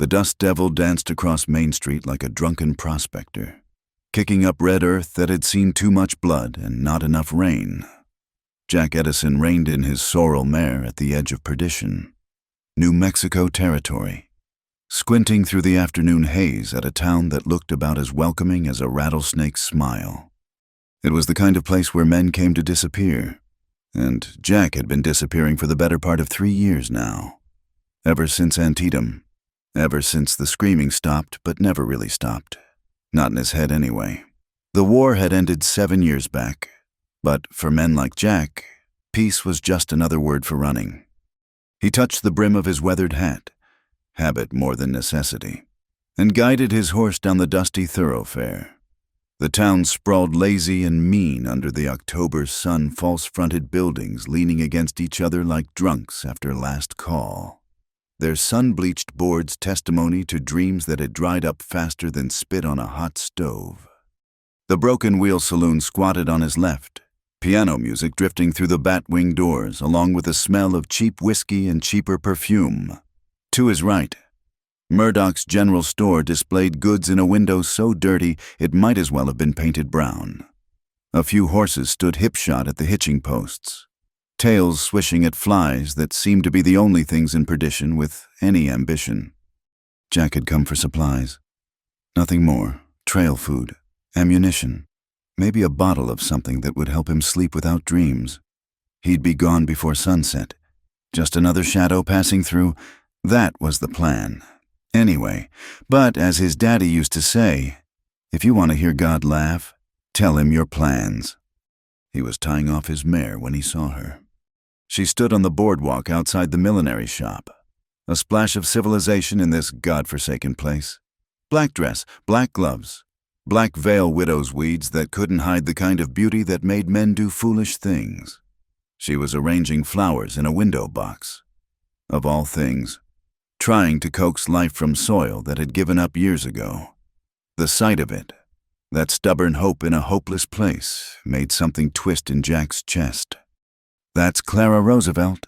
The dust devil danced across Main Street like a drunken prospector, kicking up red earth that had seen too much blood and not enough rain. Jack Edison reined in his sorrel mare at the edge of perdition. New Mexico territory, squinting through the afternoon haze at a town that looked about as welcoming as a rattlesnake's smile. It was the kind of place where men came to disappear, and Jack had been disappearing for the better part of 3 years now. Ever since Antietam. Ever since the screaming stopped, but never really stopped. Not in his head anyway. The war had ended 7 years back, but for men like Jack, peace was just another word for running. He touched the brim of his weathered hat, habit more than necessity, and guided his horse down the dusty thoroughfare. The town sprawled lazy and mean under the October sun, false-fronted buildings leaning against each other like drunks after last call. Their sun-bleached boards testimony to dreams that had dried up faster than spit on a hot stove. The Broken Wheel Saloon squatted on his left, piano music drifting through the bat-wing doors along with the smell of cheap whiskey and cheaper perfume. To his right, Murdoch's General Store displayed goods in a window so dirty it might as well have been painted brown. A few horses stood hip-shot at the hitching posts, tails swishing at flies that seemed to be the only things in perdition with any ambition. Jack had come for supplies. Nothing more. Trail food, ammunition, maybe a bottle of something that would help him sleep without dreams. He'd be gone before sunset. Just another shadow passing through. That was the plan. Anyway, but as his daddy used to say, if you want to hear God laugh, tell him your plans. He was tying off his mare when he saw her. She stood on the boardwalk outside the millinery shop. A splash of civilization in this godforsaken place. Black dress, black gloves, black veil widow's weeds that couldn't hide the kind of beauty that made men do foolish things. She was arranging flowers in a window box. Of all things, trying to coax life from soil that had given up years ago. The sight of it, that stubborn hope in a hopeless place, made something twist in Jack's chest. "That's Clara Roosevelt,"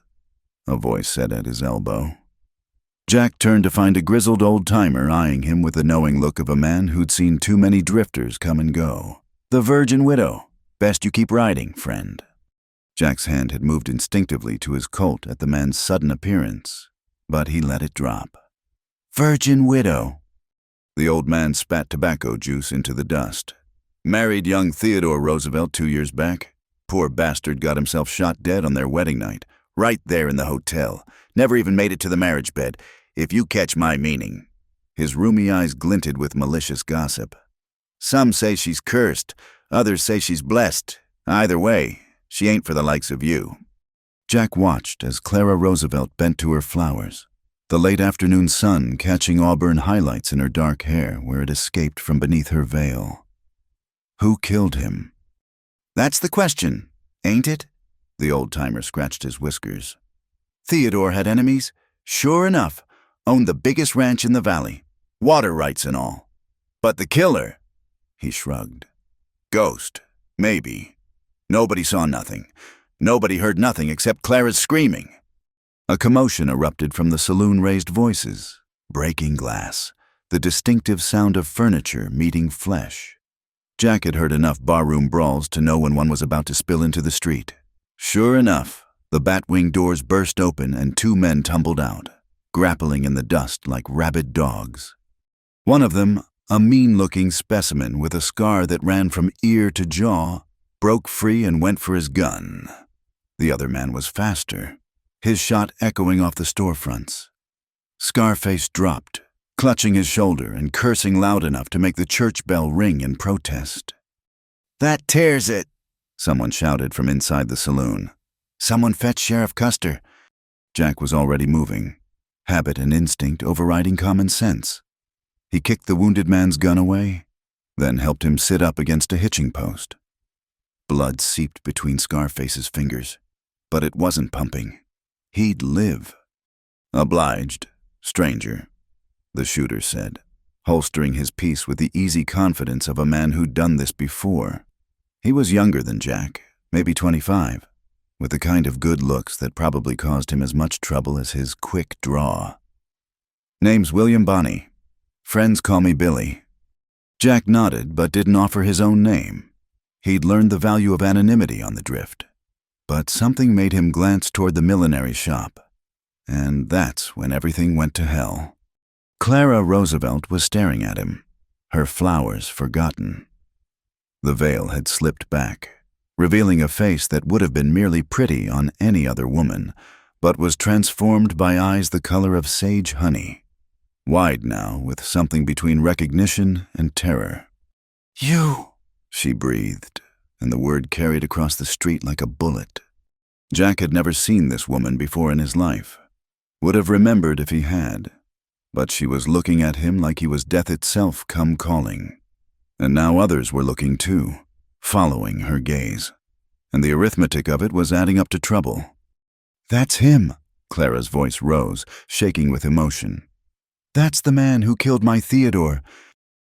a voice said at his elbow. Jack turned to find a grizzled old-timer eyeing him with the knowing look of a man who'd seen too many drifters come and go. "The Virgin Widow. Best you keep riding, friend." Jack's hand had moved instinctively to his Colt at the man's sudden appearance, but he let it drop. "Virgin Widow." The old man spat tobacco juice into the dust. "Married young Theodore Roosevelt 2 years back. Poor bastard got himself shot dead on their wedding night, right there in the hotel. Never even made it to the marriage bed, if you catch my meaning." His rheumy eyes glinted with malicious gossip. "Some say she's cursed, others say she's blessed. Either way, she ain't for the likes of you." Jack watched as Clara Roosevelt bent to her flowers, the late afternoon sun catching auburn highlights in her dark hair where it escaped from beneath her veil. Who killed him? "That's the question, ain't it?" The old-timer scratched his whiskers. "Theodore had enemies? Sure enough. Owned the biggest ranch in the valley. Water rights and all. But the killer?" He shrugged. "Ghost, maybe. Nobody saw nothing. Nobody heard nothing except Clara's screaming." A commotion erupted from the saloon-raised voices, breaking glass, the distinctive sound of furniture meeting flesh. Jack had heard enough barroom brawls to know when one was about to spill into the street. Sure enough, the bat-wing doors burst open and 2 men tumbled out, grappling in the dust like rabid dogs. One of them, a mean-looking specimen with a scar that ran from ear to jaw, broke free and went for his gun. The other man was faster, his shot echoing off the storefronts. Scarface dropped, clutching his shoulder and cursing loud enough to make the church bell ring in protest. "That tears it," someone shouted from inside the saloon. "Someone fetch Sheriff Custer." Jack was already moving, habit and instinct overriding common sense. He kicked the wounded man's gun away, then helped him sit up against a hitching post. Blood seeped between Scarface's fingers, but it wasn't pumping. He'd live. "Obliged, stranger," the shooter said, holstering his piece with the easy confidence of a man who'd done this before. He was younger than Jack, maybe 25, with the kind of good looks that probably caused him as much trouble as his quick draw. Name's William Bonney. Friends call me Billy. Jack nodded but didn't offer his own name. He'd learned the value of anonymity on the drift. But something made him glance toward the millinery shop. And that's when everything went to hell. Clara Roosevelt was staring at him, her flowers forgotten. The veil had slipped back, revealing a face that would have been merely pretty on any other woman, but was transformed by eyes the color of sage honey, wide now with something between recognition and terror. "You," she breathed, and the word carried across the street like a bullet. Jack had never seen this woman before in his life, would have remembered if he had, but she was looking at him like he was death itself come calling. And now others were looking too, following her gaze, and the arithmetic of it was adding up to trouble. "That's him," Clara's voice rose, shaking with emotion. "That's the man who killed my Theodore."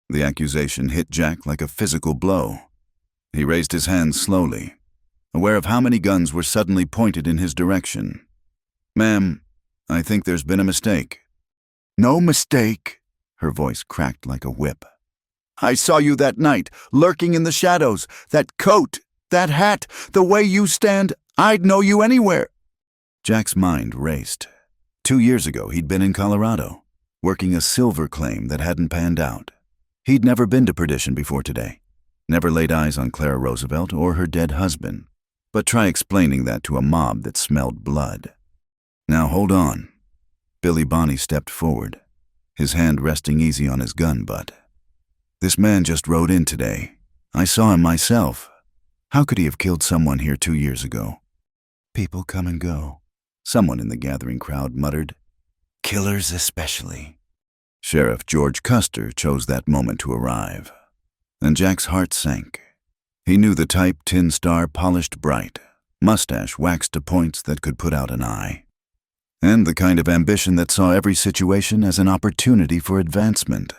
The accusation hit Jack like a physical blow. He raised his hands slowly, aware of how many guns were suddenly pointed in his direction. "Ma'am, I think there's been a mistake." "No mistake," her voice cracked like a whip. "I saw you that night, lurking in the shadows. That coat, that hat, the way you stand, I'd know you anywhere." Jack's mind raced. 2 years ago, he'd been in Colorado, working a silver claim that hadn't panned out. He'd never been to Perdition before today, never laid eyes on Clara Roosevelt or her dead husband. But try explaining that to a mob that smelled blood. "Now hold on." Billy Bonney stepped forward, his hand resting easy on his gun butt. "This man just rode in today. I saw him myself. How could he have killed someone here 2 years ago?" "People come and go," someone in the gathering crowd muttered. "Killers especially." Sheriff George Custer chose that moment to arrive, and Jack's heart sank. He knew the type, tin star polished bright, mustache waxed to points that could put out an eye, and the kind of ambition that saw every situation as an opportunity for advancement.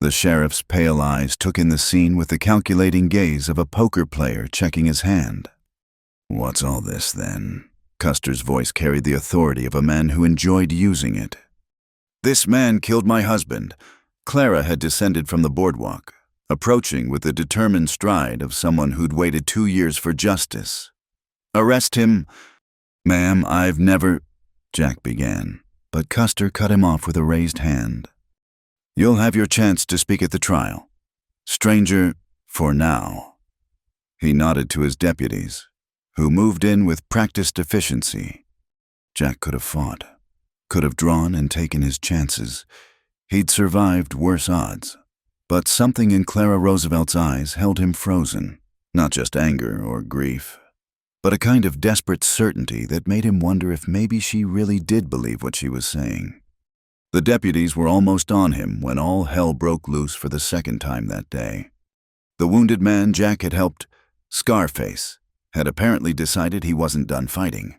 The sheriff's pale eyes took in the scene with the calculating gaze of a poker player checking his hand. "What's all this, then?" Custer's voice carried the authority of a man who enjoyed using it. "This man killed my husband." Clara had descended from the boardwalk, approaching with the determined stride of someone who'd waited 2 years for justice. "Arrest him." "Ma'am, I've never—" Jack began, but Custer cut him off with a raised hand. "You'll have your chance to speak at the trial. Stranger, for now." He nodded to his deputies, who moved in with practiced efficiency. Jack could have fought, could have drawn and taken his chances. He'd survived worse odds. But something in Clara Roosevelt's eyes held him frozen, not just anger or grief, but a kind of desperate certainty that made him wonder if maybe she really did believe what she was saying. The deputies were almost on him when all hell broke loose for the second time that day. The wounded man Jack had helped, Scarface, had apparently decided he wasn't done fighting.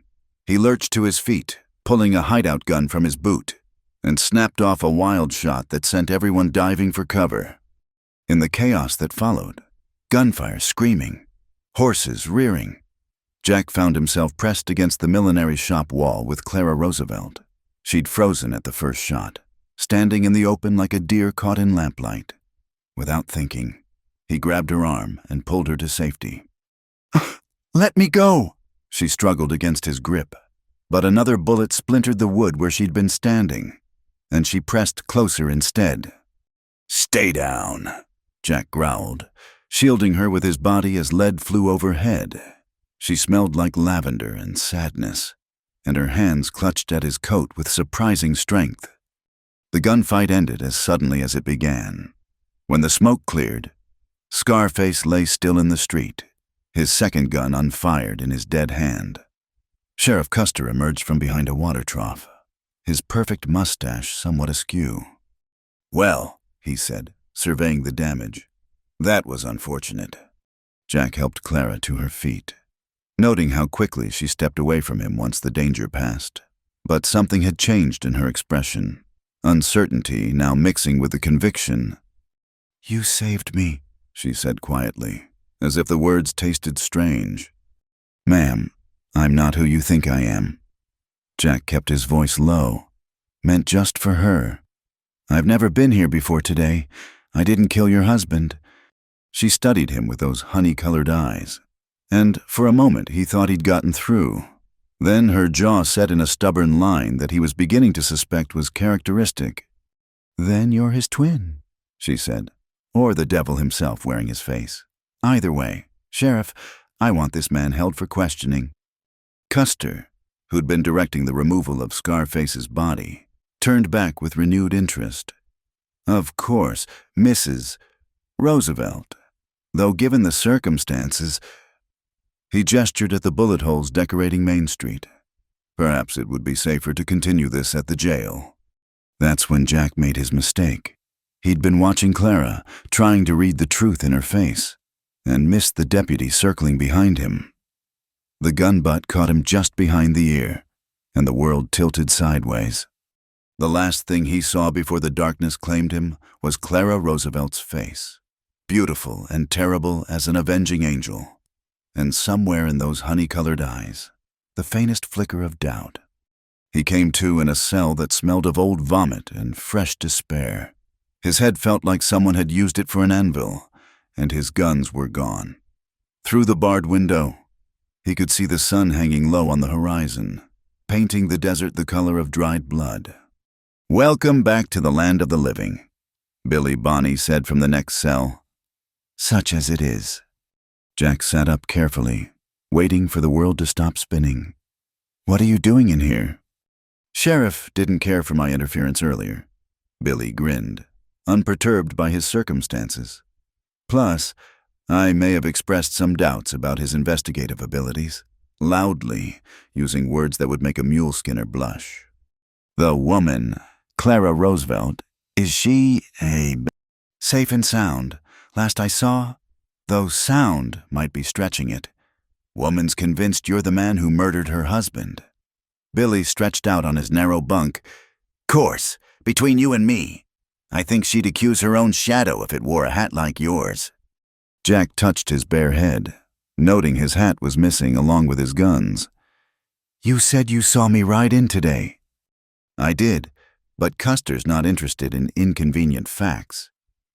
He lurched to his feet, pulling a hideout gun from his boot, and snapped off a wild shot that sent everyone diving for cover. In the chaos that followed, gunfire screaming, horses rearing, Jack found himself pressed against the millinery shop wall with Clara Roosevelt. She'd frozen at the first shot, standing in the open like a deer caught in lamplight. Without thinking, he grabbed her arm and pulled her to safety. "Let me go!" She struggled against his grip, but another bullet splintered the wood where she'd been standing, and she pressed closer instead. "Stay down," Jack growled, shielding her with his body as lead flew overhead. She smelled like lavender and sadness, and her hands clutched at his coat with surprising strength. The gunfight ended as suddenly as it began. When the smoke cleared, Scarface lay still in the street, his second gun unfired in his dead hand. Sheriff Custer emerged from behind a water trough, his perfect mustache somewhat askew. "Well," he said, surveying the damage, "that was unfortunate." Jack helped Clara to her feet, noting how quickly she stepped away from him once the danger passed. But something had changed in her expression, uncertainty now mixing with the conviction. "You saved me," she said quietly, as if the words tasted strange. "Ma'am, I'm not who you think I am." Jack kept his voice low, meant just for her. "I've never been here before today. I didn't kill your husband." She studied him with those honey-colored eyes, and for a moment he thought he'd gotten through. Then her jaw set in a stubborn line that he was beginning to suspect was characteristic. "Then you're his twin," she said, "or the devil himself wearing his face. Either way, Sheriff, I want this man held for questioning." Custer, who'd been directing the removal of Scarface's body, turned back with renewed interest. Of course, Mrs. Roosevelt, though given the circumstances, he gestured at the bullet holes decorating Main Street. Perhaps it would be safer to continue this at the jail. That's when Jack made his mistake. He'd been watching Clara, trying to read the truth in her face, and missed the deputy circling behind him. The gun butt caught him just behind the ear, and the world tilted sideways. The last thing he saw before the darkness claimed him was Clara Roosevelt's face, beautiful and terrible as an avenging angel, and somewhere in those honey-colored eyes, the faintest flicker of doubt. He came to in a cell that smelled of old vomit and fresh despair. His head felt like someone had used it for an anvil, and his guns were gone. Through the barred window, he could see the sun hanging low on the horizon, painting the desert the color of dried blood. "Welcome back to the land of the living," Billy Bonney said from the next cell. "Such as it is." Jack sat up carefully, waiting for the world to stop spinning. "What are you doing in here?" "Sheriff didn't care for my interference earlier." Billy grinned, unperturbed by his circumstances. "Plus, I may have expressed some doubts about his investigative abilities, loudly, using words that would make a mule skinner blush. The woman, Clara Roosevelt, is she safe and sound? Last I saw, though sound might be stretching it. Woman's convinced you're the man who murdered her husband." Billy stretched out on his narrow bunk. "Course, between you and me, I think she'd accuse her own shadow if it wore a hat like yours." Jack touched his bare head, noting his hat was missing along with his guns. "You said you saw me ride in today." "I did, but Custer's not interested in inconvenient facts.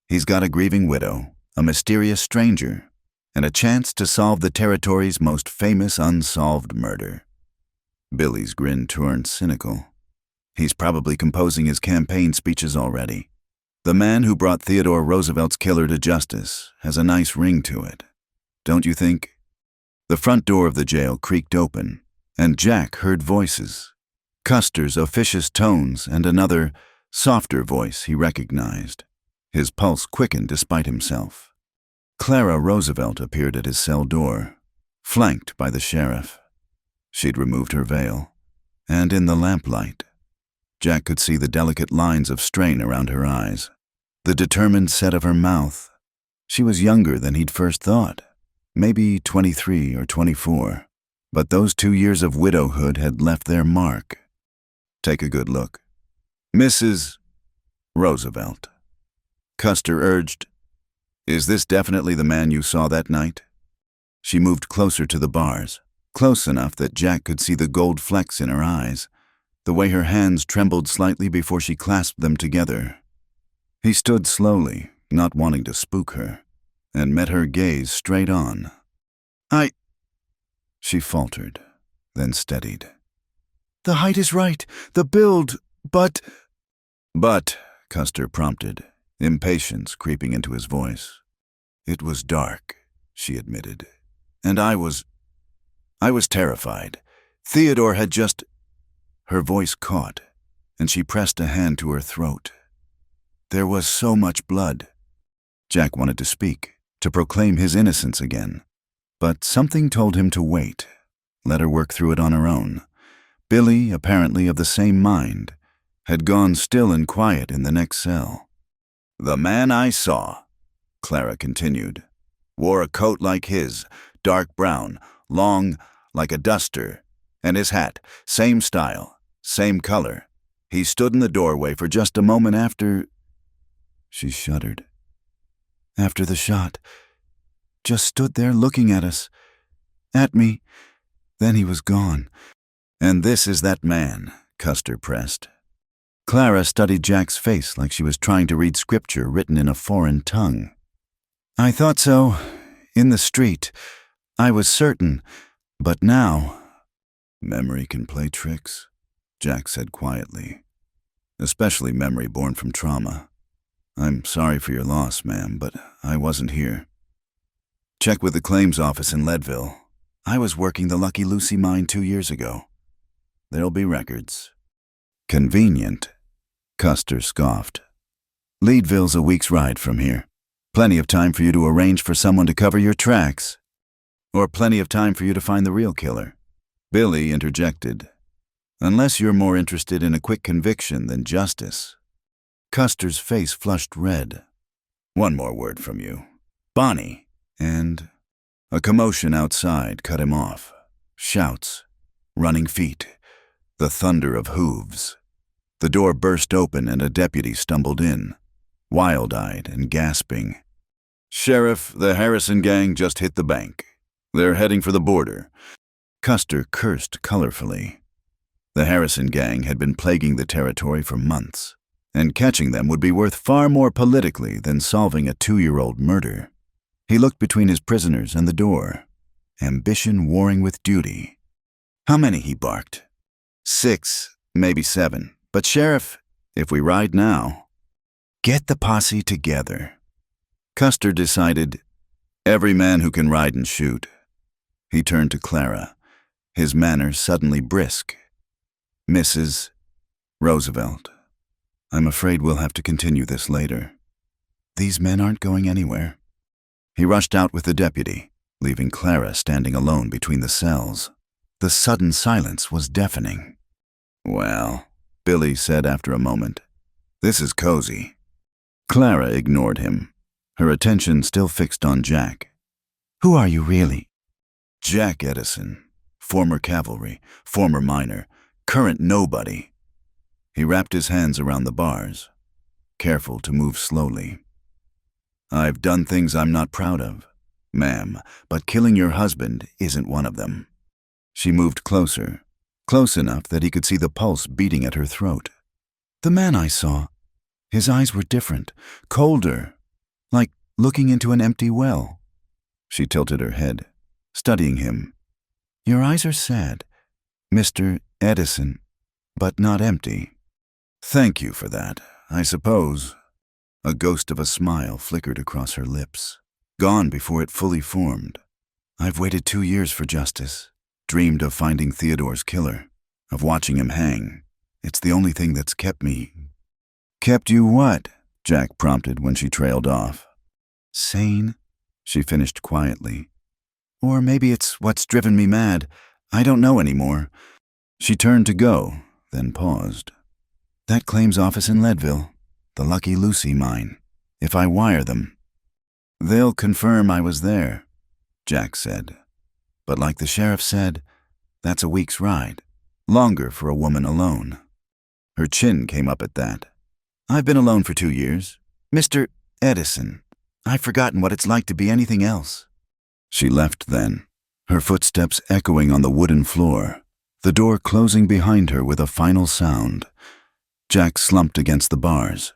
He's got a grieving widow, a mysterious stranger, and a chance to solve the territory's most famous unsolved murder." Billy's grin turned cynical. "He's probably composing his campaign speeches already. The man who brought Theodore Roosevelt's killer to justice has a nice ring to it, don't you think?" The front door of the jail creaked open, and Jack heard voices. Custer's officious tones and another, softer voice he recognized. His pulse quickened despite himself. Clara Roosevelt appeared at his cell door, flanked by the sheriff. She'd removed her veil, and in the lamplight, Jack could see the delicate lines of strain around her eyes, the determined set of her mouth. She was younger than he'd first thought, maybe 23 or 24, but those 2 years of widowhood had left their mark. "Take a good look." "Mrs. Roosevelt," Custer urged, "is this definitely the man you saw that night?" She moved closer to the bars, close enough that Jack could see the gold flecks in her eyes, the way her hands trembled slightly before she clasped them together. He stood slowly, not wanting to spook her, and met her gaze straight on. She faltered, then steadied. "The height is right, the build, but—" "But," Custer prompted, impatience creeping into his voice. "It was dark," she admitted, "and I was terrified. Theodore had just—" Her voice caught, and she pressed a hand to her throat. There was so much blood. Jack wanted to speak, to proclaim his innocence again, but something told him to wait, let her work through it on her own. Billy, apparently of the same mind, had gone still and quiet in the next cell. "The man I saw," Clara continued, "wore a coat like his, dark brown, long, like a duster, and his hat, same style, same color. He stood in the doorway for just a moment after—" She shuddered. "After the shot. Just stood there looking at us. At me. Then he was gone." "And this is that man," Custer pressed. Clara studied Jack's face like she was trying to read scripture written in a foreign tongue. I thought so. In the street. I was certain. But now... Memory can play tricks, Jack said quietly. Especially memory born from trauma. I'm sorry for your loss, ma'am, but I wasn't here. Check with the claims office in Leadville. I was working the Lucky Lucy mine 2 years ago. There'll be records. Convenient, Custer scoffed. Leadville's a week's ride from here. Plenty of time for you to arrange for someone to cover your tracks. Or plenty of time for you to find the real killer. Billy interjected. Unless you're more interested in a quick conviction than justice. Custer's face flushed red. One more word from you. Bonnie. And a commotion outside cut him off. Shouts. Running feet. The thunder of hooves. The door burst open and a deputy stumbled in, wild-eyed and gasping. Sheriff, the Harrison gang just hit the bank. They're heading for the border. Custer cursed colorfully. The Harrison gang had been plaguing the territory for months, and catching them would be worth far more politically than solving a 2-year-old murder. He looked between his prisoners and the door, ambition warring with duty. How many, he barked. 6, maybe 7. But Sheriff, if we ride now, get the posse together. Custer decided, every man who can ride and shoot. He turned to Clara, his manner suddenly brisk. Mrs. Roosevelt, I'm afraid we'll have to continue this later. These men aren't going anywhere. He rushed out with the deputy, leaving Clara standing alone between the cells. The sudden silence was deafening. Well, Billy said after a moment, this is cozy. Clara ignored him, her attention still fixed on Jack. Who are you really? Jack Edison, former cavalry, former miner, current nobody. He wrapped his hands around the bars, careful to move slowly. I've done things I'm not proud of, ma'am, but killing your husband isn't one of them. She moved closer, close enough that he could see the pulse beating at her throat. The man I saw, his eyes were different, colder, like looking into an empty well. She tilted her head, studying him. Your eyes are sad, Mr. Edison, but not empty. Thank you for that, I suppose. A ghost of a smile flickered across her lips, gone before it fully formed. I've waited 2 years for justice, dreamed of finding Theodore's killer, of watching him hang. It's the only thing that's kept me. Kept you what? Jack prompted when she trailed off. Sane, she finished quietly. Or maybe it's what's driven me mad. I don't know anymore. She turned to go, then paused. That claims office in Leadville, the Lucky Lucy mine. If I wire them, they'll confirm I was there, Jack said. But like the sheriff said, that's a week's ride. Longer for a woman alone. Her chin came up at that. I've been alone for 2 years. Mr. Edison, I've forgotten what it's like to be anything else. She left then, her footsteps echoing on the wooden floor, the door closing behind her with a final sound. Jack slumped against the bars,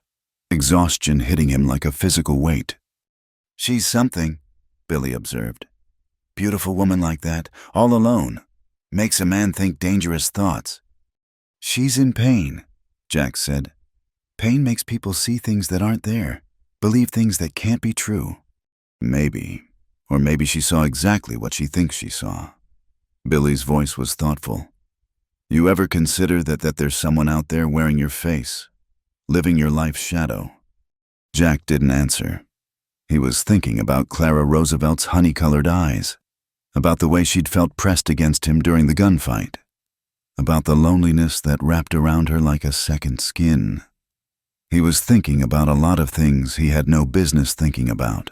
exhaustion hitting him like a physical weight. She's something, Billy observed. Beautiful woman like that, all alone, makes a man think dangerous thoughts. She's in pain, Jack said. Pain makes people see things that aren't there, believe things that can't be true. Maybe, or maybe she saw exactly what she thinks she saw. Billy's voice was thoughtful. You ever consider that there's someone out there wearing your face, living your life's shadow? Jack didn't answer. He was thinking about Clara Roosevelt's honey-colored eyes, about the way she'd felt pressed against him during the gunfight, about the loneliness that wrapped around her like a second skin. He was thinking about a lot of things he had no business thinking about.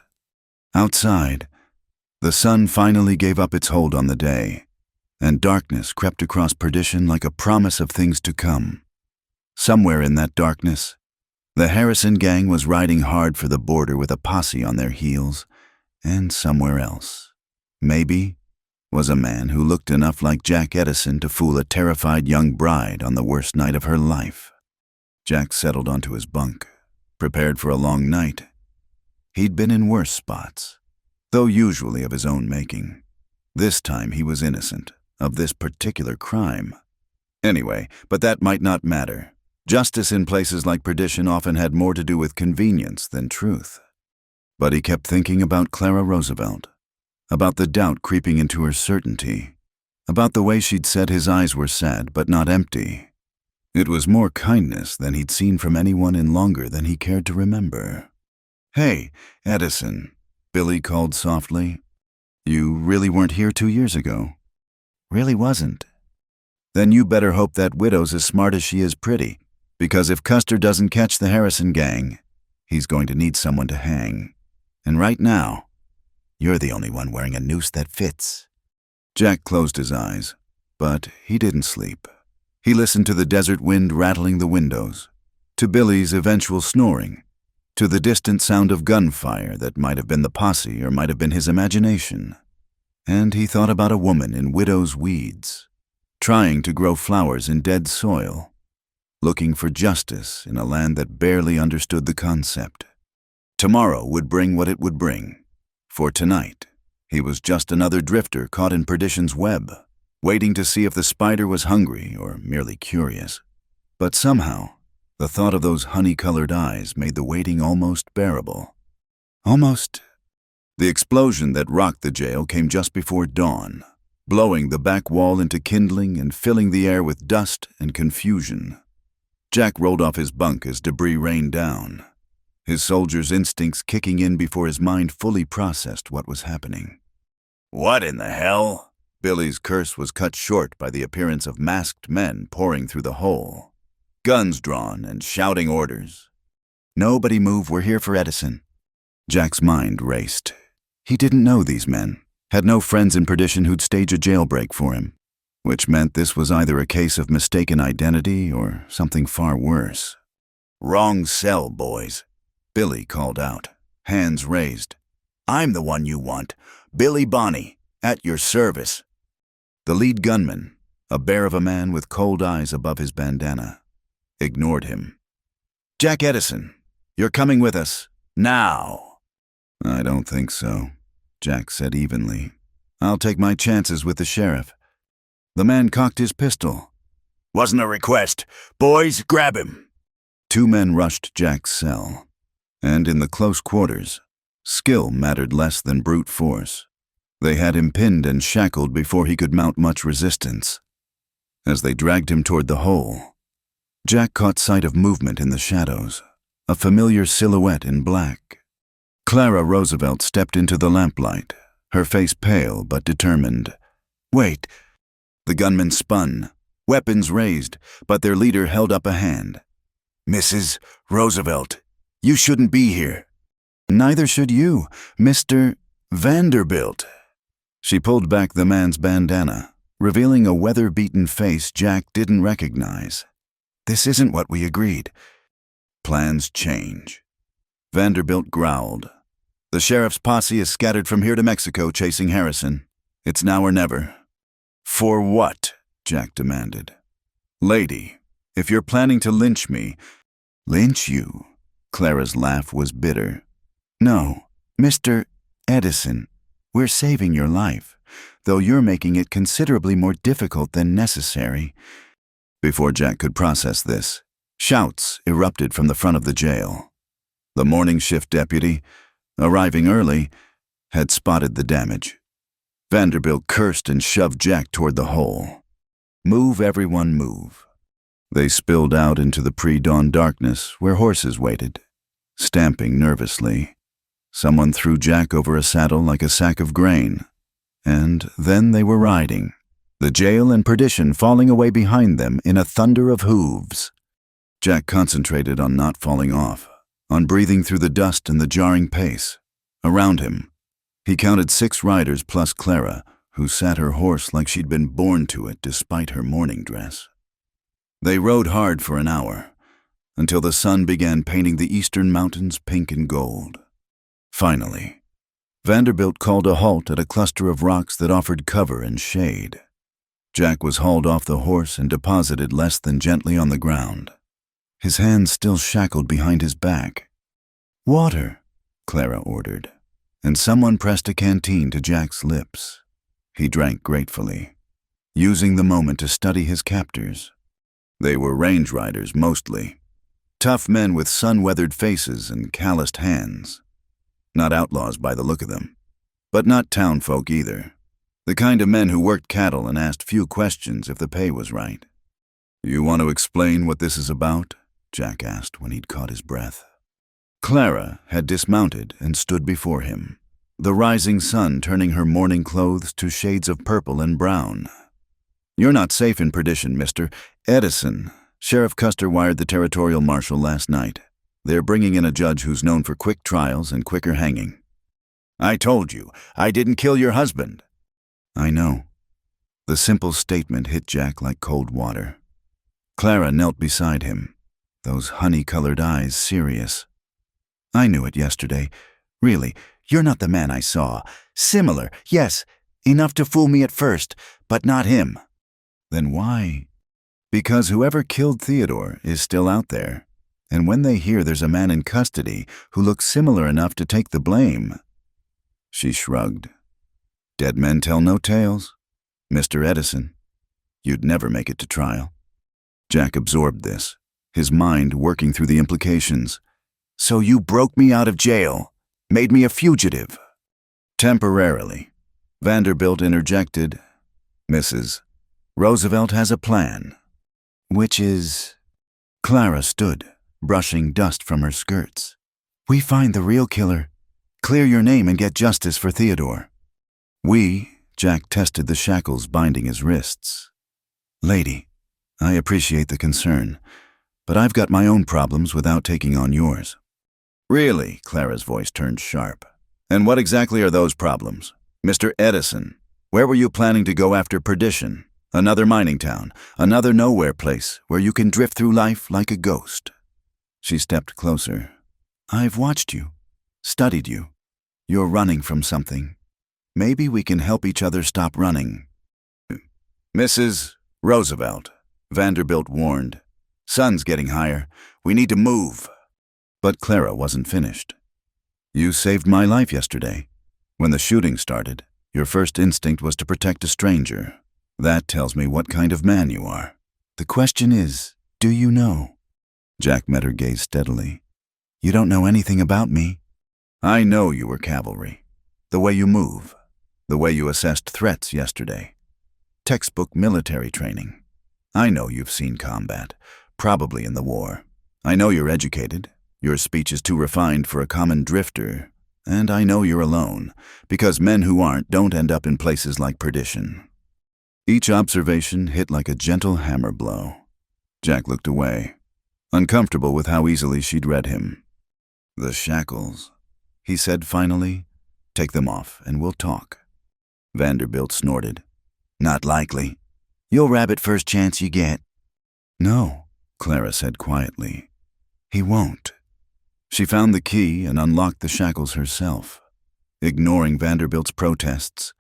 Outside, the sun finally gave up its hold on the day, and darkness crept across perdition like a promise of things to come. Somewhere in that darkness, the Harrison gang was riding hard for the border with a posse on their heels, and somewhere else, maybe, was a man who looked enough like Jack Edison to fool a terrified young bride on the worst night of her life. Jack settled onto his bunk, prepared for a long night. He'd been in worse spots, though usually of his own making. This time he was innocent of this particular crime. Anyway, but that might not matter. Justice in places like Perdition often had more to do with convenience than truth. But he kept thinking about Clara Roosevelt, about the doubt creeping into her certainty, about the way she'd said his eyes were sad but not empty. It was more kindness than he'd seen from anyone in longer than he cared to remember. "Hey, Edison," Billy called softly. "You really weren't here 2 years ago?" "Really wasn't." "Then you better hope that widow's as smart as she is pretty, because if Custer doesn't catch the Harrison gang, he's going to need someone to hang. And right now, you're the only one wearing a noose that fits." Jack closed his eyes, but he didn't sleep. He listened to the desert wind rattling the windows, to Billy's eventual snoring, to the distant sound of gunfire that might have been the posse or might have been his imagination. And he thought about a woman in widow's weeds, trying to grow flowers in dead soil, looking for justice in a land that barely understood the concept. Tomorrow would bring what it would bring. For tonight, he was just another drifter caught in Perdition's web, waiting to see if the spider was hungry or merely curious. But somehow, the thought of those honey-colored eyes made the waiting almost bearable. Almost. The explosion that rocked the jail came just before dawn, blowing the back wall into kindling and filling the air with dust and confusion. Jack rolled off his bunk as debris rained down, his soldier's instincts kicking in before his mind fully processed what was happening. "What in the hell?" Billy's curse was cut short by the appearance of masked men pouring through the hole, guns drawn and shouting orders. "Nobody move, we're here for Edison." Jack's mind raced. He didn't know these men, had no friends in Perdition who'd stage a jailbreak for him, which meant this was either a case of mistaken identity or something far worse. "Wrong cell, boys," Billy called out, hands raised. "I'm the one you want, Billy Bonney, at your service." The lead gunman, a bear of a man with cold eyes above his bandana, ignored him. "Jack Edison, you're coming with us, now." "I don't think so," Jack said evenly. "I'll take my chances with the sheriff." The man cocked his pistol. "Wasn't a request. Boys, grab him." 2 men rushed Jack's cell, and in the close quarters, skill mattered less than brute force. They had him pinned and shackled before he could mount much resistance. As they dragged him toward the hole, Jack caught sight of movement in the shadows, a familiar silhouette in black. Clara Roosevelt stepped into the lamplight, her face pale but determined. "Wait." The gunmen spun, weapons raised, but their leader held up a hand. "Mrs. Roosevelt, you shouldn't be here." "Neither should you, Mr. Vanderbilt." She pulled back the man's bandana, revealing a weather-beaten face Jack didn't recognize. "This isn't what we agreed." "Plans change." Vanderbilt growled. "The sheriff's posse is scattered from here to Mexico chasing Harrison. It's now or never." "For what?" Jack demanded. "Lady, if you're planning to lynch me—" "Lynch you?" Clara's laugh was bitter. "No, Mr. Edison, we're saving your life, though you're making it considerably more difficult than necessary." Before Jack could process this, shouts erupted from the front of the jail. The morning shift deputy, arriving early, had spotted the damage. Vanderbilt cursed and shoved Jack toward the hole. "Move, everyone, move." They spilled out into the pre-dawn darkness where horses waited, stamping nervously. Someone threw Jack over a saddle like a sack of grain, and then they were riding, the jail and Perdition falling away behind them in a thunder of hooves. Jack concentrated on not falling off, on breathing through the dust and the jarring pace. Around him, he counted 6 riders plus Clara, who sat her horse like she'd been born to it despite her mourning dress. They rode hard for an hour, until the sun began painting the eastern mountains pink and gold. Finally, Vanderbilt called a halt at a cluster of rocks that offered cover and shade. Jack was hauled off the horse and deposited less than gently on the ground. his hands still shackled behind his back. "Water," Clara ordered, and someone pressed a canteen to Jack's lips. He drank gratefully, using the moment to study his captors. They were range riders mostly, tough men with sun-weathered faces and calloused hands. Not outlaws by the look of them, but not townfolk either. The kind of men who worked cattle and asked few questions if the pay was right. "You want to explain what this is about?" Jack asked when he'd caught his breath. Clara had dismounted and stood before him, the rising sun turning her mourning clothes to shades of purple and brown. "You're not safe in Perdition, Mr. Edison. Sheriff Custer wired the territorial marshal last night. They're bringing in a judge who's known for quick trials and quicker hanging." "I told you, I didn't kill your husband." "I know." The simple statement hit Jack like cold water. Clara knelt beside him, those honey-colored eyes serious. "I knew it yesterday. Really, you're not the man I saw. Similar, yes, enough to fool me at first, but not him." "Then why?" "Because whoever killed Theodore is still out there, and when they hear there's a man in custody who looks similar enough to take the blame." She shrugged. "Dead men tell no tales, Mr. Edison. You'd never make it to trial." Jack absorbed this, his mind working through the implications. "So you broke me out of jail, made me a fugitive." "Temporarily," Vanderbilt interjected. "Mrs. Roosevelt has a plan." "Which is?" Clara stood, brushing dust from her skirts. "We find the real killer, clear your name and get justice for Theodore." Jack tested the shackles binding his wrists. "Lady, I appreciate the concern, but I've got my own problems without taking on yours." "Really?" Clara's voice turned sharp. "And what exactly are those problems? Mr. Edison, where were you planning to go after Perdition? Another mining town, another nowhere place where you can drift through life like a ghost." She stepped closer. "I've watched you, studied you. You're running from something. Maybe we can help each other stop running." "Mrs. Roosevelt," Vanderbilt warned. "Sun's getting higher. We need to move." But Clara wasn't finished. "You saved my life yesterday. When the shooting started, your first instinct was to protect a stranger. That tells me what kind of man you are. The question is, do you know?" Jack met her gaze steadily. "You don't know anything about me." "I know you were cavalry. The way you move, the way you assessed threats yesterday. Textbook military training. I know you've seen combat, probably in the war. I know you're educated. Your speech is too refined for a common drifter. And I know you're alone, because men who aren't don't end up in places like Perdition." Each observation hit like a gentle hammer blow. Jack looked away, uncomfortable with how easily she'd read him. "The shackles," he said finally. "Take them off and we'll talk." Vanderbilt snorted. "Not likely. You'll rabbit first chance you get." "No," Clara said quietly. "He won't." She found the key and unlocked the shackles herself, ignoring Vanderbilt's protests.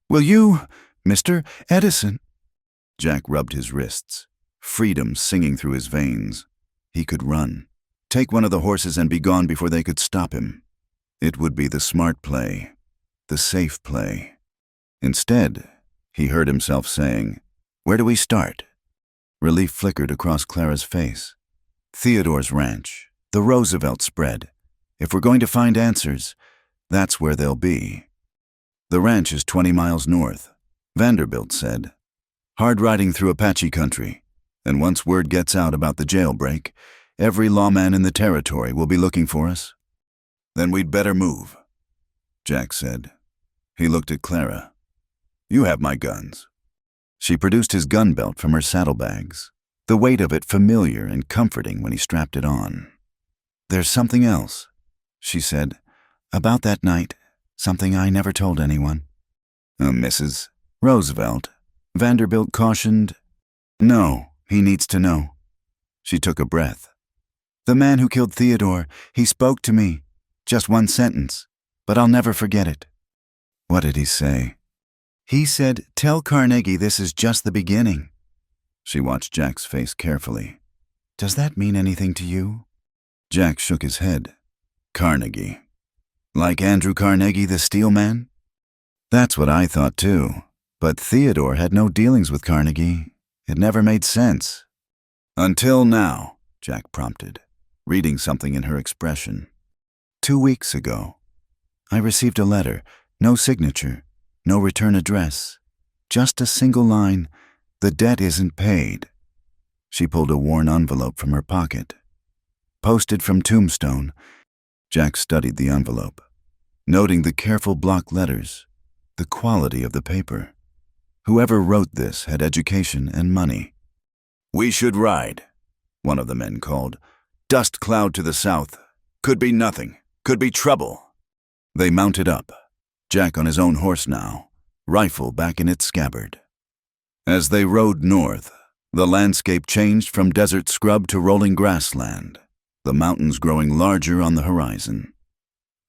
"Will you, Mr. Edison?" Jack rubbed his wrists, freedom singing through his veins. He could run, take one of the horses and be gone before they could stop him. It would be the smart play, the safe play. Instead, he heard himself saying, "Where do we start?" Relief flickered across Clara's face. "Theodore's ranch, the Roosevelt spread. If we're going to find answers, that's where they'll be." "The ranch is 20 miles north," Vanderbilt said. "Hard riding through Apache country, and once word gets out about the jailbreak, every lawman in the territory will be looking for us." "Then we'd better move," Jack said. He looked at Clara. "You have my guns." She produced his gun belt from her saddlebags, the weight of it familiar and comforting when he strapped it on. "There's something else," she said, "about that night, something I never told anyone." "Mrs. Roosevelt," Vanderbilt cautioned. "No, he needs to know." She took a breath. "The man who killed Theodore, he spoke to me. Just one sentence, but I'll never forget it." "What did he say?" "He said, 'Tell Carnegie this is just the beginning.'" She watched Jack's face carefully. Does that mean anything to you? Jack shook his head. Carnegie. Like Andrew Carnegie, the steel man? That's what I thought too. But Theodore had no dealings with Carnegie. It never made sense. Until now, Jack prompted, reading something in her expression. 2 weeks ago, I received a letter, no signature, no return address, just a single line, "The debt isn't paid." She pulled a worn envelope from her pocket. Posted from Tombstone. Jack studied the envelope, noting the careful block letters, the quality of the paper. Whoever wrote this had education and money. "We should ride," one of the men called. "Dust cloud to the south. Could be nothing. Could be trouble." They mounted up, Jack on his own horse now, rifle back in its scabbard. As they rode north, the landscape changed from desert scrub to rolling grassland, the mountains growing larger on the horizon.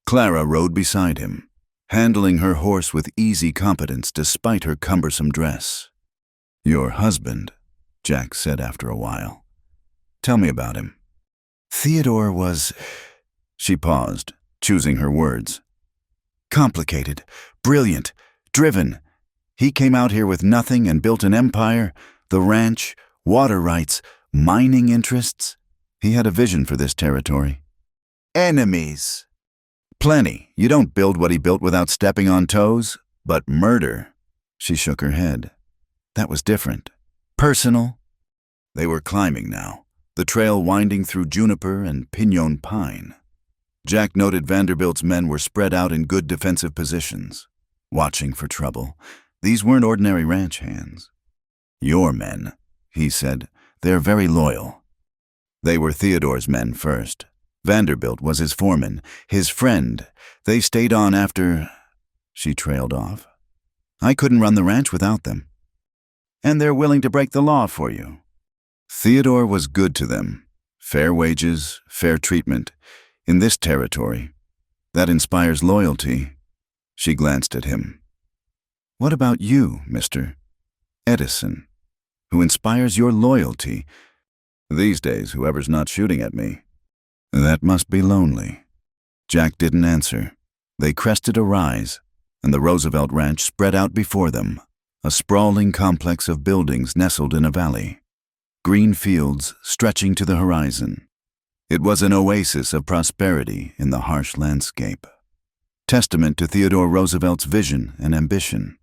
Clara rode beside him, handling her horse with easy competence despite her cumbersome dress. "Your husband," Jack said after a while. "Tell me about him." "Theodore was—" She paused, choosing her words. "Complicated, brilliant, driven. He came out here with nothing and built an empire, the ranch, water rights, mining interests. He had a vision for this territory. Enemies. Plenty. You don't build what he built without stepping on toes. But murder." She shook her head. "That was different. Personal." They were climbing now, the trail winding through juniper and pinon pine. Jack noted Vanderbilt's men were spread out in good defensive positions, watching for trouble. These weren't ordinary ranch hands. "Your men," he said. "They're very loyal." They were Theodore's men first. Vanderbilt was his foreman, his friend. They stayed on after... She trailed off. "I couldn't run the ranch without them." "And they're willing to break the law for you." Theodore was good to them. Fair wages, fair treatment. In this territory, that inspires loyalty. She glanced at him. "What about you, Mr. Edison, who inspires your loyalty?" "These days, whoever's not shooting at me." "That must be lonely." Jack didn't answer. They crested a rise, and the Roosevelt Ranch spread out before them, a sprawling complex of buildings nestled in a valley. Green fields stretching to the horizon. It was an oasis of prosperity in the harsh landscape. Testament to Theodore Roosevelt's vision and ambition.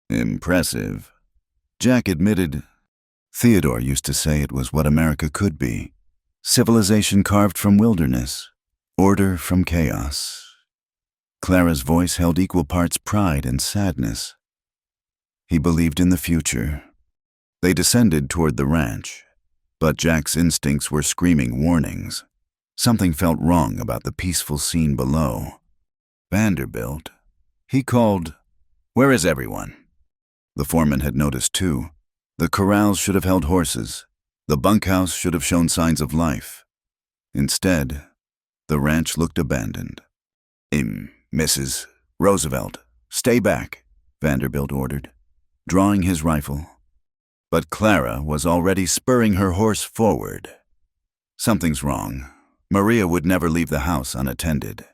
"Impressive." Jack admitted. Theodore used to say it was what America could be. Civilization carved from wilderness, order from chaos. Clara's voice held equal parts pride and sadness. He believed in the future. They descended toward the ranch, but Jack's instincts were screaming warnings. Something felt wrong about the peaceful scene below. Vanderbilt. He called, "Where is everyone?" The foreman had noticed too. The corrals should have held horses. The bunkhouse should have shown signs of life. Instead, the ranch looked abandoned. "Mrs. Roosevelt, stay back," Vanderbilt ordered, drawing his rifle. But Clara was already spurring her horse forward. "Something's wrong. Maria would never leave the house unattended.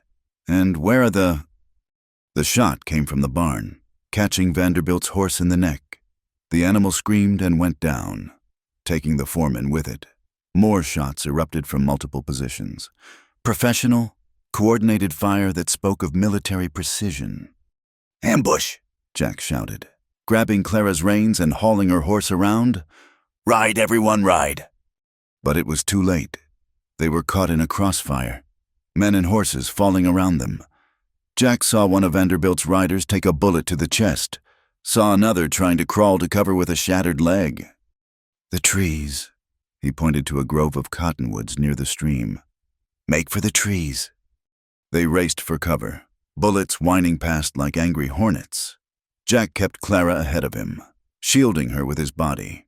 And where are the—" The shot came from the barn, catching Vanderbilt's horse in the neck. The animal screamed and went down, taking the foreman with it. More shots erupted from multiple positions. Professional, coordinated fire that spoke of military precision. "Ambush!" Jack shouted, grabbing Clara's reins and hauling her horse around. "Ride, everyone, ride!" But it was too late. They were caught in a crossfire, men and horses falling around them. Jack saw one of Vanderbilt's riders take a bullet to the chest, saw another trying to crawl to cover with a shattered leg. "The trees," he pointed to a grove of cottonwoods near the stream. "Make for the trees." They raced for cover, bullets whining past like angry hornets. Jack kept Clara ahead of him, shielding her with his body.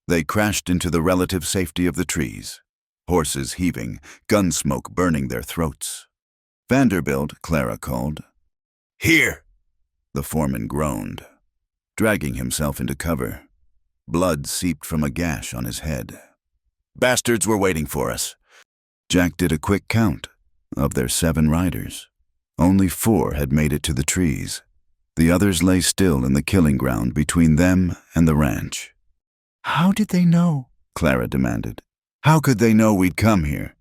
They crashed into the relative safety of the trees, horses heaving, gun smoke burning their throats. "Vanderbilt," Clara called. "Here!" The foreman groaned, dragging himself into cover. Blood seeped from a gash on his head. Bastards were waiting for us. Jack did a quick count. Of their 7 riders, only 4 had made it to the trees. The others lay still in the killing ground between them and the ranch. How did they know? Clara demanded. How could they know we'd come here?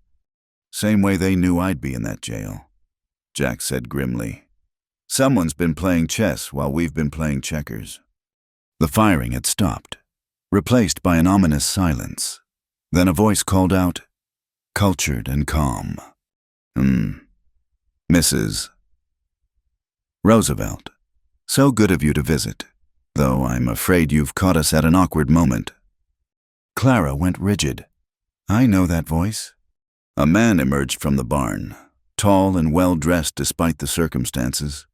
Same way they knew I'd be in that jail, Jack said grimly. Someone's been playing chess while we've been playing checkers. The firing had stopped, replaced by an ominous silence. Then a voice called out, cultured and calm. Mrs. Roosevelt, so good of you to visit, though I'm afraid you've caught us at an awkward moment. Clara went rigid. I know that voice. A man emerged from the barn, tall and well-dressed despite the circumstances.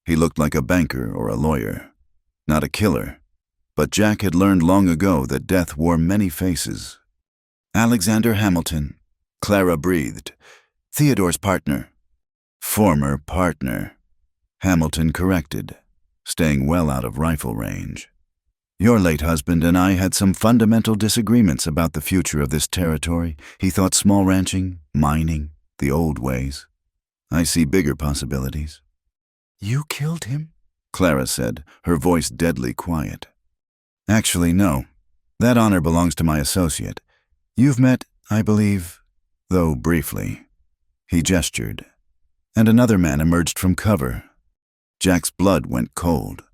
He looked like a banker or a lawyer, not a killer, but Jack had learned long ago that death wore many faces. Alexander Hamilton, Clara breathed. Theodore's partner. Former partner, Hamilton corrected, staying well out of rifle range. Your late husband and I had some fundamental disagreements about the future of this territory. He thought small ranching, mining, the old ways. I see bigger possibilities. You killed him? Clara said, her voice deadly quiet. Actually, no. That honor belongs to my associate. You've met, I believe, though briefly. He gestured, and another man emerged from cover. Jack's blood went cold.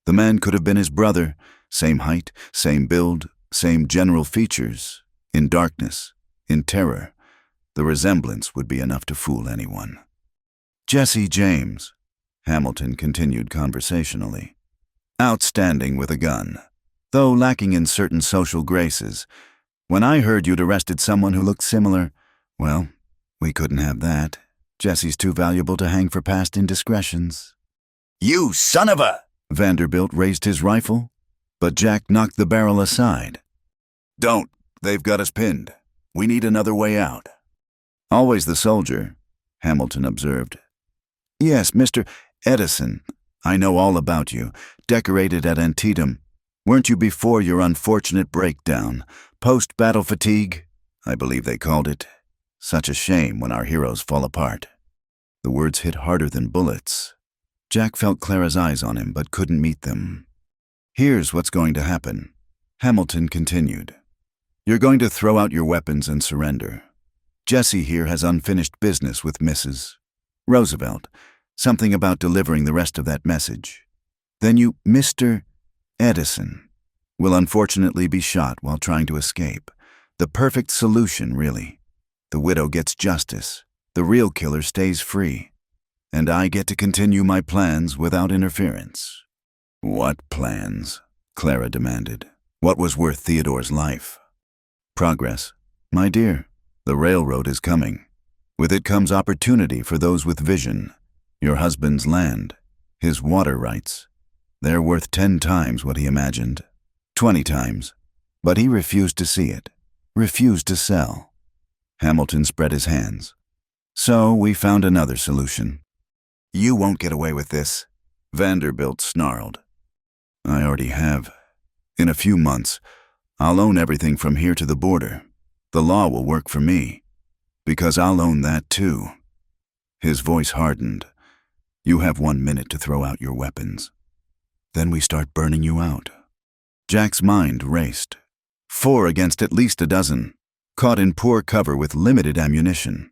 The man could have been his brother, same height, same build, same general features. In darkness, in terror, the resemblance would be enough to fool anyone. Jesse James, Hamilton continued conversationally. Outstanding with a gun, though lacking in certain social graces. When I heard you'd arrested someone who looked similar, well, we couldn't have that. Jesse's too valuable to hang for past indiscretions. You son of a... Vanderbilt raised his rifle, but Jack knocked the barrel aside. Don't. They've got us pinned. We need another way out. Always the soldier, Hamilton observed. Yes, Mr. Edison. I know all about you. Decorated at Antietam. Weren't you before your unfortunate breakdown? Post-battle fatigue, I believe they called it. Such a shame when our heroes fall apart. The words hit harder than bullets. Jack felt Clara's eyes on him but couldn't meet them. Here's what's going to happen, Hamilton continued. You're going to throw out your weapons and surrender. Jesse here has unfinished business with Mrs. Roosevelt. Something about delivering the rest of that message. Then you, Mr. Edison, will unfortunately be shot while trying to escape. The perfect solution, really. The widow gets justice. The real killer stays free. And I get to continue my plans without interference. What plans? Clara demanded. What was worth Theodore's life? Progress. My dear, the railroad is coming. With it comes opportunity for those with vision. Your husband's land, his water rights. They're worth 10 times what he imagined. 20 times. But he refused to see it. Refused to sell. Hamilton spread his hands. So we found another solution. You won't get away with this, Vanderbilt snarled. I already have. In a few months, I'll own everything from here to the border. The law will work for me, because I'll own that too. His voice hardened. You have 1 minute to throw out your weapons. Then we start burning you out. Jack's mind raced. 4 against at least a dozen, caught in poor cover with limited ammunition.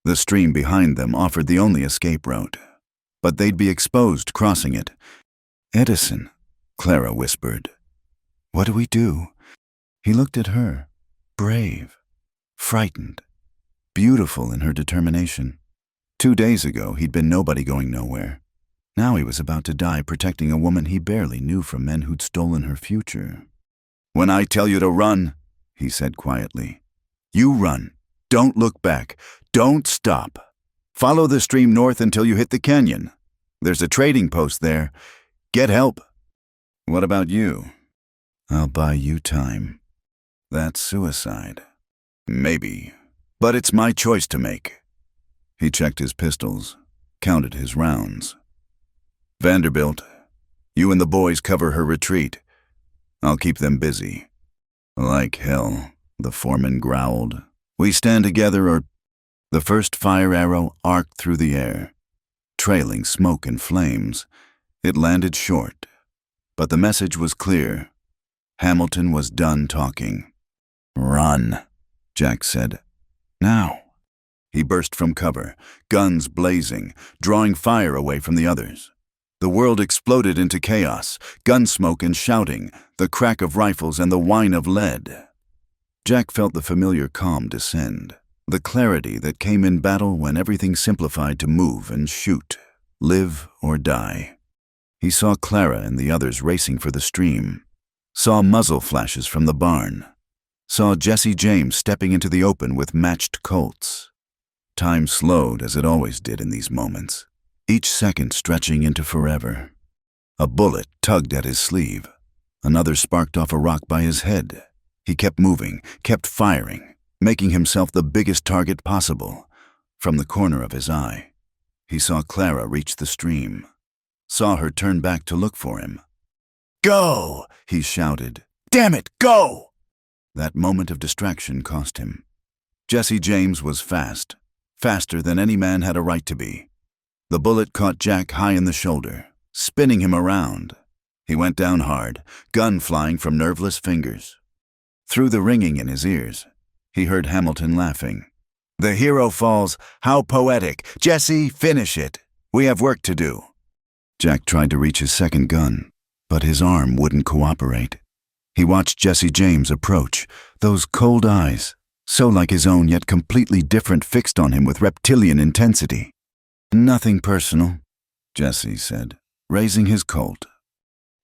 The stream behind them offered the only escape route, but they'd be exposed crossing it. Edison, Clara whispered. What do we do? He looked at her, brave, frightened, beautiful in her determination. 2 days ago, he'd been nobody going nowhere. Now he was about to die protecting a woman he barely knew from men who'd stolen her future. When I tell you to run, he said quietly, you run. Don't look back. Don't stop. Follow the stream north until you hit the canyon. There's a trading post there. Get help. What about you? I'll buy you time. That's suicide. Maybe. But it's my choice to make. He checked his pistols, counted his rounds. Vanderbilt, you and the boys cover her retreat. I'll keep them busy. Like hell. the foreman growled. "We stand together or—" The first fire arrow arced through the air, trailing smoke and flames. It landed short, but the message was clear. Hamilton was done talking. "Run," Jack said. "Now." He burst from cover, guns blazing, drawing fire away from the others. The world exploded into chaos, gunsmoke and shouting, the crack of rifles and the whine of lead. Jack felt the familiar calm descend, the clarity that came in battle when everything simplified to move and shoot, live or die. He saw Clara and the others racing for the stream, saw muzzle flashes from the barn, saw Jesse James stepping into the open with matched Colts. Time slowed as it always did in these moments, each second stretching into forever. A bullet tugged at his sleeve. Another sparked off a rock by his head. He kept moving, kept firing, making himself the biggest target possible. From the corner of his eye, he saw Clara reach the stream, saw her turn back to look for him. "Go!" he shouted. "Damn it, go!" That moment of distraction cost him. Jesse James was fast, faster than any man had a right to be. The bullet caught Jack high in the shoulder, spinning him around. He went down hard, gun flying from nerveless fingers. Through the ringing in his ears, he heard Hamilton laughing. "The hero falls. How poetic. Jesse, finish it. We have work to do." Jack tried to reach his second gun, but his arm wouldn't cooperate. He watched Jesse James approach, those cold eyes, so like his own yet completely different, fixed on him with reptilian intensity. "Nothing personal," Jesse said, raising his Colt.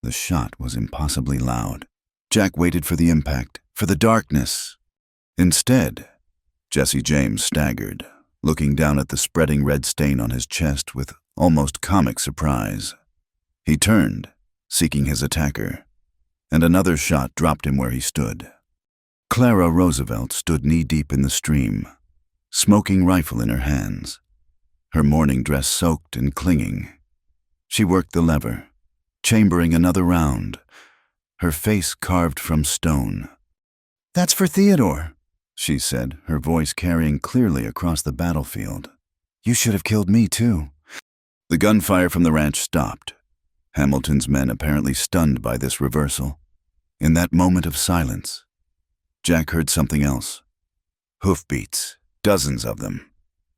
The shot was impossibly loud. Jack waited for the impact, for the darkness. Instead, Jesse James staggered, looking down at the spreading red stain on his chest with almost comic surprise. He turned, seeking his attacker, and another shot dropped him where he stood. Clara Roosevelt stood knee-deep in the stream, smoking rifle in her hands, her morning dress soaked and clinging. She worked the lever, chambering another round, her face carved from stone. "That's for Theodore," she said, her voice carrying clearly across the battlefield. "You should have killed me, too." The gunfire from the ranch stopped, Hamilton's men apparently stunned by this reversal. In that moment of silence, Jack heard something else. Hoofbeats, dozens of them,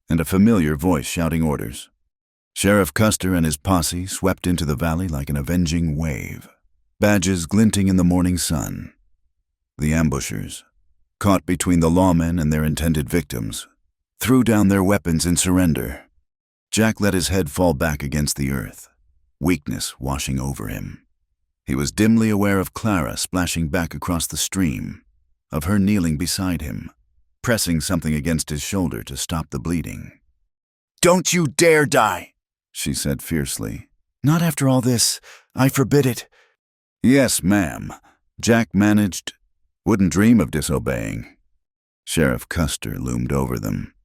and a familiar voice shouting orders. Sheriff Custer and his posse swept into the valley like an avenging wave, badges glinting in the morning sun. The ambushers, caught between the lawmen and their intended victims, threw down their weapons in surrender. Jack let his head fall back against the earth, weakness washing over him. He was dimly aware of Clara splashing back across the stream, of her kneeling beside him, pressing something against his shoulder to stop the bleeding. "Don't you dare die," she said fiercely. "Not after all this. I forbid it." "Yes, ma'am," Jack managed. Wouldn't dream of disobeying. Sheriff Custer loomed over them,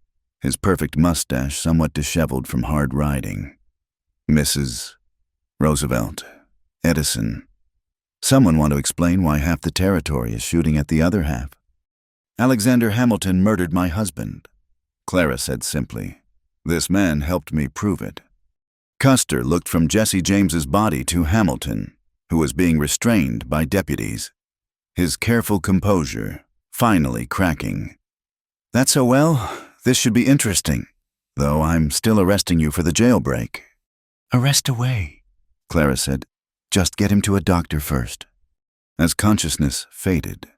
his perfect mustache somewhat disheveled from hard riding. "Mrs. Roosevelt, Edison. Someone want to explain why half the territory is shooting at the other half?" "Alexander Hamilton murdered my husband," Clara said simply. "This man helped me prove it." Custer looked from Jesse James's body to Hamilton, who was being restrained by deputies, his careful composure finally cracking. "That's so well. This should be interesting, though I'm still arresting you for the jailbreak." "Arrest away," Clara said. "Just get him to a doctor first." As consciousness faded,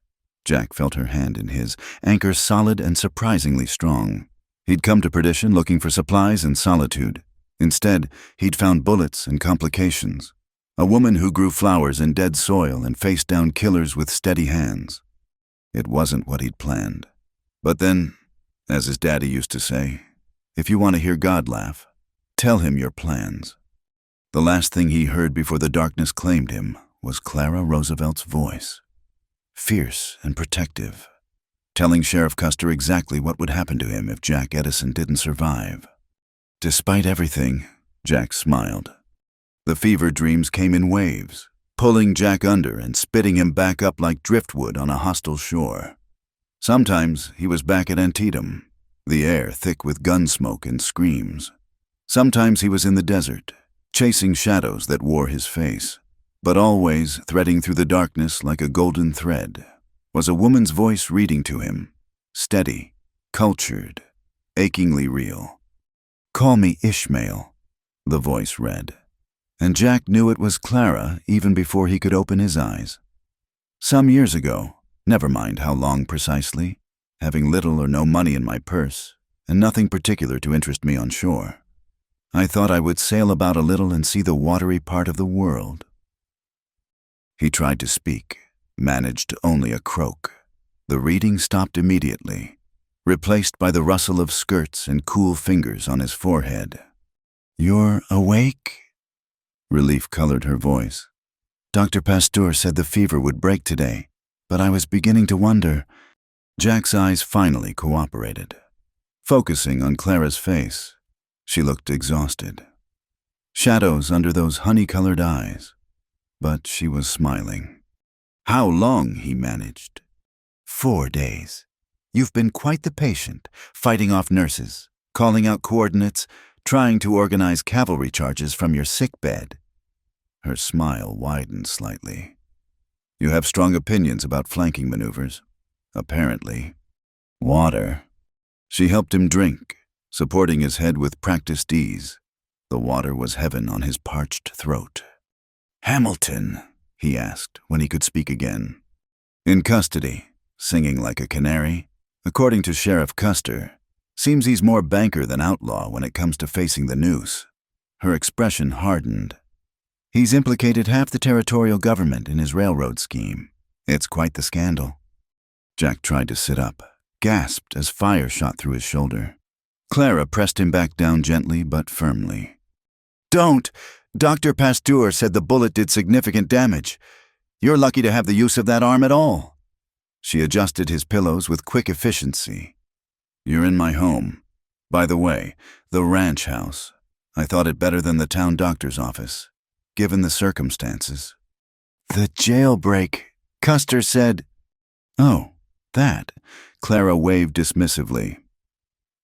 Jack felt her hand in his, anchor solid and surprisingly strong. He'd come to perdition looking for supplies and solitude. Instead, he'd found bullets and complications. A woman who grew flowers in dead soil and faced down killers with steady hands. It wasn't what he'd planned. But then, as his daddy used to say, if you want to hear God laugh, tell him your plans. The last thing he heard before the darkness claimed him was Clara Roosevelt's voice, fierce and protective, telling Sheriff Custer exactly what would happen to him if Jack Edison didn't survive. Despite everything, Jack smiled. The fever dreams came in waves, pulling Jack under and spitting him back up like driftwood on a hostile shore. Sometimes he was back at Antietam, the air thick with gun smoke and screams. Sometimes he was in the desert, chasing shadows that wore his face. But always, threading through the darkness like a golden thread, was a woman's voice reading to him, steady, cultured, achingly real. "Call me Ishmael," the voice read. And Jack knew it was Clara even before he could open his eyes. Some years ago, never mind how long precisely, having little or no money in my purse, and nothing particular to interest me on shore, I thought I would sail about a little and see the watery part of the world. He tried to speak, managed only a croak. The reading stopped immediately, replaced by the rustle of skirts and cool fingers on his forehead. "You're awake?" Relief colored her voice. "Dr. Pasteur said the fever would break today, but I was beginning to wonder." Jack's eyes finally cooperated. Focusing on Clara's face, she looked exhausted. Shadows under those honey-colored eyes. But she was smiling. "How long?" he managed. 4 days. You've been quite the patient, fighting off nurses, calling out coordinates, trying to organize cavalry charges from your sick bed." Her smile widened slightly. "You have strong opinions about flanking maneuvers, apparently." "Water." She helped him drink, supporting his head with practiced ease. The water was heaven on his parched throat. "Hamilton," he asked when he could speak again. "In custody, singing like a canary. According to Sheriff Custer, seems he's more banker than outlaw when it comes to facing the noose." Her expression hardened. "He's implicated half the territorial government in his railroad scheme. It's quite the scandal." Jack tried to sit up, gasped as fire shot through his shoulder. Clara pressed him back down gently but firmly. "Don't! Dr. Pasteur said the bullet did significant damage. You're lucky to have the use of that arm at all." She adjusted his pillows with quick efficiency. "You're in my home. By the way, the ranch house. I thought it better than the town doctor's office, given the circumstances." "The jailbreak," Custer said. "Oh, that," Clara waved dismissively.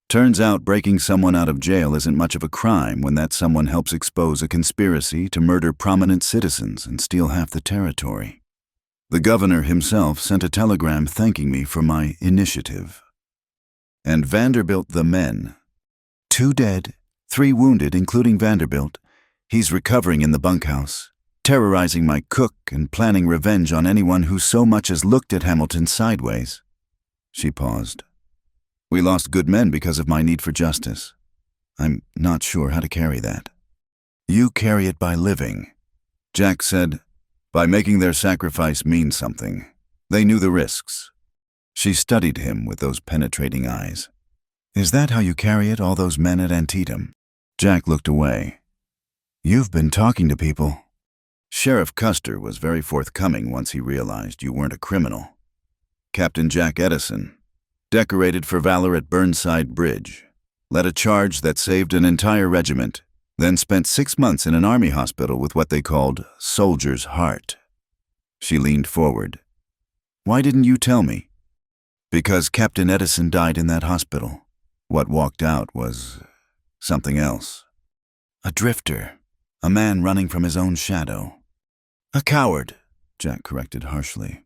"Turns out breaking someone out of jail isn't much of a crime when that someone helps expose a conspiracy to murder prominent citizens and steal half the territory. The governor himself sent a telegram thanking me for my initiative. And Vanderbilt the men. 2 dead, 3 wounded, including Vanderbilt. He's recovering in the bunkhouse, terrorizing my cook and planning revenge on anyone who so much as looked at Hamilton sideways." She paused. "We lost good men because of my need for justice. I'm not sure how to carry that." "You carry it by living." Jack said, "By making their sacrifice mean something. They knew the risks." She studied him with those penetrating eyes. "Is that how you carry it, all those men at Antietam?" Jack looked away. "You've been talking to people." "Sheriff Custer was very forthcoming once he realized you weren't a criminal. Captain Jack Edison, decorated for valor at Burnside Bridge, led a charge that saved an entire regiment, then spent 6 months in an army hospital with what they called soldier's heart." She leaned forward. "Why didn't you tell me?" "Because Captain Edison died in that hospital. What walked out was something else. A drifter, a man running from his own shadow." "A coward," Jack corrected harshly.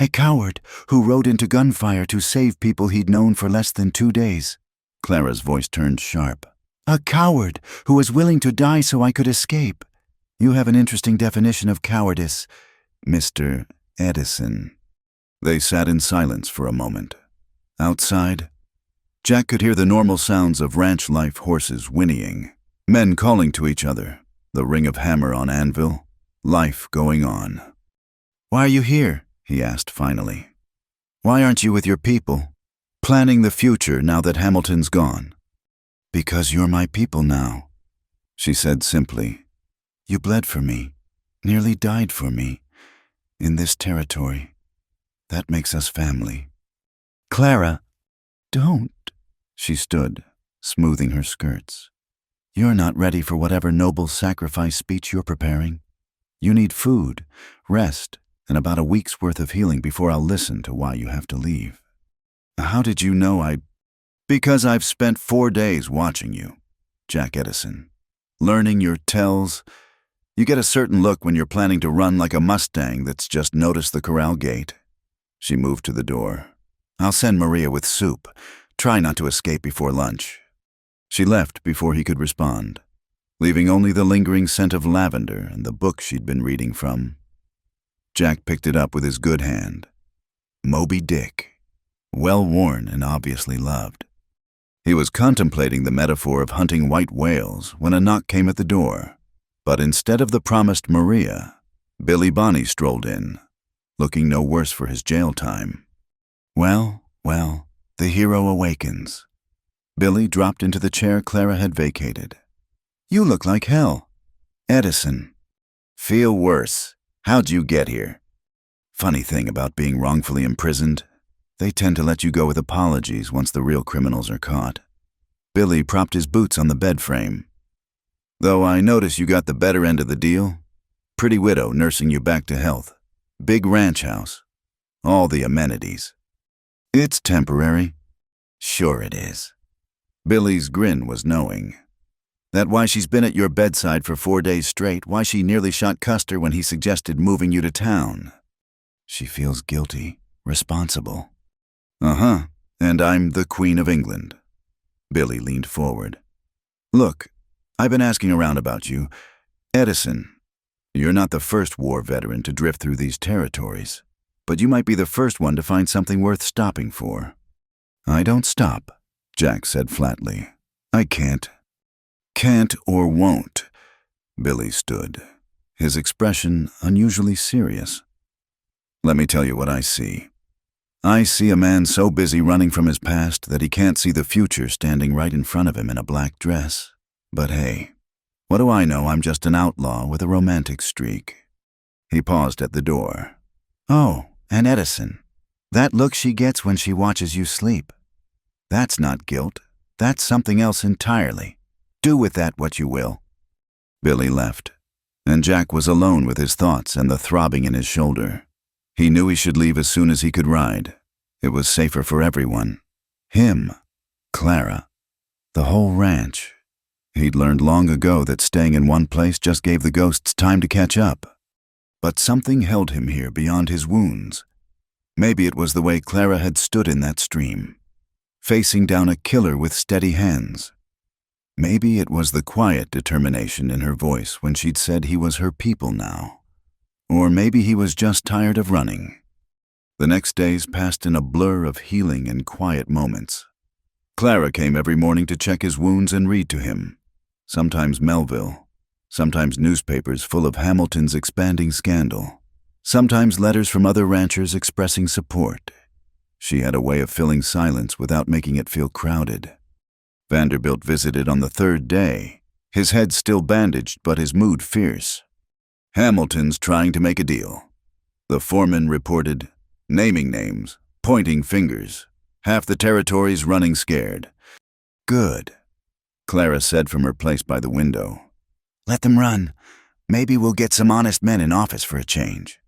"A coward who rode into gunfire to save people he'd known for less than 2 days. Clara's voice turned sharp. "A coward who was willing to die so I could escape. You have an interesting definition of cowardice, Mr. Edison." They sat in silence for a moment. Outside, Jack could hear the normal sounds of ranch life, horses whinnying, men calling to each other, the ring of hammer on anvil, life going on. "Why are you here?" he asked finally. "Why aren't you with your people, planning the future now that Hamilton's gone?" "Because you're my people now," she said simply. "You bled for me, nearly died for me, in this territory. That makes us family." "Clara, don't." She stood, smoothing her skirts. "You're not ready for whatever noble sacrifice speech you're preparing. You need food, rest, and about a week's worth of healing before I'll listen to why you have to leave." How did you know I... Because I've spent 4 days watching you, Jack Edison. Learning your tells. You get a certain look when you're planning to run like a Mustang that's just noticed the corral gate. She moved to the door. I'll send Maria with soup. Try not to escape before lunch. She left before he could respond, leaving only the lingering scent of lavender and the book she'd been reading from. Jack picked it up with his good hand. Moby Dick, well worn and obviously loved. He was contemplating the metaphor of hunting white whales when a knock came at the door. But instead of the promised Maria, Billy Bonney strolled in, looking no worse for his jail time. Well, the hero awakens. Billy dropped into the chair Clara had vacated. You look like hell. Edison. Feel worse. How'd you get here? Funny thing about being wrongfully imprisoned, they tend to let you go with apologies once the real criminals are caught. Billy propped his boots on the bed frame. Though I notice you got the better end of the deal. Pretty widow nursing you back to health. Big ranch house. All the amenities. It's temporary. Sure it is. Billy's grin was knowing. That why she's been at your bedside for 4 days straight, why she nearly shot Custer when he suggested moving you to town. She feels guilty, responsible. Uh-huh, and I'm the Queen of England. Billy leaned forward. Look, I've been asking around about you. Edison, you're not the first war veteran to drift through these territories, but you might be the first one to find something worth stopping for. I don't stop, Jack said flatly. I can't. Can't or won't. Billy stood, his expression unusually serious. Let me tell you what I see. I see a man so busy running from his past that he can't see the future standing right in front of him in a black dress. But hey, what do I know? I'm just an outlaw with a romantic streak. He paused at the door. Oh, and Edison. That look she gets when she watches you sleep. That's not guilt. That's something else entirely. Do with that what you will. Billy left, and Jack was alone with his thoughts and the throbbing in his shoulder. He knew he should leave as soon as he could ride. It was safer for everyone. Him, Clara, the whole ranch. He'd learned long ago that staying in one place just gave the ghosts time to catch up. But something held him here beyond his wounds. Maybe it was the way Clara had stood in that stream, facing down a killer with steady hands. Maybe it was the quiet determination in her voice when she'd said he was her people now. Or maybe he was just tired of running. The next days passed in a blur of healing and quiet moments. Clara came every morning to check his wounds and read to him. Sometimes Melville, sometimes newspapers full of Hamilton's expanding scandal, sometimes letters from other ranchers expressing support. She had a way of filling silence without making it feel crowded. Vanderbilt visited on the 3rd day, his head still bandaged but his mood fierce. Hamilton's trying to make a deal. The foreman reported, naming names, pointing fingers. Half the territory's running scared. Good, Clara said from her place by the window. Let them run. Maybe we'll get some honest men in office for a change.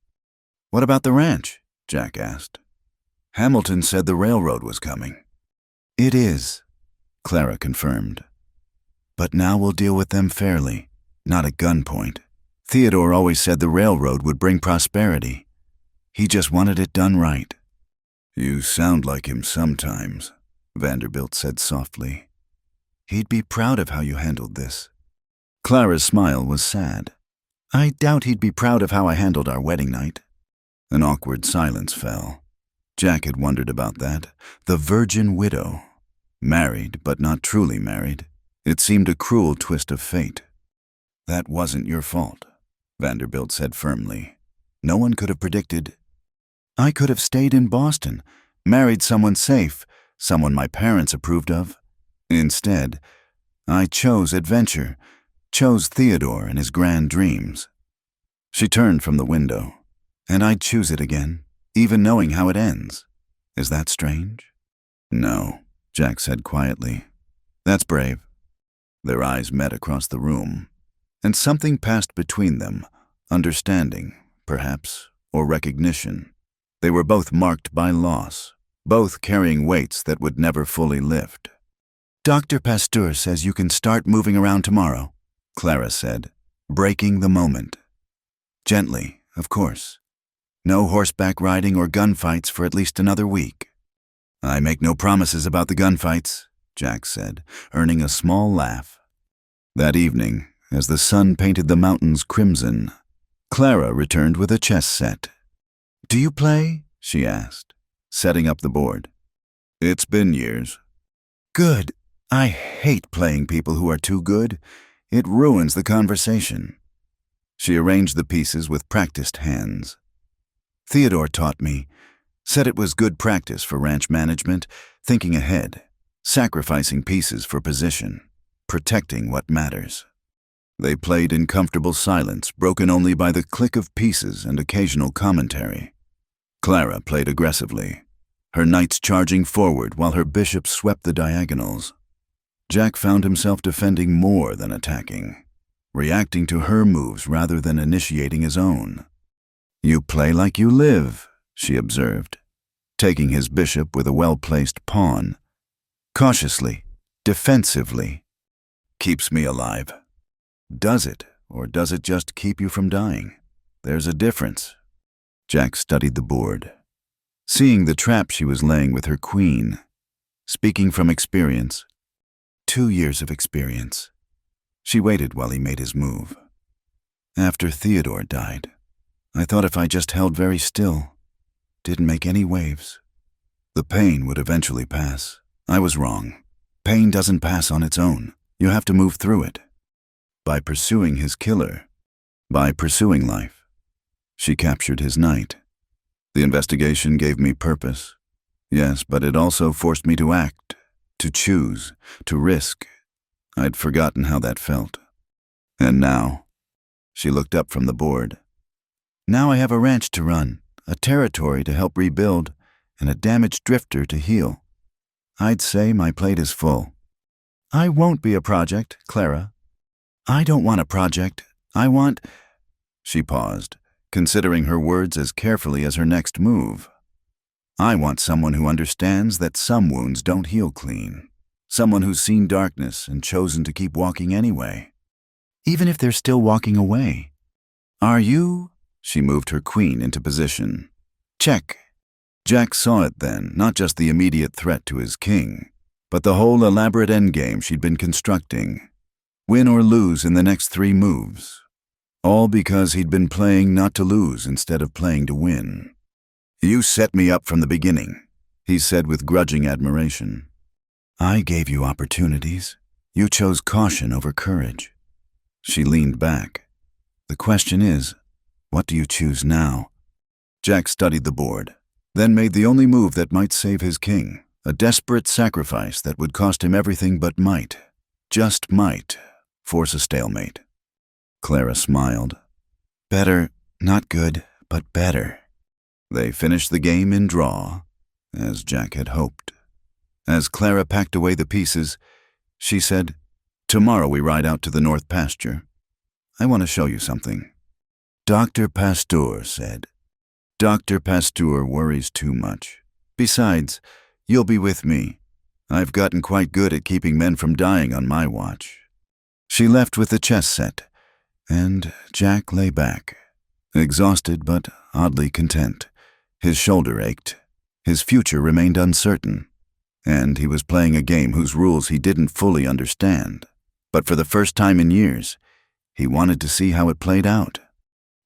What about the ranch? Jack asked. Hamilton said the railroad was coming. It is, Clara confirmed. But now we'll deal with them fairly, not at gunpoint. Theodore always said the railroad would bring prosperity. He just wanted it done right. You sound like him sometimes, Vanderbilt said softly. He'd be proud of how you handled this. Clara's smile was sad. I doubt he'd be proud of how I handled our wedding night. An awkward silence fell. Jack had wondered about that. The virgin widow. Married, but not truly married. It seemed a cruel twist of fate. That wasn't your fault, Vanderbilt said firmly. No one could have predicted. I could have stayed in Boston, married someone safe, someone my parents approved of. Instead, I chose adventure, chose Theodore and his grand dreams. She turned from the window, and I'd choose it again, even knowing how it ends. Is that strange? No, Jack said quietly. That's brave. Their eyes met across the room, and something passed between them, understanding, perhaps, or recognition. They were both marked by loss, both carrying weights that would never fully lift. "Dr. Pasteur says you can start moving around tomorrow," Clara said, breaking the moment. Gently, of course. No horseback riding or gunfights for at least another week. "I make no promises about the gunfights," Jack said, earning a small laugh. That evening, as the sun painted the mountains crimson, Clara returned with a chess set. "Do you play?" she asked, setting up the board. "It's been years." "Good. I hate playing people who are too good. It ruins the conversation." She arranged the pieces with practiced hands. "Theodore taught me. Said it was good practice for ranch management, thinking ahead, sacrificing pieces for position, protecting what matters." They played in comfortable silence, broken only by the click of pieces and occasional commentary. Clara played aggressively, her knights charging forward while her bishops swept the diagonals. Jack found himself defending more than attacking, reacting to her moves rather than initiating his own. "You play like you live," she observed, taking his bishop with a well-placed pawn. "Cautiously, defensively. Keeps me alive." "Does it, or does it just keep you from dying? There's a difference." Jack studied the board, seeing the trap she was laying with her queen, speaking from experience. 2 years of experience. She waited while he made his move. "After Theodore died, I thought if I just held very still, didn't make any waves, the pain would eventually pass. I was wrong. Pain doesn't pass on its own. You have to move through it. By pursuing his killer, by pursuing life." She captured his knight. "The investigation gave me purpose. Yes, but it also forced me to act, to choose, to risk. I'd forgotten how that felt. And now," she looked up from the board, "now I have a ranch to run, a territory to help rebuild, and a damaged drifter to heal. I'd say my plate is full." "I won't be a project, Clara. I don't want a project. I want—" She paused, considering her words as carefully as her next move. "I want someone who understands that some wounds don't heal clean. Someone who's seen darkness and chosen to keep walking anyway. Even if they're still walking away. Are you—" She moved her queen into position. "Check." Jack saw it then, not just the immediate threat to his king, but the whole elaborate endgame she'd been constructing. Win or lose in the next 3 moves. All because he'd been playing not to lose instead of playing to win. "You set me up from the beginning," he said with grudging admiration. "I gave you opportunities. You chose caution over courage." She leaned back. "The question is, what do you choose now?" Jack studied the board, then made the only move that might save his king, a desperate sacrifice that would cost him everything but might, just might, force a stalemate. Clara smiled. "Better, not good, but better." They finished the game in draw, as Jack had hoped. As Clara packed away the pieces, she said, "Tomorrow we ride out to the north pasture. I want to show you something." Dr. Pasteur said. "Dr. Pasteur worries too much. Besides, you'll be with me. I've gotten quite good at keeping men from dying on my watch." She left with the chess set, and Jack lay back, exhausted but oddly content. His shoulder ached. His future remained uncertain, and he was playing a game whose rules he didn't fully understand. But for the first time in years, he wanted to see how it played out.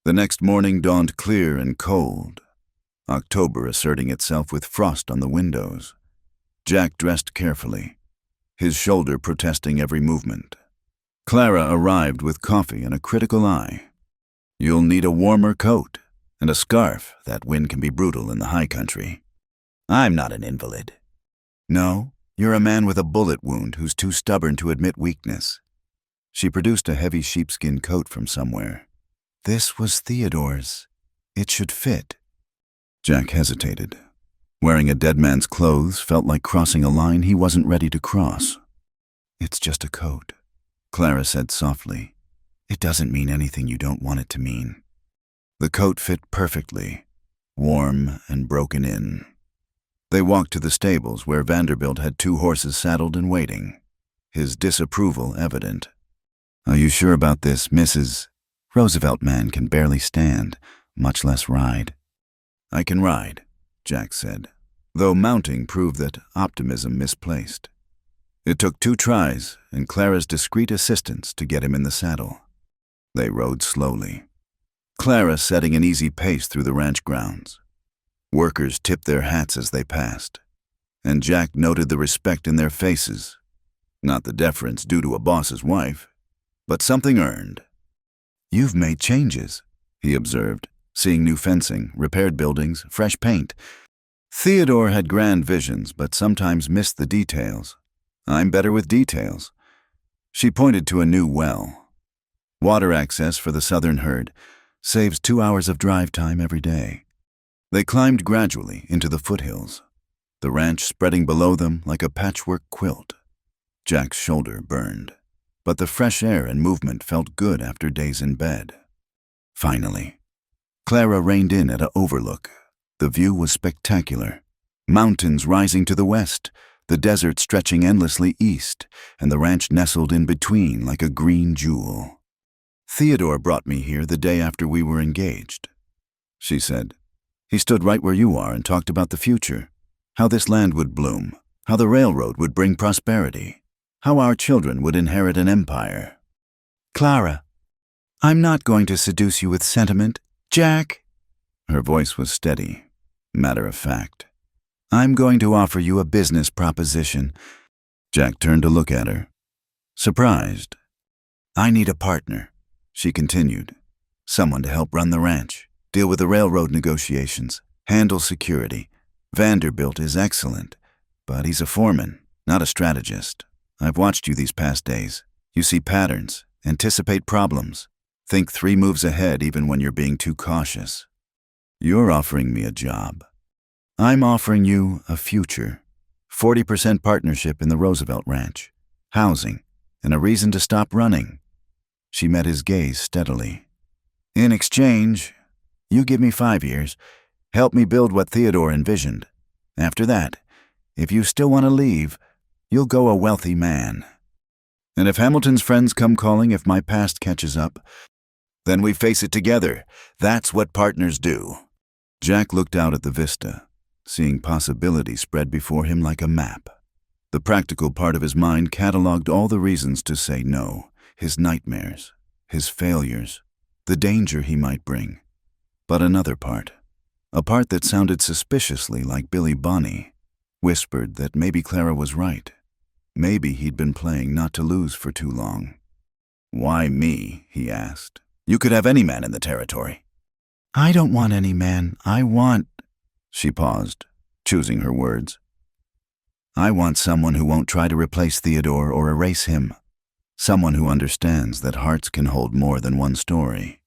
The next morning dawned clear and cold, October asserting itself with frost on the windows. Jack dressed carefully, his shoulder protesting every movement. Clara arrived with coffee and a critical eye. "You'll need a warmer coat and a scarf. That wind can be brutal in the high country." "I'm not an invalid." "No, you're a man with a bullet wound who's too stubborn to admit weakness." She produced a heavy sheepskin coat from somewhere. This was Theodore's. It should fit. Jack hesitated. Wearing a dead man's clothes felt like crossing a line he wasn't ready to cross. "It's just a coat," Clara said softly. "It doesn't mean anything you don't want it to mean." The coat fit perfectly, warm and broken in. They walked to the stables where Vanderbilt had 2 horses saddled and waiting, his disapproval evident. "Are you sure about this, Mrs.? Roosevelt man can barely stand, much less ride." "I can ride," Jack said, though mounting proved that optimism misplaced. It took 2 tries and Clara's discreet assistance to get him in the saddle. They rode slowly, Clara setting an easy pace through the ranch grounds. Workers tipped their hats as they passed, and Jack noted the respect in their faces, not the deference due to a boss's wife, but something earned. "You've made changes," he observed, seeing new fencing, repaired buildings, fresh paint. Theodore had grand visions, but sometimes missed the details. "I'm better with details." She pointed to a new well. "Water access for the southern herd. Saves 2 hours of drive time every day." They climbed gradually into the foothills, the ranch spreading below them like a patchwork quilt. Jack's shoulder burned, but the fresh air and movement felt good after days in bed. Finally, Clara reined in at an overlook. The view was spectacular. Mountains rising to the west, the desert stretching endlessly east, and the ranch nestled in between like a green jewel. "Theodore brought me here the day after we were engaged," she said. "He stood right where you are and talked about the future, how this land would bloom, how the railroad would bring prosperity, how our children would inherit an empire." "Clara, I'm not going to seduce you with sentiment, Jack." Her voice was steady, matter of fact. "I'm going to offer you a business proposition." Jack turned to look at her, surprised. "I need a partner," she continued. "Someone to help run the ranch, deal with the railroad negotiations, handle security. Vanderbilt is excellent, but he's a foreman, not a strategist. I've watched you these past days. You see patterns, anticipate problems, think 3 moves ahead even when you're being too cautious. You're offering me a job. I'm offering you a future, 40% partnership in the Roosevelt Ranch, housing, and a reason to stop running." She met his gaze steadily. "In exchange, you give me 5 years, help me build what Theodore envisioned. After that, if you still want to leave, you'll go a wealthy man. And if Hamilton's friends come calling if my past catches up, then we face it together. That's what partners do." Jack looked out at the vista, seeing possibility spread before him like a map. The practical part of his mind cataloged all the reasons to say no, his nightmares, his failures, the danger he might bring. But another part, a part that sounded suspiciously like Billy Bonney, whispered that maybe Clara was right. Maybe he'd been playing not to lose for too long. "Why me?" he asked. "You could have any man in the territory." "I don't want any man. I want—" She paused, choosing her words. "I want someone who won't try to replace Theodore or erase him. Someone who understands that hearts can hold more than one story.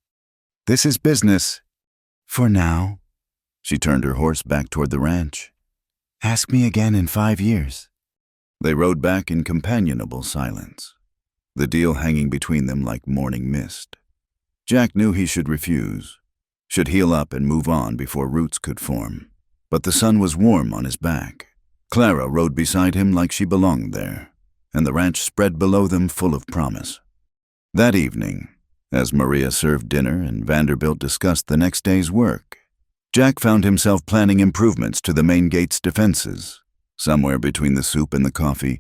This is business. For now." She turned her horse back toward the ranch. "Ask me again in 5 years." They rode back in companionable silence, the deal hanging between them like morning mist. Jack knew he should refuse, should heal up and move on before roots could form. But the sun was warm on his back. Clara rode beside him like she belonged there, and the ranch spread below them full of promise. That evening, as Maria served dinner and Vanderbilt discussed the next day's work, Jack found himself planning improvements to the main gate's defenses, somewhere between the soup and the coffee,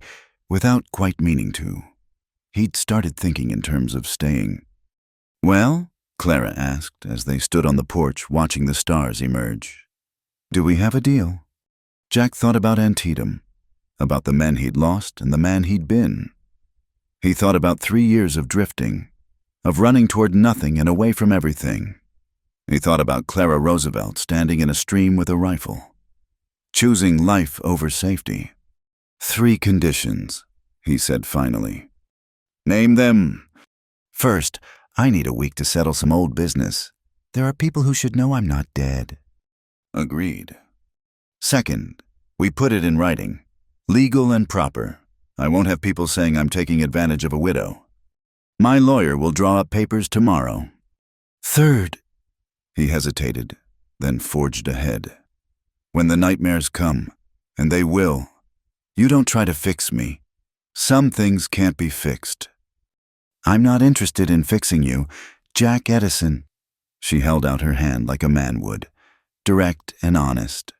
without quite meaning to. He'd started thinking in terms of staying. "Well?" Clara asked as they stood on the porch watching the stars emerge. "Do we have a deal?" Jack thought about Antietam, about the men he'd lost and the man he'd been. He thought about 3 years of drifting, of running toward nothing and away from everything. He thought about Clara Roosevelt standing in a stream with a rifle, choosing life over safety. 3 conditions, he said finally. "Name them." "First, I need a week to settle some old business. There are people who should know I'm not dead." "Agreed." "Second, we put it in writing, legal and proper. I won't have people saying I'm taking advantage of a widow. My lawyer will draw up papers tomorrow." "Third," he hesitated, then forged ahead. "When the nightmares come, And they will. You don't try to fix me. Some things can't be fixed. I'm not interested in fixing you, Jack Edison. She held out her hand like a man would, direct and honest.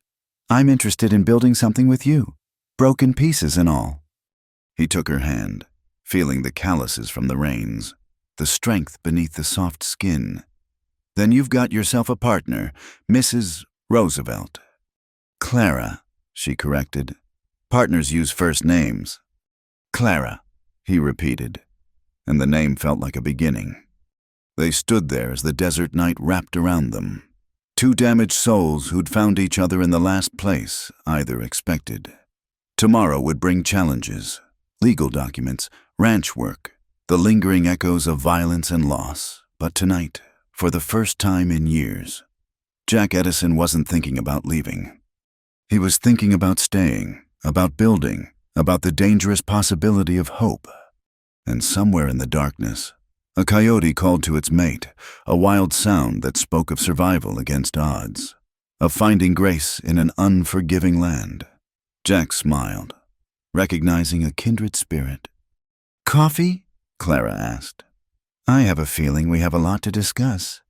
I'm interested in building something with you, broken pieces and all. He took her hand, feeling the calluses from the reins, the strength beneath the soft skin. Then you've got yourself a partner, Mrs. Roosevelt. Clara, she corrected. Partners use first names. Clara, he repeated, and the name felt like a beginning. They stood there as the desert night wrapped around them. Two damaged souls who'd found each other in the last place either expected. Tomorrow would bring challenges, legal documents, ranch work, the lingering echoes of violence and loss. But tonight, for the first time in years, Jack Edison wasn't thinking about leaving. He was thinking about staying, about building, about the dangerous possibility of hope. And somewhere in the darkness, a coyote called to its mate, a wild sound that spoke of survival against odds, of finding grace in an unforgiving land. Jack smiled, recognizing a kindred spirit. Coffee? Clara asked. I have a feeling we have a lot to discuss.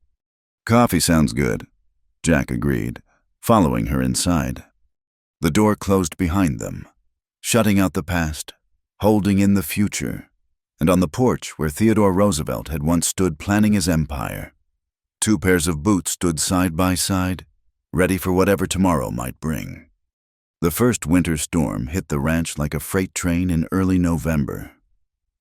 Coffee sounds good, Jack agreed, following her inside. The door closed behind them, shutting out the past, holding in the future. And on the porch where Theodore Roosevelt had once stood planning his empire, two pairs of boots stood side by side, ready for whatever tomorrow might bring. The first winter storm hit the ranch like a freight train in early November,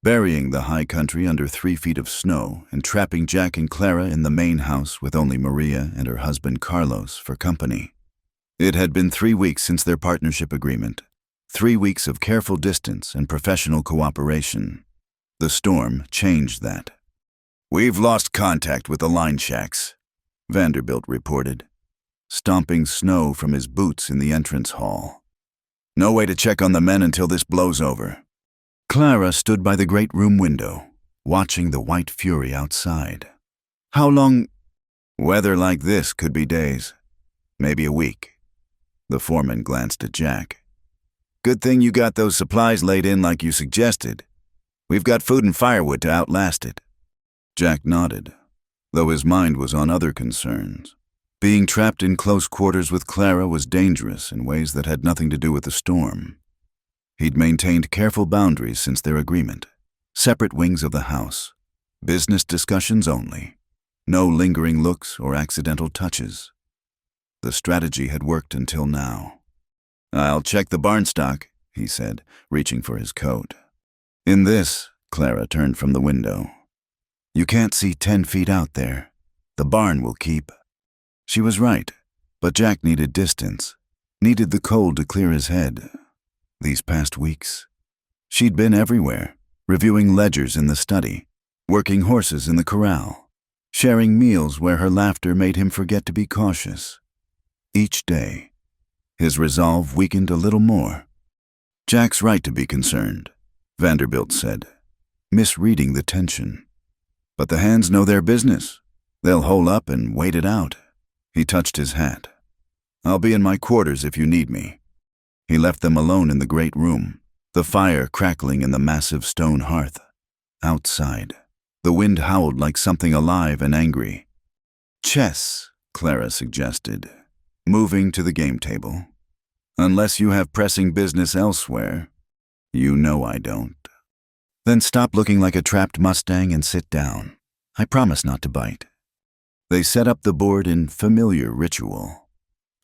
burying the high country under 3 feet of snow and trapping Jack and Clara in the main house with only Maria and her husband Carlos for company. It had been 3 weeks since their partnership agreement, 3 weeks of careful distance and professional cooperation. The storm changed that. We've lost contact with the line shacks, Vanderbilt reported, stomping snow from his boots in the entrance hall. No way to check on the men until this blows over. Clara stood by the great room window, watching the white fury outside. How long? Weather like this could be days, maybe a week. The foreman glanced at Jack. Good thing you got those supplies laid in like you suggested. We've got food and firewood to outlast it. Jack nodded, though his mind was on other concerns. Being trapped in close quarters with Clara was dangerous in ways that had nothing to do with the storm. He'd maintained careful boundaries since their agreement. Separate wings of the house. Business discussions only. No lingering looks or accidental touches. The strategy had worked until now. I'll check the barn stock, he said, reaching for his coat. In this, Clara turned from the window. You can't see 10 feet out there. The barn will keep. She was right, but Jack needed distance, needed the cold to clear his head. These past weeks, she'd been everywhere, reviewing ledgers in the study, working horses in the corral, sharing meals where her laughter made him forget to be cautious. Each day, his resolve weakened a little more. Jack's right to be concerned, Vanderbilt said, misreading the tension. But the hands know their business. They'll hole up and wait it out. He touched his hat. I'll be in my quarters if you need me. He left them alone in the great room, the fire crackling in the massive stone hearth. Outside, the wind howled like something alive and angry. Chess, Clara suggested, moving to the game table. Unless you have pressing business elsewhere. You know I don't. Then stop looking like a trapped Mustang and sit down. I promise not to bite. They set up the board in familiar ritual.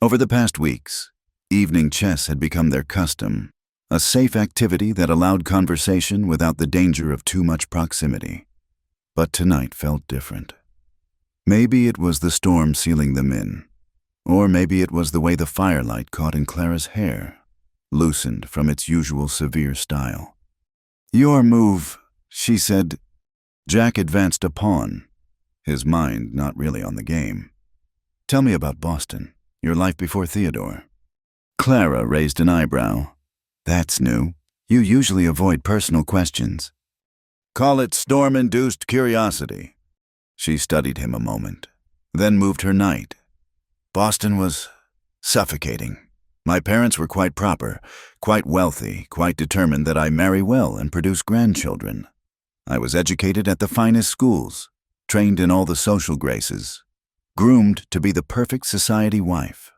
Over the past weeks, evening chess had become their custom, a safe activity that allowed conversation without the danger of too much proximity. But tonight felt different. Maybe it was the storm sealing them in, or maybe it was the way the firelight caught in Clara's hair, loosened from its usual severe style. Your move, she said. Jack advanced a pawn, his mind not really on the game. Tell me about Boston, your life before Theodore. Clara raised an eyebrow. That's new. You usually avoid personal questions. Call it storm-induced curiosity. She studied him a moment, then moved her knight. Boston was suffocating. My parents were quite proper, quite wealthy, quite determined that I marry well and produce grandchildren. I was educated at the finest schools, trained in all the social graces, groomed to be the perfect society wife.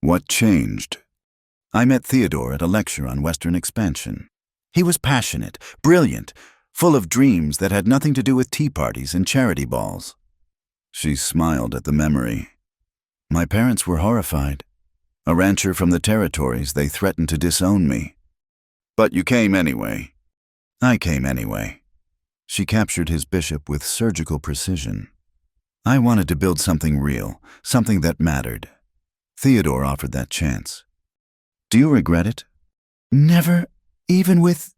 What changed? I met Theodore at a lecture on Western expansion. He was passionate, brilliant, full of dreams that had nothing to do with tea parties and charity balls. She smiled at the memory. My parents were horrified. A rancher from the territories, they threatened to disown me. But you came anyway. I came anyway. She captured his bishop with surgical precision. I wanted to build something real, something that mattered. Theodore offered that chance. Do you regret it? Never, even with...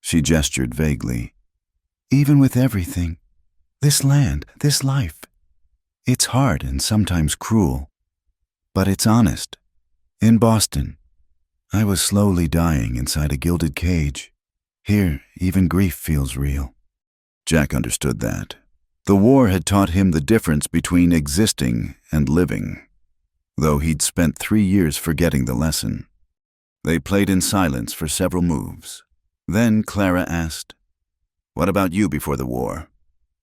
She gestured vaguely. Even with everything. This land, this life. It's hard and sometimes cruel. But it's honest. In Boston, I was slowly dying inside a gilded cage. Here, even grief feels real. Jack understood that. The war had taught him the difference between existing and living, though he'd spent 3 years forgetting the lesson. They played in silence for several moves. Then Clara asked, "What about you before the war?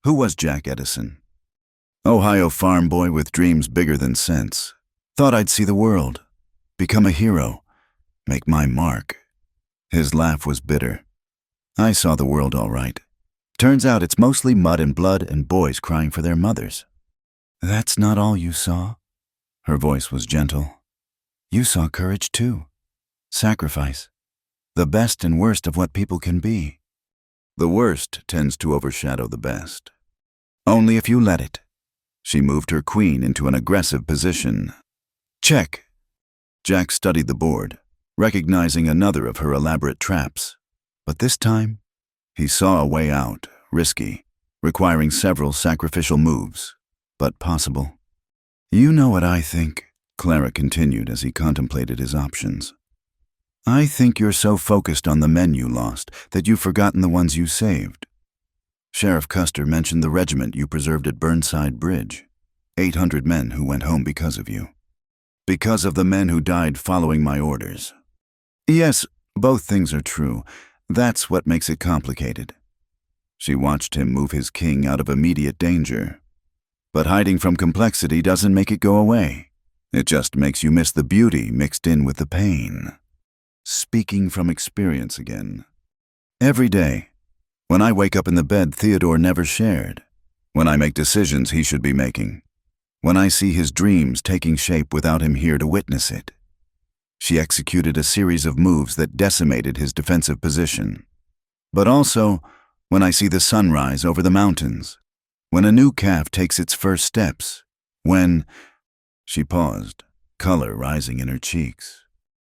Who was Jack Edison?" Ohio farm boy with dreams bigger than sense. Thought I'd see the world, become a hero, make my mark. His laugh was bitter. I saw the world all right. Turns out it's mostly mud and blood and boys crying for their mothers. That's not all you saw. Her voice was gentle. You saw courage too. Sacrifice. The best and worst of what people can be. The worst tends to overshadow the best. Only if you let it. She moved her queen into an aggressive position. Check. Jack studied the board, recognizing another of her elaborate traps. But this time, he saw a way out, risky, requiring several sacrificial moves, but possible. You know what I think, Clara continued as he contemplated his options. I think you're so focused on the men you lost that you've forgotten the ones you saved. Sheriff Custer mentioned the regiment you preserved at Burnside Bridge. 800 men who went home because of you. Because of the men who died following my orders. Yes, both things are true. That's what makes it complicated. She watched him move his king out of immediate danger. But hiding from complexity doesn't make it go away. It just makes you miss the beauty mixed in with the pain. Speaking from experience again. Every day, when I wake up in the bed Theodore never shared. When I make decisions he should be making. When I see his dreams taking shape without him here to witness it. She executed a series of moves that decimated his defensive position. But also, when I see the sunrise over the mountains, when a new calf takes its first steps, when... She paused, color rising in her cheeks.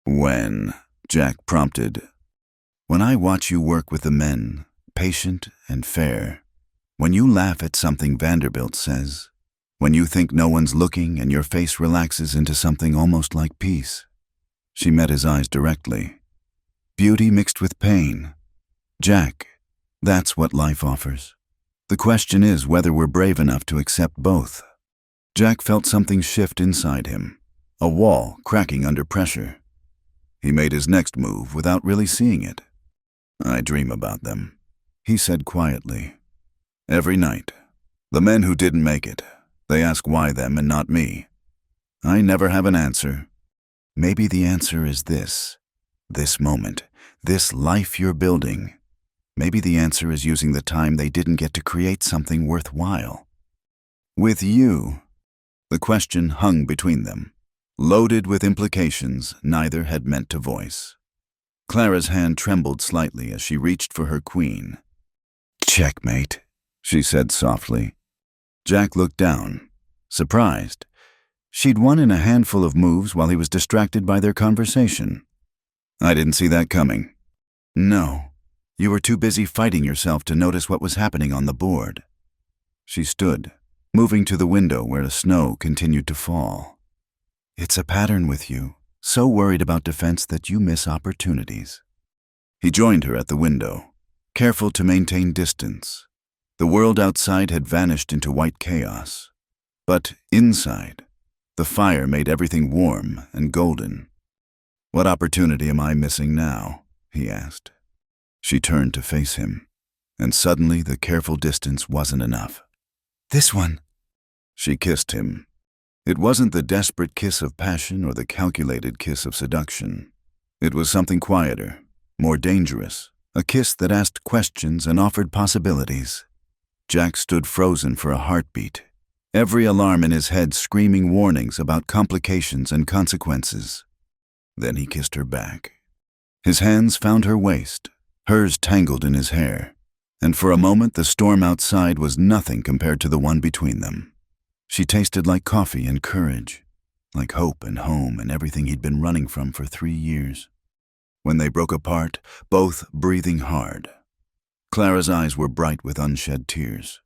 When, Jack prompted. When I watch you work with the men, patient and fair. When you laugh at something Vanderbilt says. When you think no one's looking and your face relaxes into something almost like peace. She met his eyes directly. Beauty mixed with pain. Jack, that's what life offers. The question is whether we're brave enough to accept both. Jack felt something shift inside him, a wall cracking under pressure. He made his next move without really seeing it. I dream about them, he said quietly. Every night, the men who didn't make it, they ask why them and not me. I never have an answer. Maybe the answer is this moment, this life you're building. Maybe the answer is using the time they didn't get to create something worthwhile. With you, the question hung between them, loaded with implications neither had meant to voice. Clara's hand trembled slightly as she reached for her queen. Checkmate, she said softly. Jack looked down, surprised. She'd won in a handful of moves while he was distracted by their conversation. I didn't see that coming. No, you were too busy fighting yourself to notice what was happening on the board. She stood, moving to the window where the snow continued to fall. It's a pattern with you, so worried about defense that you miss opportunities. He joined her at the window, careful to maintain distance. The world outside had vanished into white chaos. But inside, The fire made everything warm and golden. "What opportunity am I missing now?" he asked. She turned to face him, and suddenly the careful distance wasn't enough. "This one." She kissed him. It wasn't the desperate kiss of passion or the calculated kiss of seduction. It was something quieter, more dangerous, a kiss that asked questions and offered possibilities. Jack stood frozen for a heartbeat, every alarm in his head screaming warnings about complications and consequences. Then he kissed her back. His hands found her waist, hers tangled in his hair, and for a moment the storm outside was nothing compared to the one between them. She tasted like coffee and courage, like hope and home and everything he'd been running from for 3 years. When they broke apart, both breathing hard, Clara's eyes were bright with unshed tears.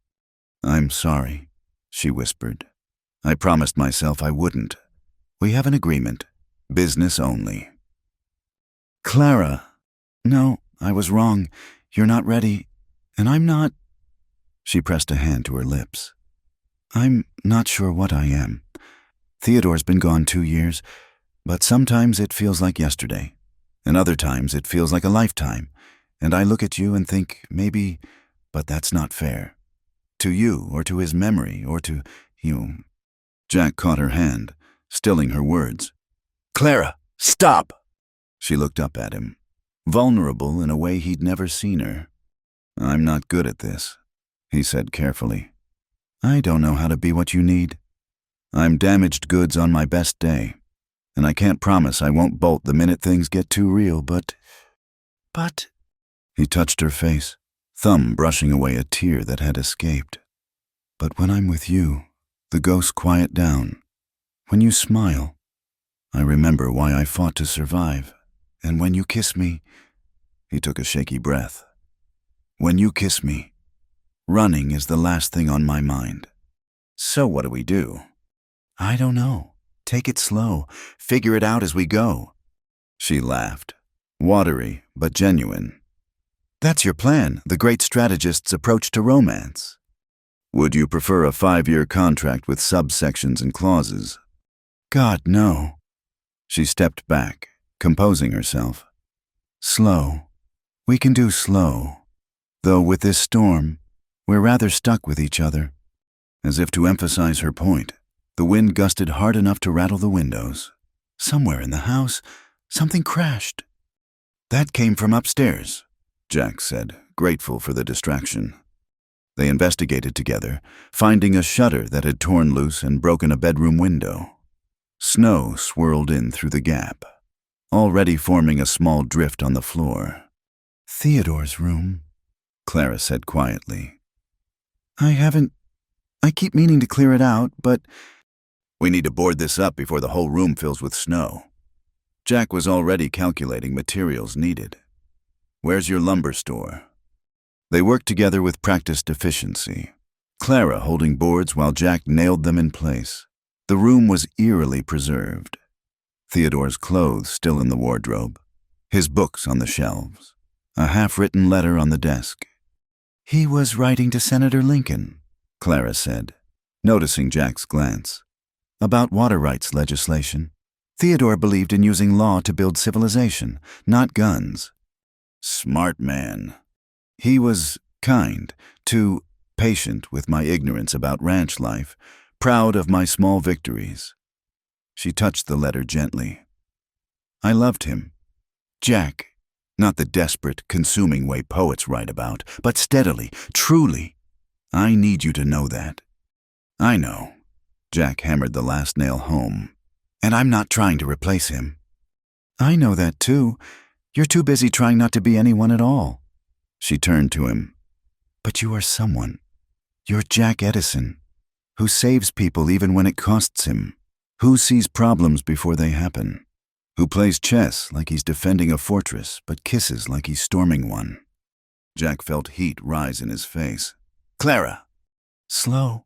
"I'm sorry," she whispered. "I promised myself I wouldn't. We have an agreement. Business only." "Clara, no, I was wrong. You're not ready, and I'm not—" She pressed a hand to her lips. "I'm not sure what I am. Theodore's been gone 2 years, but sometimes it feels like yesterday, and other times it feels like a lifetime, and I look at you and think, maybe, but that's not fair. To you, or to his memory, or to you." Jack caught her hand, stilling her words. "Clara, stop!" She looked up at him, vulnerable in a way he'd never seen her. "I'm not good at this," he said carefully. "I don't know how to be what you need. I'm damaged goods on my best day, and I can't promise I won't bolt the minute things get too real, but—" He touched her face, thumb brushing away a tear that had escaped. "But when I'm with you, the ghosts quiet down. When you smile, I remember why I fought to survive, and when you kiss me—" He took a shaky breath. "When you kiss me, running is the last thing on my mind." "So what do we do?" "I don't know. Take it slow. Figure it out as we go." She laughed, watery but genuine. "That's your plan, the great strategist's approach to romance." "Would you prefer a 5-year contract with subsections and clauses?" "God, no." She stepped back, composing herself. "Slow. We can do slow. Though with this storm, we're rather stuck with each other." As if to emphasize her point, the wind gusted hard enough to rattle the windows. "Somewhere in the house, something crashed." "That came from upstairs," Jack said, grateful for the distraction. They investigated together, finding a shutter that had torn loose and broken a bedroom window. Snow swirled in through the gap, already forming a small drift on the floor. "Theodore's room," Clara said quietly. I keep meaning to clear it out, but—" "We need to board this up before the whole room fills with snow." Jack was already calculating materials needed. "Where's your lumber store?" They worked together with practiced efficiency, Clara holding boards while Jack nailed them in place. The room was eerily preserved. Theodore's clothes still in the wardrobe, his books on the shelves, a half-written letter on the desk. "He was writing to Senator Lincoln," Clara said, noticing Jack's glance. "About water rights legislation. Theodore believed in using law to build civilization, not guns." "Smart man." "He was kind, too patient with my ignorance about ranch life, proud of my small victories." She touched the letter gently. "I loved him. Jack, not the desperate, consuming way poets write about, but steadily, truly. I need you to know that." "I know." Jack hammered the last nail home. "And I'm not trying to replace him." "I know that too. You're too busy trying not to be anyone at all." She turned to him. "But you are someone. You're Jack Edison, who saves people even when it costs him, who sees problems before they happen, who plays chess like he's defending a fortress but kisses like he's storming one." Jack felt heat rise in his face. "Clara!" "Slow,"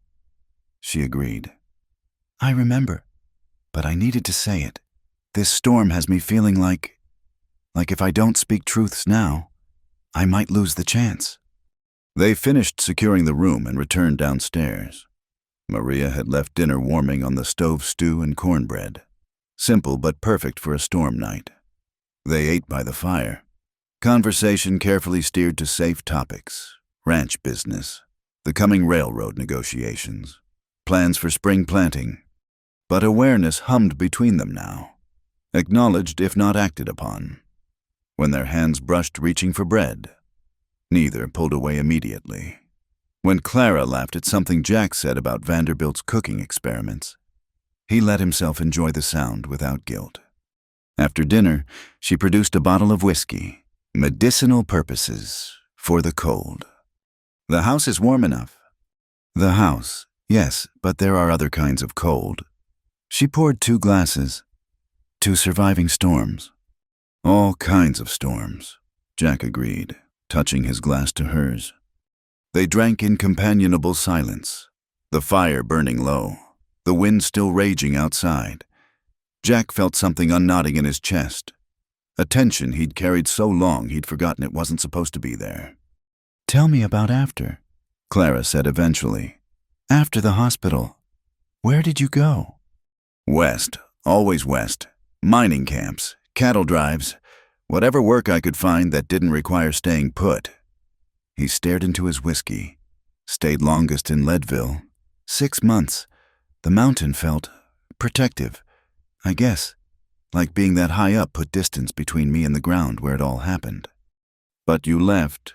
she agreed. "I remember, but I needed to say it. This storm has me feeling like if I don't speak truths now, I might lose the chance." They finished securing the room and returned downstairs. Maria had left dinner warming on the stove stew and cornbread. Simple but perfect for a storm night. They ate by the fire. Conversation carefully steered to safe topics. Ranch business, the coming railroad negotiations, plans for spring planting. But awareness hummed between them now, acknowledged if not acted upon. When their hands brushed reaching for bread, neither pulled away immediately. When Clara laughed at something Jack said about Vanderbilt's cooking experiments, he let himself enjoy the sound without guilt. After dinner, she produced a bottle of whiskey, medicinal purposes, for the cold. The house is warm enough. The house, yes, but there are other kinds of cold. She poured 2 glasses. 2 surviving storms. All kinds of storms, Jack agreed, touching his glass to hers. They drank in companionable silence, the fire burning low, the wind still raging outside. Jack felt something unknotting in his chest, a tension he'd carried so long he'd forgotten it wasn't supposed to be there. "Tell me about after," Clara said eventually. "After the hospital. Where did you go?" "West, always west. Mining camps, cattle drives, whatever work I could find that didn't require staying put." He stared into his whiskey. "Stayed longest in Leadville. 6 months. The mountain felt protective, I guess, like being that high up put distance between me and the ground where it all happened." "But you left."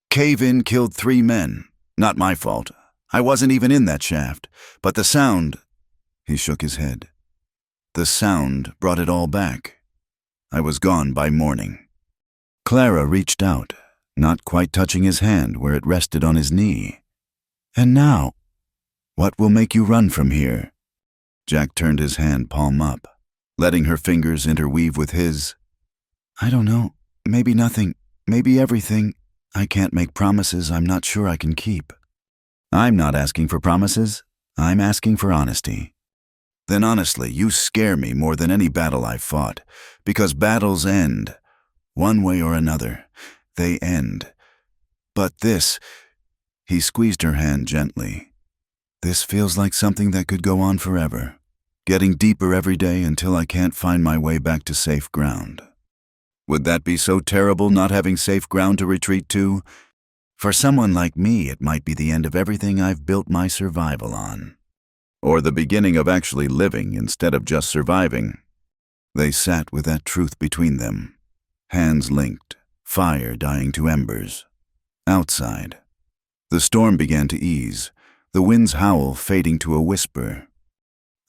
"Cave-in killed 3 men. Not my fault. I wasn't even in that shaft. But the sound—" He shook his head. "The sound brought it all back. I was gone by morning." Clara reached out, not quite touching his hand where it rested on his knee. "And now, what will make you run from here?" Jack turned his hand palm up, letting her fingers interweave with his. "I don't know. Maybe nothing. Maybe everything. I can't make promises I'm not sure I can keep." "I'm not asking for promises. I'm asking for honesty." "Then honestly, you scare me more than any battle I've fought, because battles end. One way or another, they end. But this—" He squeezed her hand gently. "This feels like something that could go on forever, getting deeper every day until I can't find my way back to safe ground." "Would that be so terrible, not having safe ground to retreat to?" "For someone like me, it might be the end of everything I've built my survival on. Or the beginning of actually living instead of just surviving." They sat with that truth between them, hands linked, fire dying to embers. Outside, the storm began to ease, the wind's howl fading to a whisper.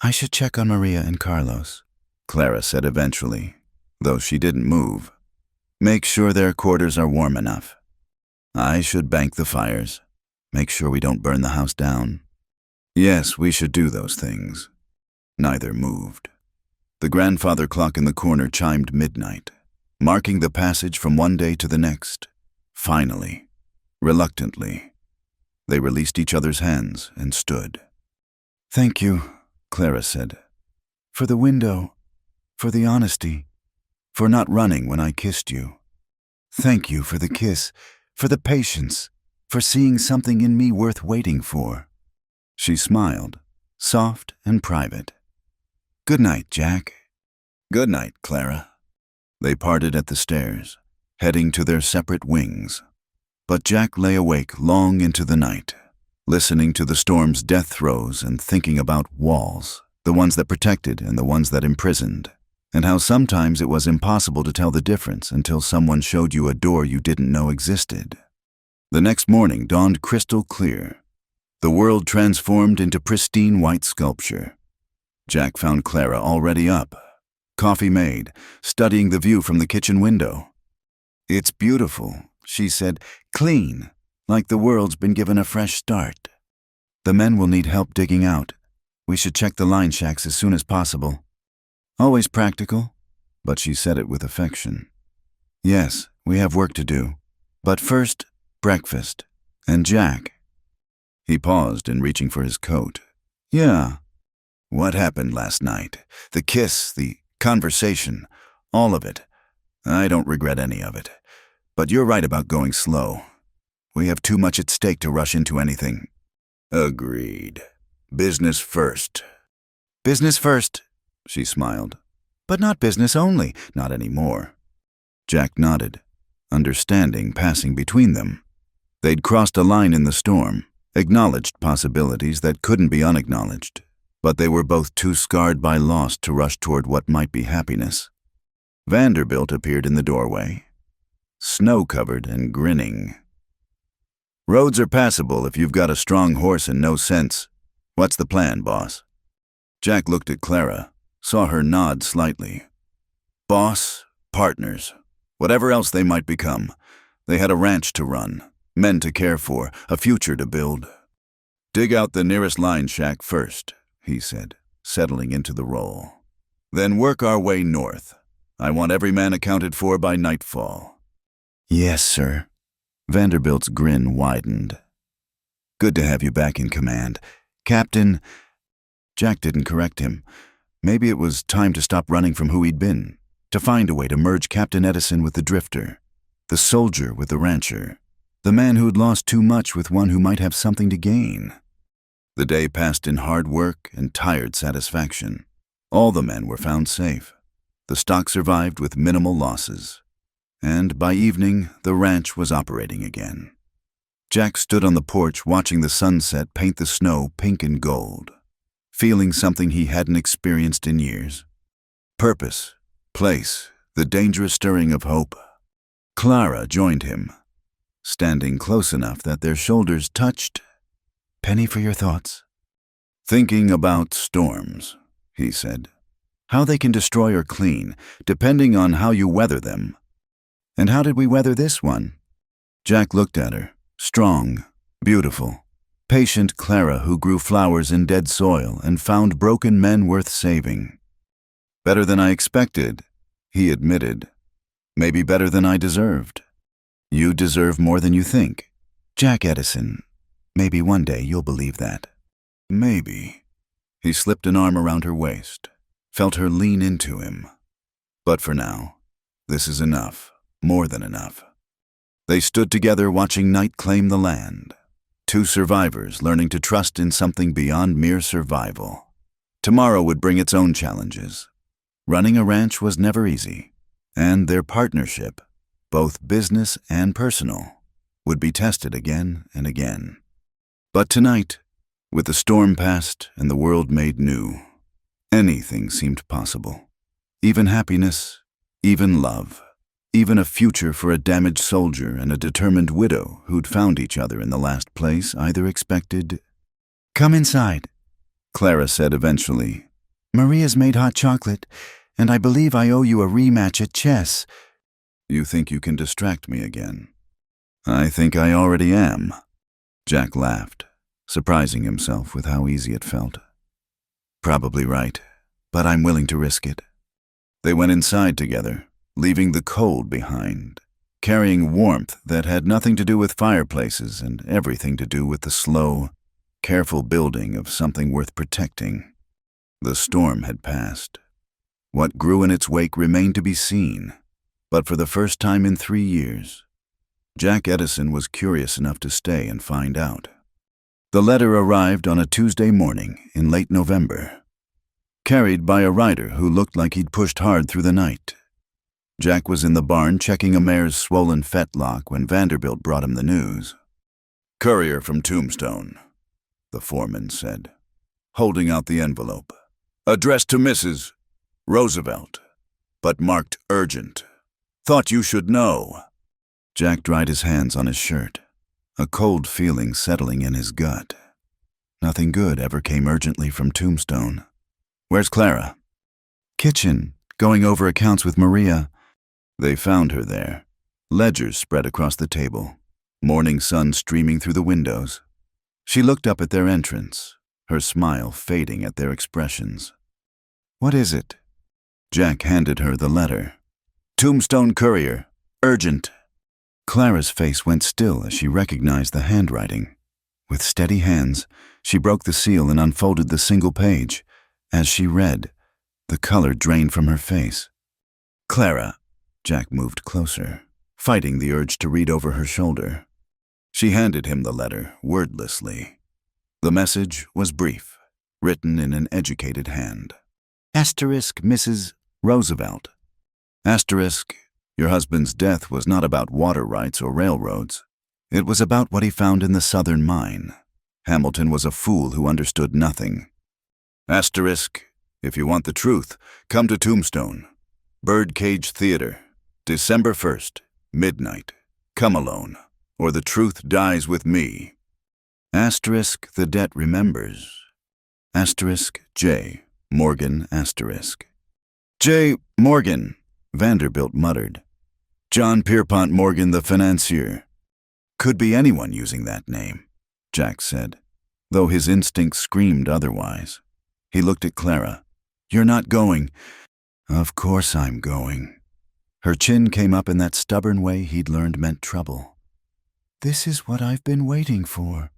"I should check on Maria and Carlos," Clara said eventually, though she didn't move. "Make sure their quarters are warm enough. I should bank the fires, make sure we don't burn the house down." Yes, we should do those things. Neither moved. The grandfather clock in the corner chimed midnight, marking the passage from one day to the next. Finally, reluctantly, they released each other's hands and stood. "Thank you," Clara said, "for the window, for the honesty, for not running when I kissed you. Thank you for the kiss, for the patience, for seeing something in me worth waiting for." She smiled, soft and private. "Good night, Jack." "Good night, Clara." They parted at the stairs, heading to their separate wings. But Jack lay awake long into the night, listening to the storm's death throes and thinking about walls, the ones that protected and the ones that imprisoned, and how sometimes it was impossible to tell the difference until someone showed you a door you didn't know existed. The next morning dawned crystal clear, the world transformed into pristine white sculpture. Jack found Clara already up, coffee made, studying the view from the kitchen window. "It's beautiful," she said, "clean, like the world's been given a fresh start. The men will need help digging out. We should check the line shacks as soon as possible." Always practical, but she said it with affection. "Yes, we have work to do. But first, breakfast. And Jack." He paused in reaching for his coat. "Yeah. What happened last night? The kiss, the conversation, all of it. I don't regret any of it. But you're right about going slow. We have too much at stake to rush into anything." "Agreed." Business first. Business first, she smiled. But not business only, not anymore. Jack nodded, understanding passing between them. They'd crossed a line in the storm, acknowledged possibilities that couldn't be unacknowledged, but they were both too scarred by loss to rush toward what might be happiness. Vanderbilt appeared in the doorway, snow-covered and grinning. Roads are passable if you've got a strong horse and no sense. What's the plan, boss? Jack looked at Clara, saw her nod slightly. Boss, partners, whatever else they might become, they had a ranch to run, men to care for, a future to build. Dig out the nearest line shack first, he said, settling into the role. Then work our way north. I want every man accounted for by nightfall. Yes, sir. Vanderbilt's grin widened. Good to have you back in command. Captain... Jack didn't correct him. Maybe it was time to stop running from who he'd been, to find a way to merge Captain Edison with the drifter, the soldier with the rancher, the man who'd lost too much with one who might have something to gain. The day passed in hard work and tired satisfaction. All the men were found safe. The stock survived with minimal losses. And by evening, the ranch was operating again. Jack stood on the porch watching the sunset paint the snow pink and gold, feeling something he hadn't experienced in years. Purpose, place, the dangerous stirring of hope. Clara joined him, standing close enough that their shoulders touched. Penny for your thoughts. Thinking about storms, he said. How they can destroy or clean, depending on how you weather them. And how did we weather this one? Jack looked at her, strong, beautiful, patient Clara who grew flowers in dead soil and found broken men worth saving. Better than I expected, he admitted. Maybe better than I deserved. You deserve more than you think. Jack Edison, maybe one day you'll believe that. Maybe. He slipped an arm around her waist, felt her lean into him. But for now, this is enough, more than enough. They stood together watching night claim the land. Two survivors learning to trust in something beyond mere survival. Tomorrow would bring its own challenges. Running a ranch was never easy, and their partnership, both business and personal, would be tested again and again. But tonight, with the storm past and the world made new, anything seemed possible. Even happiness, even love, even a future for a damaged soldier and a determined widow who'd found each other in the last place either expected. Come inside, Clara said eventually. Maria's made hot chocolate, and I believe I owe you a rematch at chess. You think you can distract me again? I think I already am. Jack laughed, surprising himself with how easy it felt. Probably right, but I'm willing to risk it. They went inside together, leaving the cold behind, carrying warmth that had nothing to do with fireplaces and everything to do with the slow, careful building of something worth protecting. The storm had passed. What grew in its wake remained to be seen, but for the first time in 3 years, Jack Edison was curious enough to stay and find out. The letter arrived on a Tuesday morning in late November, carried by a rider who looked like he'd pushed hard through the night. Jack was in the barn checking a mare's swollen fetlock when Vanderbilt brought him the news. Courier from Tombstone, the foreman said, holding out the envelope. Addressed to Mrs. Roosevelt, but marked urgent. Thought you should know. Jack dried his hands on his shirt, a cold feeling settling in his gut. Nothing good ever came urgently from Tombstone. Where's Clara? Kitchen, going over accounts with Maria. They found her there, ledgers spread across the table, morning sun streaming through the windows. She looked up at their entrance, her smile fading at their expressions. What is it? Jack handed her the letter. Tombstone Courier, urgent. Clara's face went still as she recognized the handwriting. With steady hands, she broke the seal and unfolded the single page. As she read, the color drained from her face. Clara. Jack moved closer, fighting the urge to read over her shoulder. She handed him the letter, wordlessly. The message was brief. written in an educated hand. Asterisk Mrs. Roosevelt. Asterisk, your husband's death was not about water rights or railroads. It was about what he found in the southern mine. Hamilton was a fool who understood nothing. Asterisk, if you want the truth, come to Tombstone. Birdcage Theater, December 1st, midnight. Come alone, or the truth dies with me. Asterisk, the debt remembers. Asterisk, J. Morgan, asterisk. J. Morgan, Vanderbilt muttered. John Pierpont Morgan, the financier. Could be anyone using that name, Jack said, though his instinct screamed otherwise. He looked at Clara. You're not going. Of course I'm going. Her chin came up in that stubborn way he'd learned meant trouble. This is what I've been waiting for.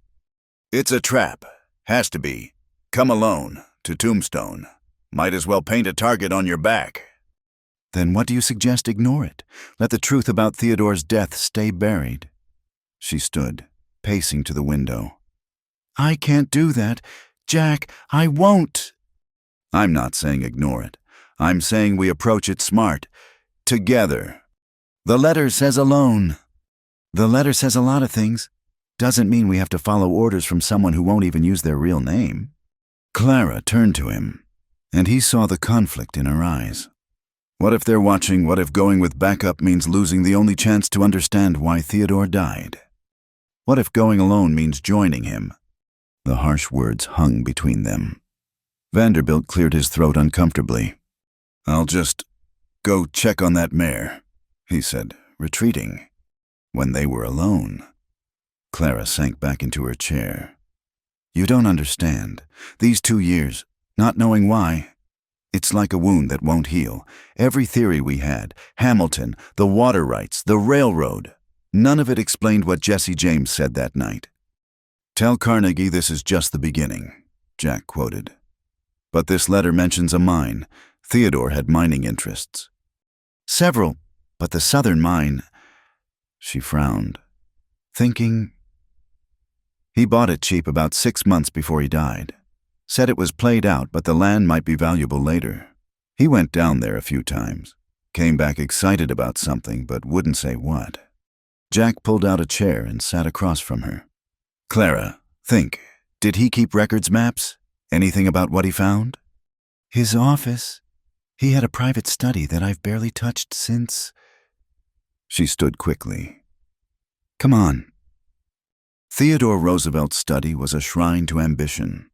It's a trap. Has to be. Come alone, to Tombstone. Might as well paint a target on your back. Then what do you suggest? Ignore it. Let the truth about Theodore's death stay buried. She stood, pacing to the window. I can't do that. Jack, I won't. I'm not saying ignore it. I'm saying we approach it smart. Together. The letter says alone. The letter says a lot of things. Doesn't mean we have to follow orders from someone who won't even use their real name. Clara turned to him, and he saw the conflict in her eyes. What if they're watching? What if going with backup means losing the only chance to understand why Theodore died? What if going alone means joining him? The harsh words hung between them. Vanderbilt cleared his throat uncomfortably. I'll just go check on that mare, he said, retreating. When they were alone. Clara sank back into her chair. You don't understand. These 2 years, not knowing why. It's like a wound that won't heal. Every theory we had, Hamilton, the water rights, the railroad, none of it explained what Jesse James said that night. Tell Carnegie this is just the beginning, Jack quoted. But this letter mentions a mine. Theodore had mining interests. Several, but the southern mine. She frowned, thinking. He bought it cheap about 6 months before he died. Said it was played out, but the land might be valuable later. He went down there a few times. Came back excited about something, but wouldn't say what. Jack pulled out a chair and sat across from her. Clara, think. Did he keep records, maps? Anything about what he found? His office. He had a private study that I've barely touched since. She stood quickly. Come on. Theodore Roosevelt's study was a shrine to ambition.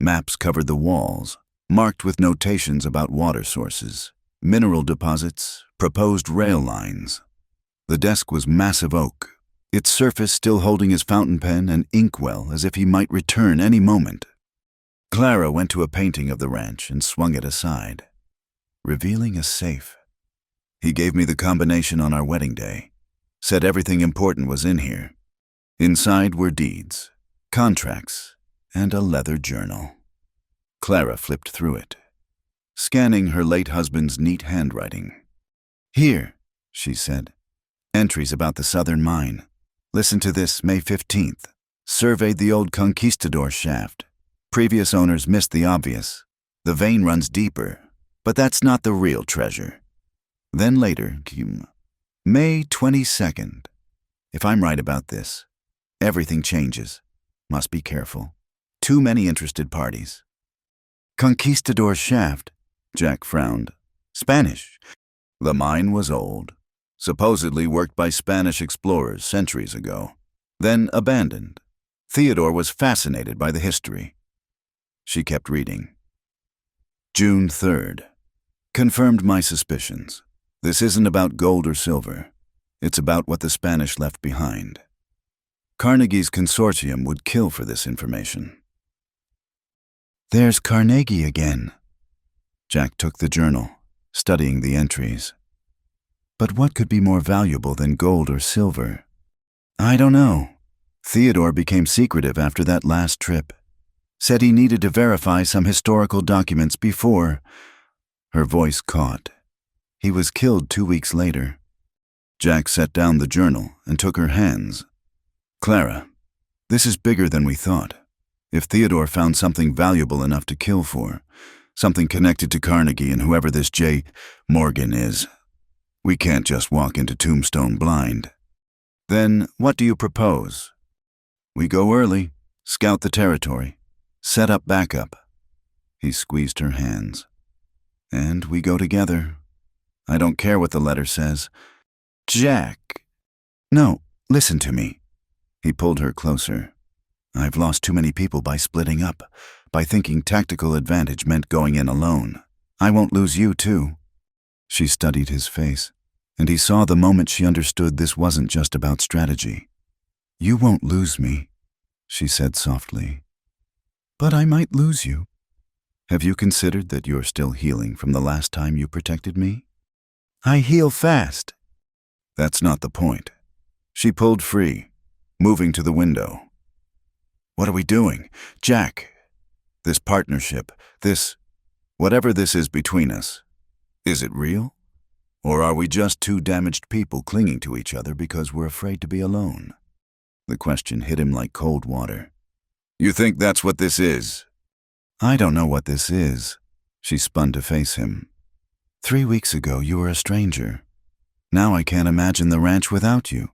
Maps covered the walls, marked with notations about water sources, mineral deposits, proposed rail lines. The desk was massive oak, its surface still holding his fountain pen and inkwell as if he might return any moment. Clara went to a painting of the ranch and swung it aside, revealing a safe. He gave me the combination on our wedding day, said everything important was in here. Inside were deeds, contracts, and a leather journal. Clara flipped through it, scanning her late husband's neat handwriting. Here, she said, entries about the southern mine. Listen to this, May 15th. Surveyed the old conquistador shaft. Previous owners missed the obvious. The vein runs deeper, but that's not the real treasure. Then later, May 22nd. If I'm right about this, everything changes. Must be careful. Too many interested parties. Conquistador shaft, Jack frowned. Spanish. The mine was old. Supposedly worked by Spanish explorers centuries ago. Then abandoned. Theodore was fascinated by the history. She kept reading. June 3rd. Confirmed my suspicions. This isn't about gold or silver. It's about what the Spanish left behind. Carnegie's consortium would kill for this information. There's Carnegie again. Jack took the journal, studying the entries. But what could be more valuable than gold or silver? I don't know. Theodore became secretive after that last trip. Said he needed to verify some historical documents before. Her voice caught. He was killed 2 weeks later. Jack set down the journal and took her hands. Clara, this is bigger than we thought. If Theodore found something valuable enough to kill for, something connected to Carnegie and whoever this J. Morgan is, we can't just walk into Tombstone blind. Then what do you propose? We go early, scout the territory, set up backup. He squeezed her hands. And we go together. I don't care what the letter says. Jack. No, listen to me. He pulled her closer. I've lost too many people by splitting up, by thinking tactical advantage meant going in alone. I won't lose you, too. She studied his face, and he saw the moment she understood this wasn't just about strategy. You won't lose me, she said softly. But I might lose you. Have you considered that you're still healing from the last time you protected me? I heal fast. That's not the point. She pulled free, moving to the window. What are we doing? Jack, this partnership, whatever this is between us, is it real? Or are we just two damaged people clinging to each other because we're afraid to be alone? The question hit him like cold water. You think that's what this is? I don't know what this is. She spun to face him. 3 weeks ago, you were a stranger. Now I can't imagine the ranch without you.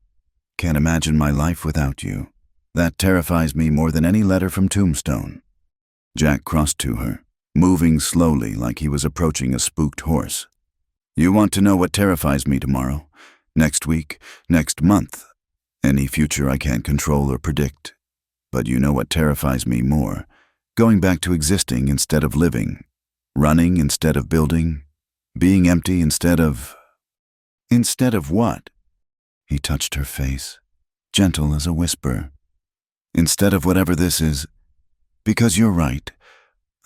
Can't imagine my life without you. That terrifies me more than any letter from Tombstone. Jack crossed to her, moving slowly like he was approaching a spooked horse. You want to know what terrifies me tomorrow, next week, next month, any future I can't control or predict. But you know what terrifies me more, going back to existing instead of living, running instead of building, being empty instead of what? He touched her face, gentle as a whisper. Instead of whatever this is, because you're right.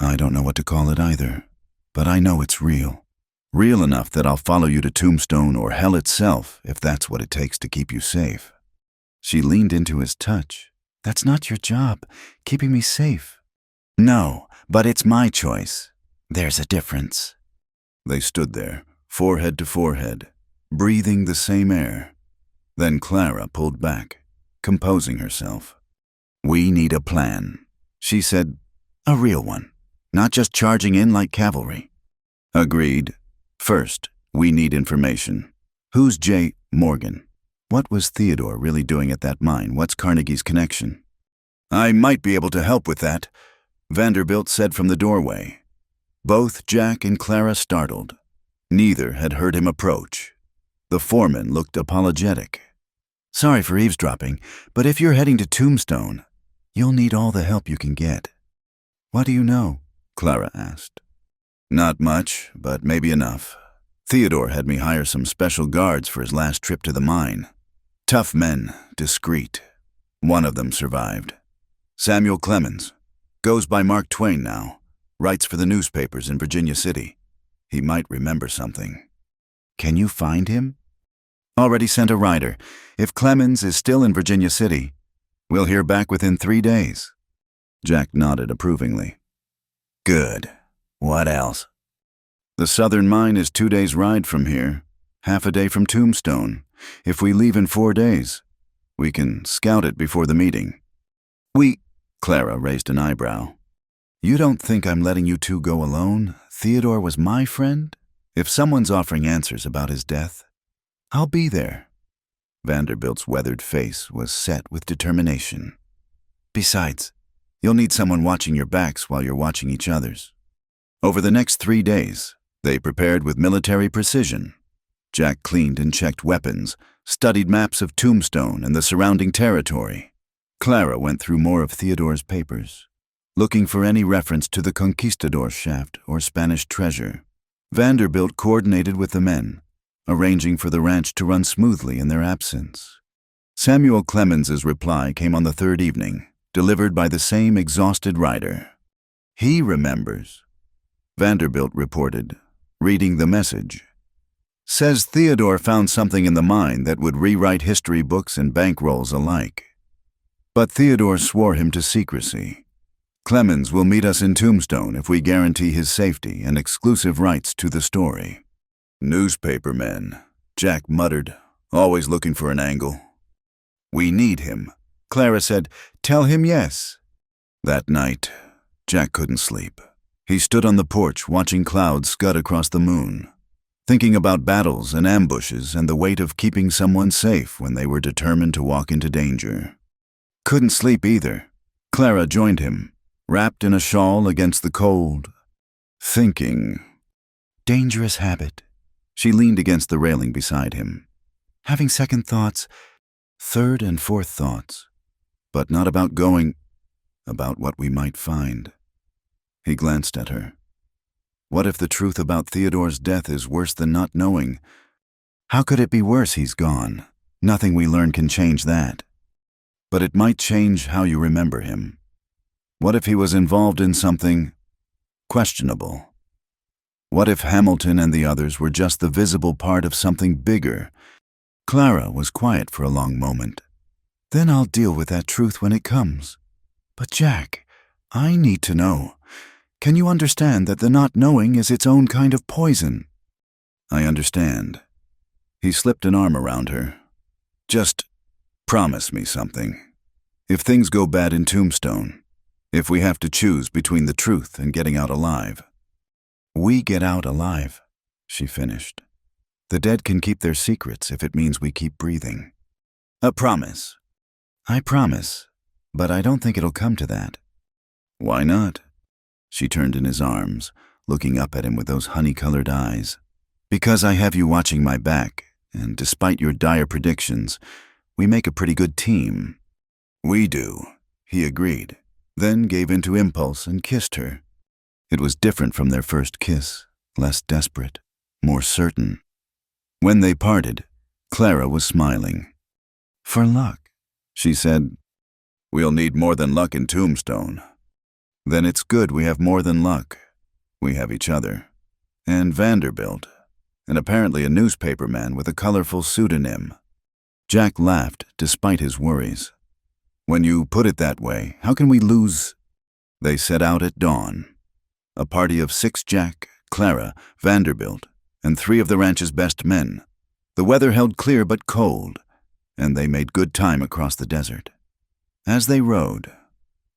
I don't know what to call it either, but I know it's real. Real enough that I'll follow you to Tombstone or hell itself if that's what it takes to keep you safe. She leaned into his touch. That's not your job, keeping me safe. No, but it's my choice. There's a difference. They stood there, forehead to forehead, breathing the same air. Then Clara pulled back, composing herself. We need a plan, she said. A real one, not just charging in like cavalry. Agreed. First, we need information. Who's J. Morgan? What was Theodore really doing at that mine? What's Carnegie's connection? I might be able to help with that, Vanderbilt said from the doorway. Both Jack and Clara startled. Neither had heard him approach. The foreman looked apologetic. Sorry for eavesdropping, but if you're heading to Tombstone, you'll need all the help you can get. What do you know? Clara asked. Not much, but maybe enough. Theodore had me hire some special guards for his last trip to the mine. Tough men, discreet. One of them survived. Samuel Clemens. Goes by Mark Twain now. Writes for the newspapers in Virginia City. He might remember something. Can you find him? Already sent a rider. If Clemens is still in Virginia City, we'll hear back within 3 days. Jack nodded approvingly. Good. What else? The southern mine is 2 days' ride from here, half a day from Tombstone. If we leave in 4 days, we can scout it before the meeting. Clara raised an eyebrow. You don't think I'm letting you two go alone? Theodore was my friend? If someone's offering answers about his death, I'll be there. Vanderbilt's weathered face was set with determination. Besides, you'll need someone watching your backs while you're watching each other's. Over the next 3 days, they prepared with military precision. Jack cleaned and checked weapons, studied maps of Tombstone and the surrounding territory. Clara went through more of Theodore's papers, looking for any reference to the conquistador shaft or Spanish treasure. Vanderbilt coordinated with the men, arranging for the ranch to run smoothly in their absence. Samuel Clemens's reply came on the 3rd evening, delivered by the same exhausted rider. He remembers, Vanderbilt reported, reading the message. Says Theodore found something in the mine that would rewrite history books and bankrolls alike. But Theodore swore him to secrecy. Clemens will meet us in Tombstone if we guarantee his safety and exclusive rights to the story. Newspaper men, Jack muttered, always looking for an angle. We need him. Clara said, tell him yes. That night, Jack couldn't sleep. He stood on the porch watching clouds scud across the moon, thinking about battles and ambushes and the weight of keeping someone safe when they were determined to walk into danger. Couldn't sleep either. Clara joined him, wrapped in a shawl against the cold, thinking. Dangerous habit. She leaned against the railing beside him, having second thoughts, third and fourth thoughts, But not about going, about what we might find. He glanced at her. What if the truth about Theodore's death is worse than not knowing? How could it be worse? He's gone. Nothing we learn can change that. But it might change how you remember him. What if he was involved in something questionable? What if Hamilton and the others were just the visible part of something bigger? Clara was quiet for a long moment. Then I'll deal with that truth when it comes. But Jack, I need to know. Can you understand that the not knowing is its own kind of poison? I understand. He slipped an arm around her. Just promise me something. If things go bad in Tombstone, if we have to choose between the truth and getting out alive. We get out alive, she finished. The dead can keep their secrets if it means we keep breathing. A promise. I promise, but I don't think it'll come to that. Why not? She turned in his arms, looking up at him with those honey-colored eyes. Because I have you watching my back, and despite your dire predictions, we make a pretty good team. We do, he agreed, then gave in to impulse and kissed her. It was different from their first kiss, less desperate, more certain. When they parted, Clara was smiling. For luck, she said. We'll need more than luck in Tombstone. Then it's good we have more than luck. We have each other. And Vanderbilt, and apparently a newspaper man with a colorful pseudonym. Jack laughed despite his worries. When you put it that way, how can we lose? They set out at dawn. A party of 6 Jack, Clara, Vanderbilt, and 3 of the ranch's best men. The weather held clear but cold, and they made good time across the desert. As they rode,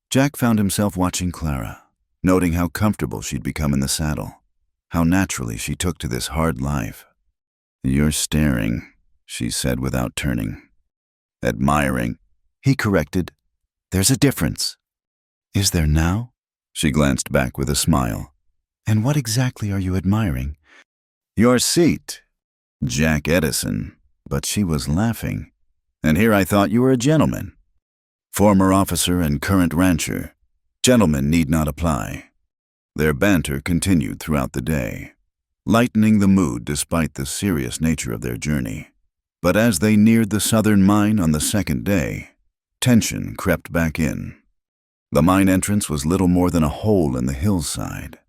Jack found himself watching Clara, noting how comfortable she'd become in the saddle, how naturally she took to this hard life. You're staring, she said without turning. Admiring, he corrected. There's a difference. Is there now? She glanced back with a smile. And what exactly are you admiring? Your seat, Jack Edison. But she was laughing. And here I thought you were a gentleman. Former officer and current rancher. Gentlemen need not apply. Their banter continued throughout the day, lightening the mood despite the serious nature of their journey. But as they neared the southern mine on the second day, tension crept back in. The mine entrance was little more than a hole in the hillside.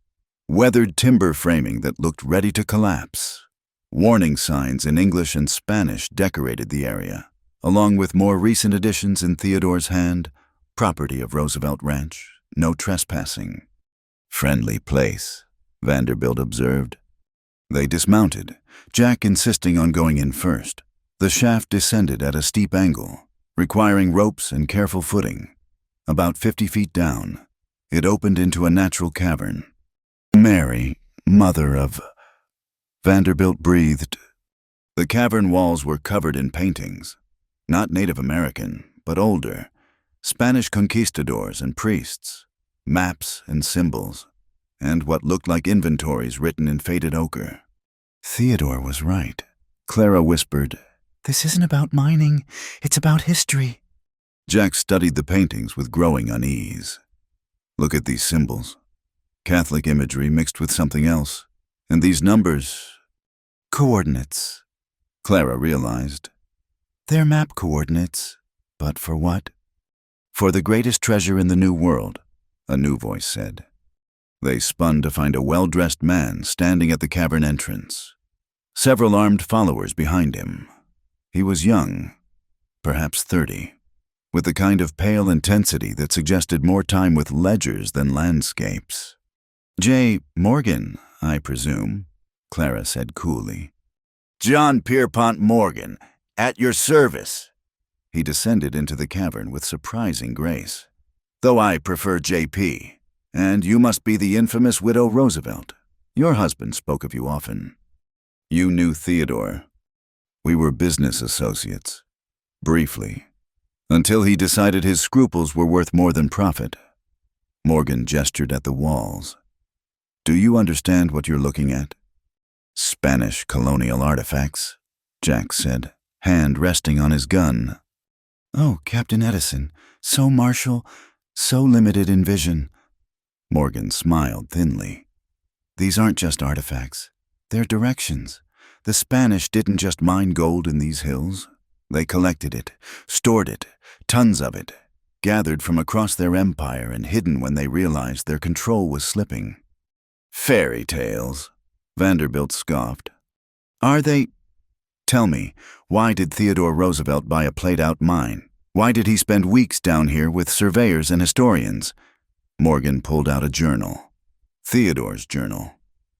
Weathered timber framing that looked ready to collapse. Warning signs in English and Spanish decorated the area, along with more recent additions in Theodore's hand, property of Roosevelt Ranch, no trespassing. Friendly place, Vanderbilt observed. They dismounted, Jack insisting on going in first. The shaft descended at a steep angle, requiring ropes and careful footing. About 50 feet down, it opened into a natural cavern. Mary, mother of... Vanderbilt breathed. The cavern walls were covered in paintings, not Native American, but older, Spanish conquistadors and priests, maps and symbols, and what looked like inventories written in faded ochre. Theodore was right. Clara whispered, This isn't about mining, it's about history. Jack studied the paintings with growing unease. Look at these symbols. Catholic imagery mixed with something else. And these numbers... Coordinates, Clara realized. They're map coordinates. But for what? For the greatest treasure in the New World, a new voice said. They spun to find a well-dressed man standing at the cavern entrance. Several armed followers behind him. He was young, perhaps 30. With the kind of pale intensity that suggested more time with ledgers than landscapes. J. Morgan, I presume, Clara said coolly. John Pierpont Morgan, at your service. He descended into the cavern with surprising grace. Though I prefer JP. And you must be the infamous widow Roosevelt. Your husband spoke of you often. You knew Theodore. We were business associates. Briefly. Until he decided his scruples were worth more than profit. Morgan gestured at the walls. Do you understand what you're looking at? Spanish colonial artifacts, Jack said, hand resting on his gun. Oh, Captain Edison, so martial, so limited in vision. Morgan smiled thinly. These aren't just artifacts. They're directions. The Spanish didn't just mine gold in these hills. They collected it, stored it, tons of it, gathered from across their empire and hidden when they realized their control was slipping. Fairy tales, Vanderbilt scoffed. Are they? Tell me, why did Theodore Roosevelt buy a played-out mine? Why did he spend weeks down here with surveyors and historians? Morgan pulled out a journal. Theodore's journal,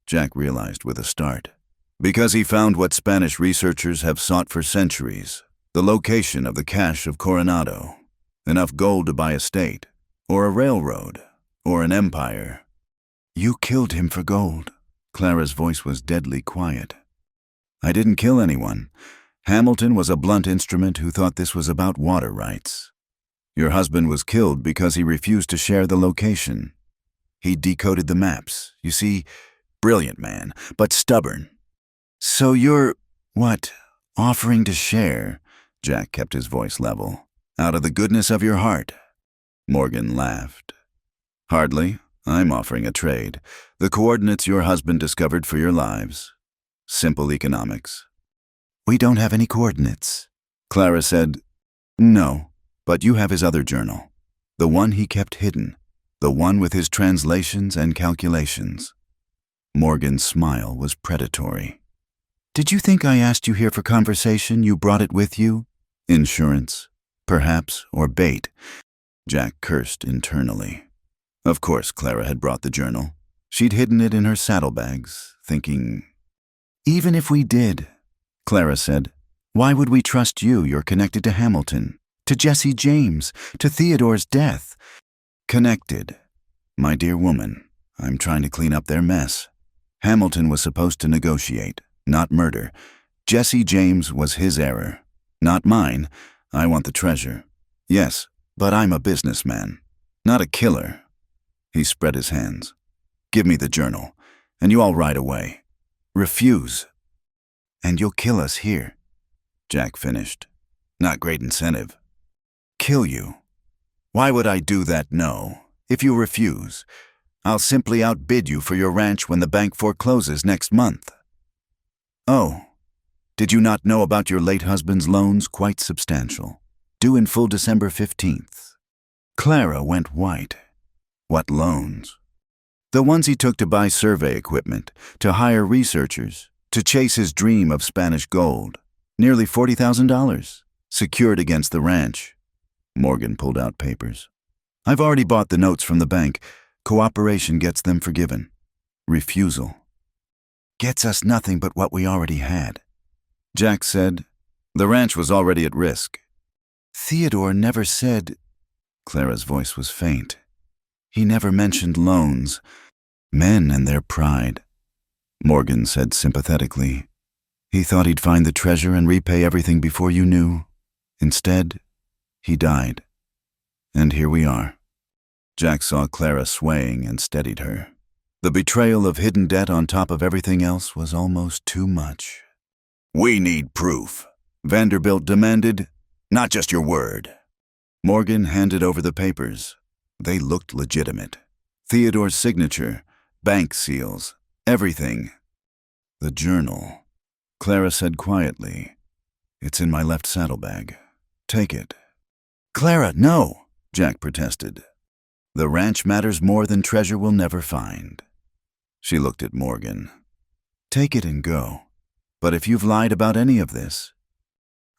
Jack realized with a start. Because he found what Spanish researchers have sought for centuries, the location of the cache of Coronado. Enough gold to buy a state, or a railroad, or an empire. You killed him for gold. Clara's voice was deadly quiet. I didn't kill anyone. Hamilton was a blunt instrument who thought this was about water rights. Your husband was killed because he refused to share the location. He decoded the maps. You see, brilliant man, but stubborn. So you're, what, offering to share? Jack kept his voice level. Out of the goodness of your heart. Morgan laughed. Hardly. I'm offering a trade. The coordinates your husband discovered for your lives. Simple economics. We don't have any coordinates. Clara said, No, but you have his other journal. The one he kept hidden. The one with his translations and calculations. Morgan's smile was predatory. Did you think I asked you here for conversation? You brought it with you? Insurance, perhaps, or bait. Jack cursed internally. Of course Clara had brought the journal. She'd hidden it in her saddlebags, thinking... Even if we did, Clara said, why would we trust you? You're connected to Hamilton, to Jesse James, to Theodore's death. Connected. My dear woman, I'm trying to clean up their mess. Hamilton was supposed to negotiate, not murder. Jesse James was his error, not mine. I want the treasure. Yes, but I'm a businessman, not a killer. He spread his hands. Give me the journal, and you all ride away. Refuse. And you'll kill us here, Jack finished. Not great incentive. Kill you? Why would I do that? No. If you refuse, I'll simply outbid you for your ranch when the bank forecloses next month. Oh, did you not know about your late husband's loans? Quite substantial. Due in full December 15th. Clara went white. What loans? The ones he took to buy survey equipment, to hire researchers, to chase his dream of Spanish gold. Nearly $40,000, secured against the ranch. Morgan pulled out papers. I've already bought the notes from the bank. Cooperation gets them forgiven. Refusal gets us nothing but what we already had. Jack said, the ranch was already at risk. Theodore never said... Clara's voice was faint. He never mentioned loans. Men and their pride. Morgan said sympathetically. He thought he'd find the treasure and repay everything before you knew. Instead, he died. And here we are. Jack saw Clara swaying and steadied her. The betrayal of hidden debt on top of everything else was almost too much. We need proof, Vanderbilt demanded. Not just your word. Morgan handed over the papers. They looked legitimate. Theodore's signature, bank seals, everything. The journal. Clara said quietly, it's in my left saddlebag. Take it. Clara, no, Jack protested. The ranch matters more than treasure we'll never find. She looked at Morgan. Take it and go. But if you've lied about any of this...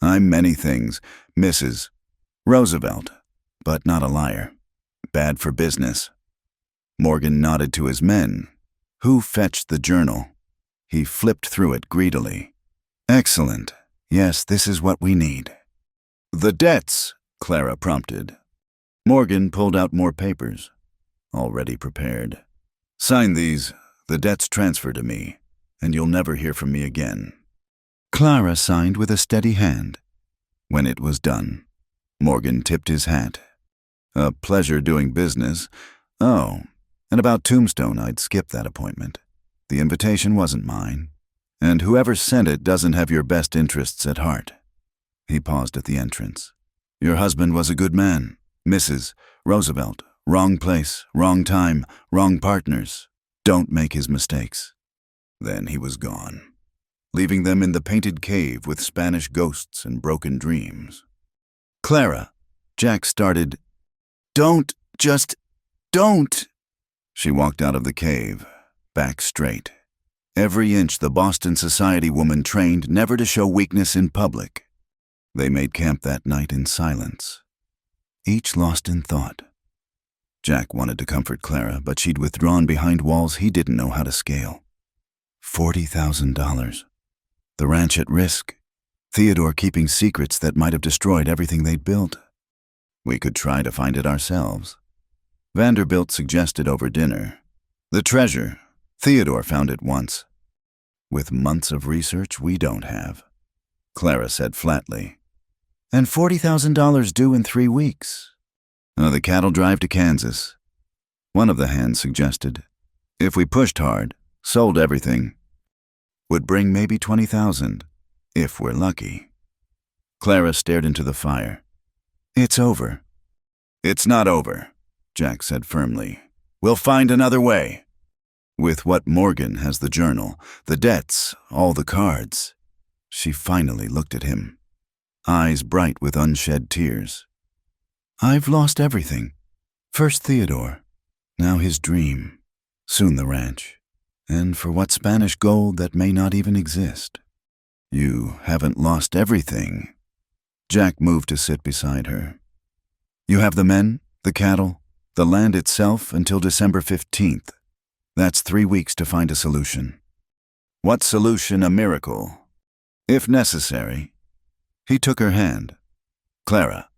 I'm many things, Mrs. Roosevelt, but not a liar. Bad for business. Morgan nodded to his men. Who fetched the journal? He flipped through it greedily. Excellent. Yes, this is what we need. The debts, Clara prompted. Morgan pulled out more papers, already prepared. Sign these. The debt's transferred to me, and you'll never hear from me again. Clara signed with a steady hand. When it was done, Morgan tipped his hat. A pleasure doing business. Oh, and about Tombstone, I'd skip that appointment. The invitation wasn't mine, and whoever sent it doesn't have your best interests at heart. He paused at the entrance. Your husband was a good man, Mrs. Roosevelt. Wrong place, wrong time, wrong partners. Don't make his mistakes. Then he was gone, leaving them in the painted cave with Spanish ghosts and broken dreams. Clara, Jack started. Don't. She walked out of the cave, back straight. Every inch the Boston society woman trained never to show weakness in public. They made camp that night in silence, each lost in thought. Jack wanted to comfort Clara, but she'd withdrawn behind walls he didn't know how to scale. $40,000. The ranch at risk. Theodore keeping secrets that might have destroyed everything they'd built. We could try to find it ourselves. Vanderbilt suggested over dinner. The treasure. Theodore found it once. With months of research we don't have. Clara said flatly. And $40,000 due in 3 weeks. The cattle drive to Kansas. One of the hands suggested. If we pushed hard, sold everything, would bring maybe $20,000, if we're lucky. Clara stared into the fire. It's over. It's not over, Jack said firmly. We'll find another way. With what Morgan has the journal, the debts, all the cards. She finally looked at him, eyes bright with unshed tears. I've lost everything. First Theodore, now his dream, soon the ranch, and for what Spanish gold that may not even exist. You haven't lost everything. Jack moved to sit beside her. You have the men, the cattle, the land itself until December 15th. That's 3 weeks to find a solution. What solution a miracle? If necessary. He took her hand. Clara,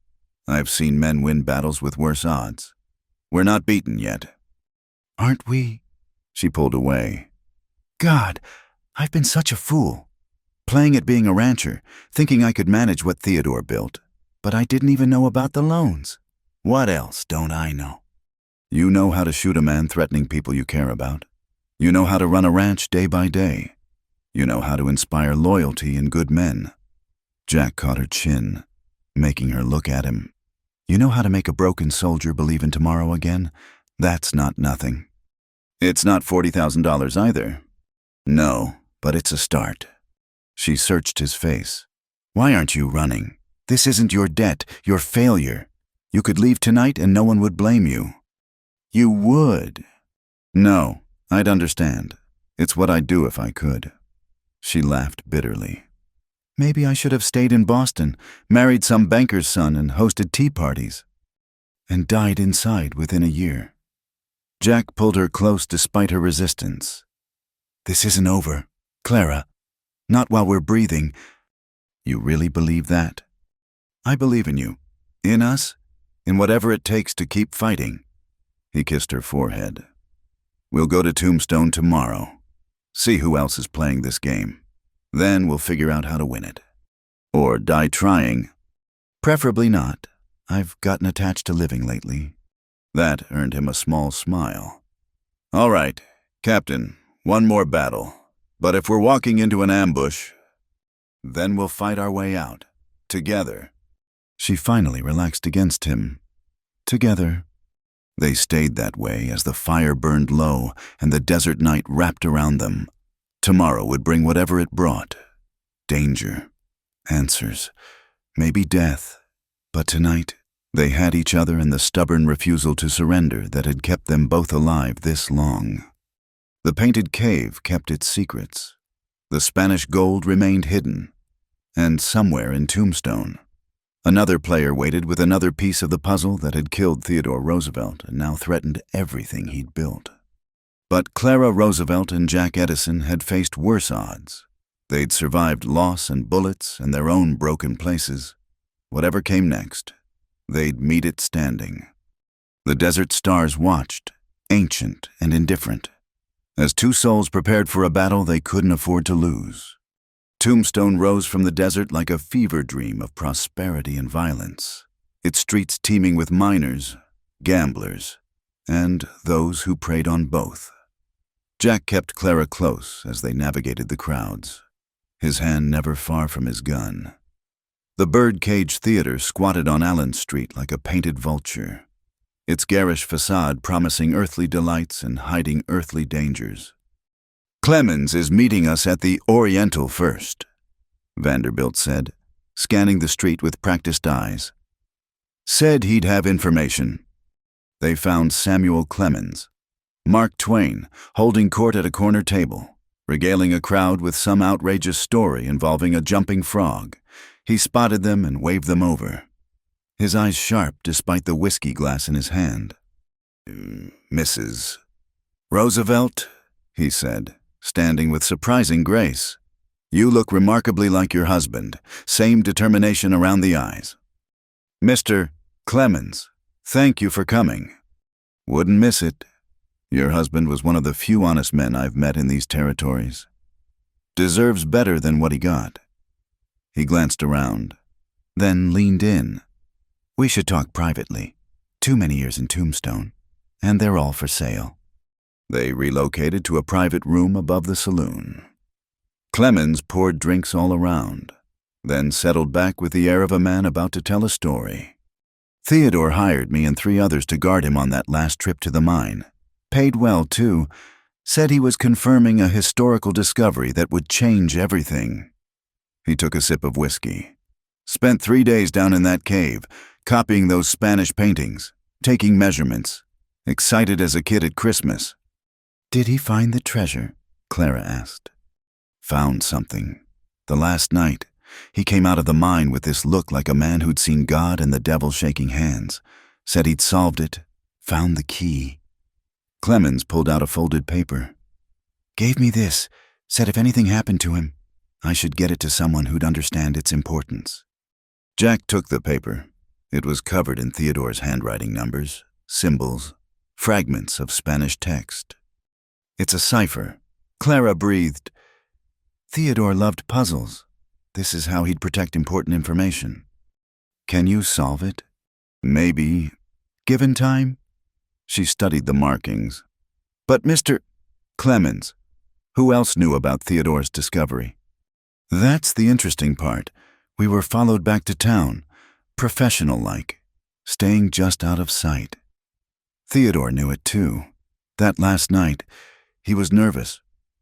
I've seen men win battles with worse odds. We're not beaten yet. Aren't we? She pulled away. God, I've been such a fool. Playing at being a rancher, thinking I could manage what Theodore built, but I didn't even know about the loans. What else don't I know? You know how to shoot a man threatening people you care about. You know how to run a ranch day by day. You know how to inspire loyalty in good men. Jack caught her chin, making her look at him. You know how to make a broken soldier believe in tomorrow again? That's not nothing. It's not $40,000 either. No, but it's a start. She searched his face. Why aren't you running? This isn't your debt, your failure. You could leave tonight and no one would blame you. You would. No, I'd understand. It's what I'd do if I could. She laughed bitterly. Maybe I should have stayed in Boston, married some banker's son and hosted tea parties. And died inside within a year. Jack pulled her close despite her resistance. This isn't over, Clara. Not while we're breathing. You really believe that? I believe in you. In us. In whatever it takes to keep fighting. He kissed her forehead. We'll go to Tombstone tomorrow. See who else is playing this game. Then we'll figure out how to win it. Or die trying. Preferably not. I've gotten attached to living lately. That earned him a small smile. All right, Captain, one more battle. But if we're walking into an ambush, then we'll fight our way out. Together. She finally relaxed against him. Together. They stayed that way as the fire burned low and the desert night wrapped around them. Tomorrow would bring whatever it brought. Danger. Answers. Maybe death. But tonight, they had each other and the stubborn refusal to surrender that had kept them both alive this long. The painted cave kept its secrets. The Spanish gold remained hidden. And somewhere in Tombstone, another player waited with another piece of the puzzle that had killed Theodore Roosevelt and now threatened everything he'd built. But Clara Roosevelt and Jack Edison had faced worse odds. They'd survived loss and bullets and their own broken places. Whatever came next, they'd meet it standing. The desert stars watched, ancient and indifferent, as two souls prepared for a battle they couldn't afford to lose. Tombstone rose from the desert like a fever dream of prosperity and violence, its streets teeming with miners, gamblers, and those who preyed on both. Jack kept Clara close as they navigated the crowds, his hand never far from his gun. The Birdcage Theater squatted on Allen Street like a painted vulture, its garish facade promising earthly delights and hiding earthly dangers. "Clemens is meeting us at the Oriental first," Vanderbilt said, scanning the street with practiced eyes. "Said he'd have information." They found Samuel Clemens, Mark Twain, holding court at a corner table, regaling a crowd with some outrageous story involving a jumping frog. He spotted them and waved them over, his eyes sharp despite the whiskey glass in his hand. "Mrs. Roosevelt," he said, standing with surprising grace. "You look remarkably like your husband, same determination around the eyes." "Mr. Clemens, thank you for coming. Wouldn't miss it. Your husband was one of the few honest men I've met in these territories. Deserves better than what he got." He glanced around, then leaned in. "We should talk privately. Too many years in Tombstone, and they're all for sale." They relocated to a private room above the saloon. Clemens poured drinks all around, then settled back with the air of a man about to tell a story. "Theodore hired me and 3 others to guard him on that last trip to the mine. Paid well, too. Said he was confirming a historical discovery that would change everything." He took a sip of whiskey. "Spent 3 days down in that cave, copying those Spanish paintings, taking measurements. Excited as a kid at Christmas." "Did he find the treasure?" Clara asked. "Found something. The last night, he came out of the mine with this look like a man who'd seen God and the devil shaking hands. Said he'd solved it, found the key." Clemens pulled out a folded paper. "Gave me this. Said if anything happened to him, I should get it to someone who'd understand its importance." Jack took the paper. It was covered in Theodore's handwriting, numbers, symbols, fragments of Spanish text. "It's a cipher." Clara breathed. "Theodore loved puzzles. This is how he'd protect important information. Can you solve it?" "Maybe, given time." She studied the markings. "But Mr. Clemens, who else knew about Theodore's discovery?" "That's the interesting part. We were followed back to town, professional-like, staying just out of sight. Theodore knew it too. That last night, he was nervous,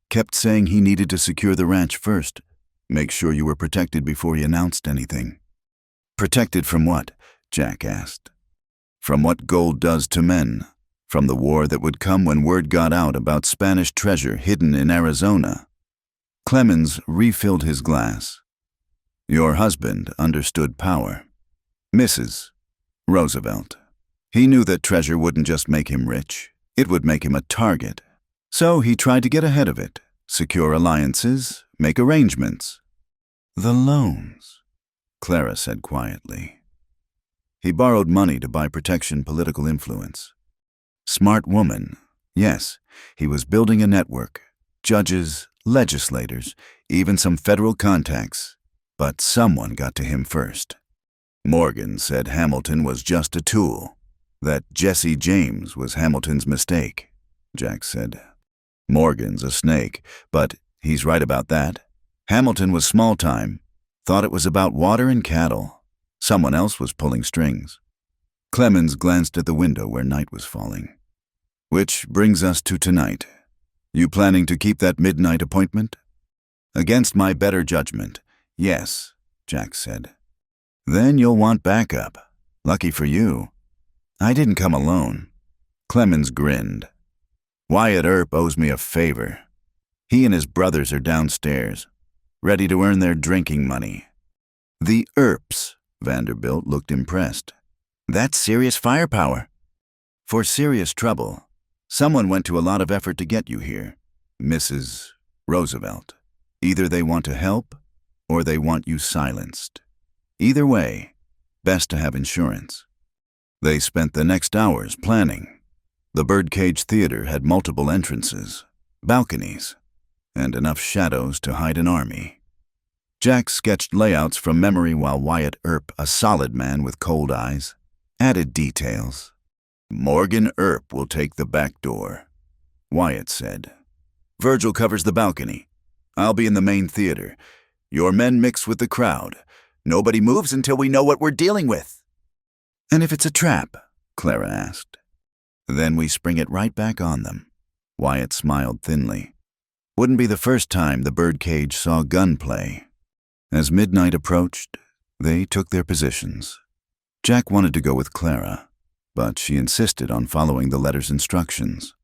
kept saying he needed to secure the ranch first, make sure you were protected before he announced anything." "Protected from what?" Jack asked. "From what gold does to men, from the war that would come when word got out about Spanish treasure hidden in Arizona." Clemens refilled his glass. "Your husband understood power. Mrs. Roosevelt. He knew that treasure wouldn't just make him rich, it would make him a target. So he tried to get ahead of it, secure alliances, make arrangements." "The loans," Clara said quietly. "He borrowed money to buy protection, political influence. Smart woman. Yes, he was building a network. Judges, legislators, even some federal contacts. But someone got to him first. Morgan said Hamilton was just a tool, that Jesse James was Hamilton's mistake," Jack said. "Morgan's a snake, but he's right about that. Hamilton was small time, thought it was about water and cattle. Someone else was pulling strings." Clemens glanced at the window where night was falling. "Which brings us to tonight. You planning to keep that midnight appointment?" "Against my better judgment, yes," Jack said. "Then you'll want backup. Lucky for you. I didn't come alone." Clemens grinned. "Wyatt Earp owes me a favor. He and his brothers are downstairs, ready to earn their drinking money." "The Earps," Vanderbilt looked impressed. "That's serious firepower." "For serious trouble. Someone went to a lot of effort to get you here, Mrs. Roosevelt. Either they want to help, or they want you silenced. Either way, best to have insurance." They spent the next hours planning. The Birdcage Theater had multiple entrances, balconies, and enough shadows to hide an army. Jack sketched layouts from memory while Wyatt Earp, a solid man with cold eyes, added details. "Morgan Earp will take the back door," Wyatt said. "Virgil covers the balcony. I'll be in the main theater. Your men mix with the crowd. Nobody moves until we know what we're dealing with." "And if it's a trap?" Clara asked. "Then we spring it right back on them." Wyatt smiled thinly. Wouldn't be the first time the Birdcage saw gunplay. As midnight approached, they took their positions. Jack wanted to go with Clara, but she insisted on following the letter's instructions.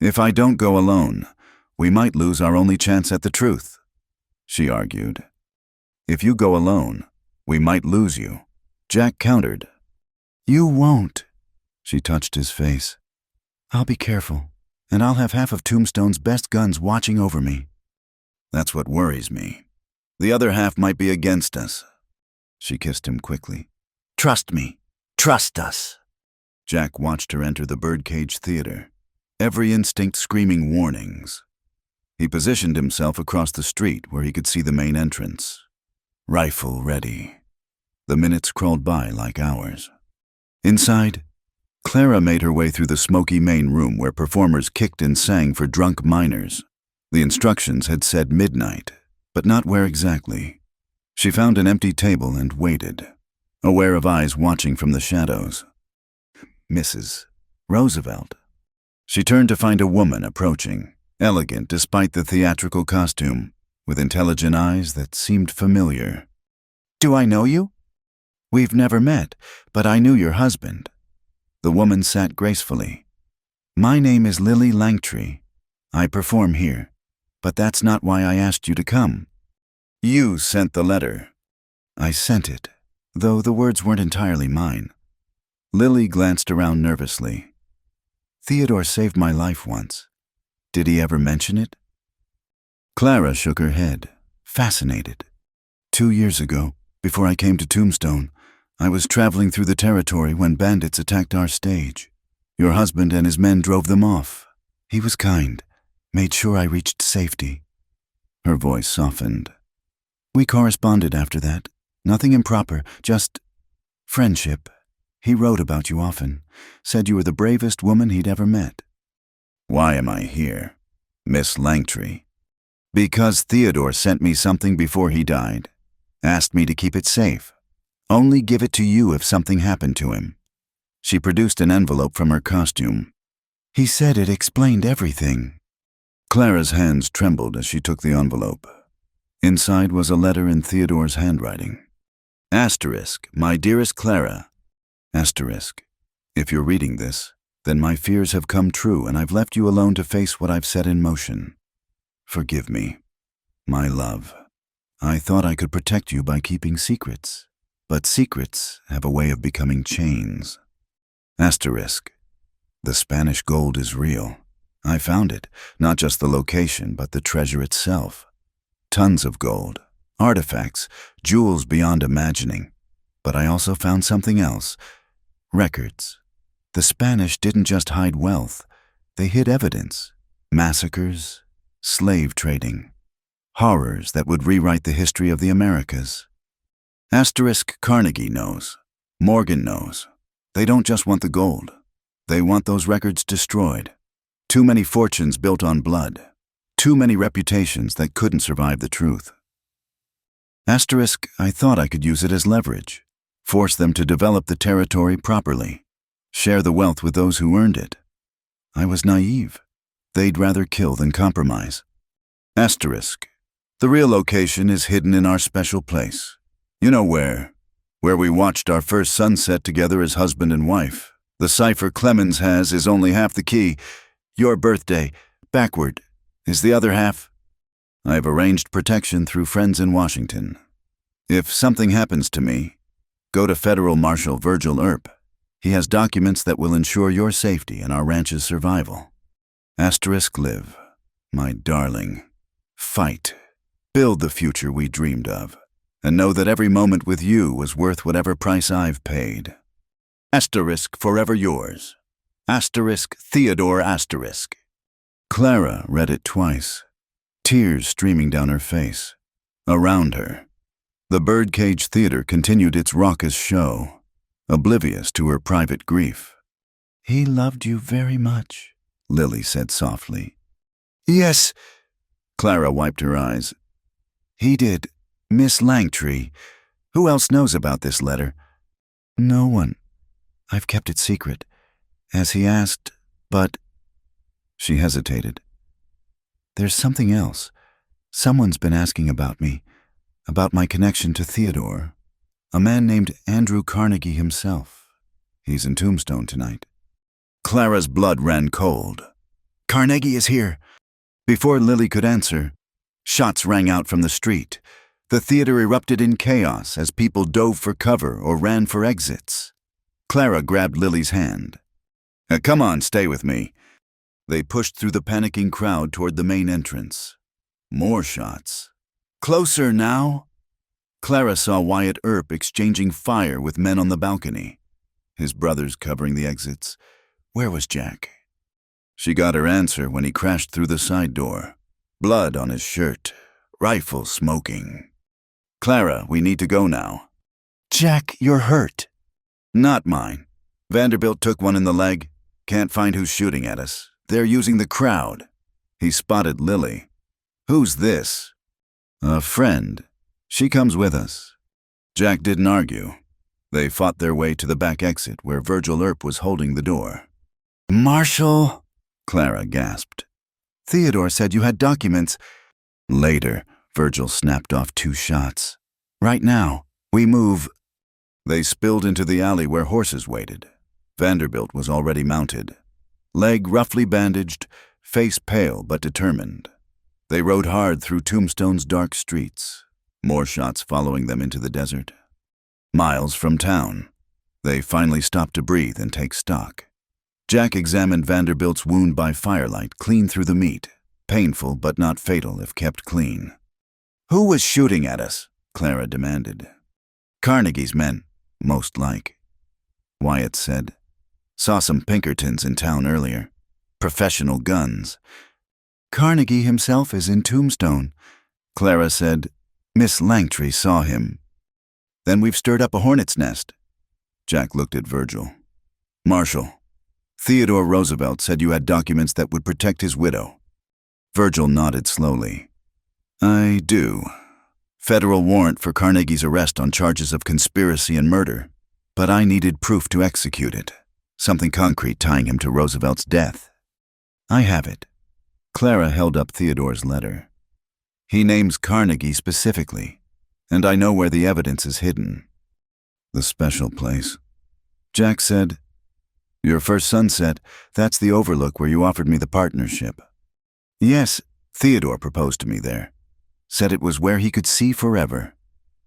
"If I don't go alone, we might lose our only chance at the truth," she argued. "If you go alone, we might lose you," Jack countered. "You won't." She touched his face. "I'll be careful, and I'll have half of Tombstone's best guns watching over me." "That's what worries me. The other half might be against us." She kissed him quickly. "Trust me. Trust us." Jack watched her enter the Birdcage Theater, every instinct screaming warnings. He positioned himself across the street where he could see the main entrance. Rifle ready. The minutes crawled by like hours. Inside, Clara made her way through the smoky main room where performers kicked and sang for drunk minors. The instructions had said midnight, but not where exactly. She found an empty table and waited, aware of eyes watching from the shadows. "Mrs. Roosevelt." She turned to find a woman approaching, elegant despite the theatrical costume, with intelligent eyes that seemed familiar. "Do I know you?" "We've never met, but I knew your husband." The woman sat gracefully. "My name is Lily Langtry. I perform here, but that's not why I asked you to come." "You sent the letter." "I sent it, though the words weren't entirely mine." Lily glanced around nervously. "Theodore saved my life once. Did he ever mention it?" Clara shook her head, fascinated. 2 years ago, before I came to Tombstone, I was traveling through the territory when bandits attacked our stage. Your husband and his men drove them off. He was kind, made sure I reached safety." Her voice softened. "We corresponded after that. Nothing improper, just friendship. He wrote about you often, said you were the bravest woman he'd ever met." "Why am I here, Miss Langtry?" "Because Theodore sent me something before he died. Asked me to keep it safe. Only give it to you if something happened to him." She produced an envelope from her costume. "He said it explained everything." Clara's hands trembled as she took the envelope. Inside was a letter in Theodore's handwriting. "Asterisk, my dearest Clara. Asterisk, if you're reading this, then my fears have come true and I've left you alone to face what I've set in motion. Forgive me. My love. I thought I could protect you by keeping secrets, but secrets have a way of becoming chains. Asterisk, the Spanish gold is real. I found it, not just the location, but the treasure itself. Tons of gold, artifacts, jewels beyond imagining. But I also found something else. Records. The Spanish didn't just hide wealth. They hid evidence. Massacres, slave trading. Horrors that would rewrite the history of the Americas. Asterisk, Carnegie knows. Morgan knows. They don't just want the gold. They want those records destroyed. Too many fortunes built on blood. Too many reputations that couldn't survive the truth. Asterisk, I thought I could use it as leverage. Force them to develop the territory properly. Share the wealth with those who earned it. I was naive. They'd rather kill than compromise. Asterisk, the real location is hidden in our special place. You know where we watched our first sunset together as husband and wife. The cipher Clemens has is only half the key. Your birthday, backward, is the other half. I've arranged protection through friends in Washington. If something happens to me, go to Federal Marshal Virgil Earp. He has documents that will ensure your safety and our ranch's survival. Asterisk, live, my darling. Fight. Build the future we dreamed of. And know that every moment with you was worth whatever price I've paid. Asterisk forever yours. Asterisk Theodore asterisk. Clara read it twice, tears streaming down her face. Around her, the Birdcage Theater continued its raucous show, oblivious to her private grief. He loved you very much, Lily said softly. Yes. Clara wiped her eyes. He did. Miss Langtry. Who else knows about this letter? No one. I've kept it secret, as he asked, but... She hesitated. There's something else. Someone's been asking about me, about my connection to Theodore. A man named Andrew Carnegie himself. He's in Tombstone tonight. Clara's blood ran cold. Carnegie is here. Before Lily could answer, shots rang out from the street. The theater erupted in chaos as people dove for cover or ran for exits. Clara grabbed Lily's hand. Come on, stay with me. They pushed through the panicking crowd toward the main entrance. More shots. Closer now. Clara saw Wyatt Earp exchanging fire with men on the balcony, his brothers covering the exits. Where was Jack? She got her answer when he crashed through the side door. Blood on his shirt, rifle smoking. Clara, we need to go now. Jack, you're hurt. Not mine. Vanderbilt took one in the leg. Can't find who's shooting at us. They're using the crowd. He spotted Lily. Who's this? A friend. She comes with us. Jack didn't argue. They fought their way to the back exit where Virgil Earp was holding the door. Marshall, Clara gasped. Theodore said you had documents. Later, Virgil snapped off 2 shots. Right now, we move. They spilled into the alley where horses waited. Vanderbilt was already mounted. Leg roughly bandaged, face pale but determined. They rode hard through Tombstone's dark streets, more shots following them into the desert. Miles from town, they finally stopped to breathe and take stock. Jack examined Vanderbilt's wound by firelight, clean through the meat, painful but not fatal if kept clean. Who was shooting at us? Clara demanded. Carnegie's men, most like. Wyatt said. Saw some Pinkertons in town earlier. Professional guns. Carnegie himself is in Tombstone. Clara said. Miss Langtry saw him. Then we've stirred up a hornet's nest. Jack looked at Virgil. Marshall, Theodore Roosevelt said you had documents that would protect his widow. Virgil nodded slowly. I do. Federal warrant for Carnegie's arrest on charges of conspiracy and murder. But I needed proof to execute it. Something concrete tying him to Roosevelt's death. I have it. Clara held up Theodore's letter. He names Carnegie specifically, and I know where the evidence is hidden. The special place. Jack said, Your first sunset, that's the overlook where you offered me the partnership. Yes, Theodore proposed to me there. Said it was where he could see forever.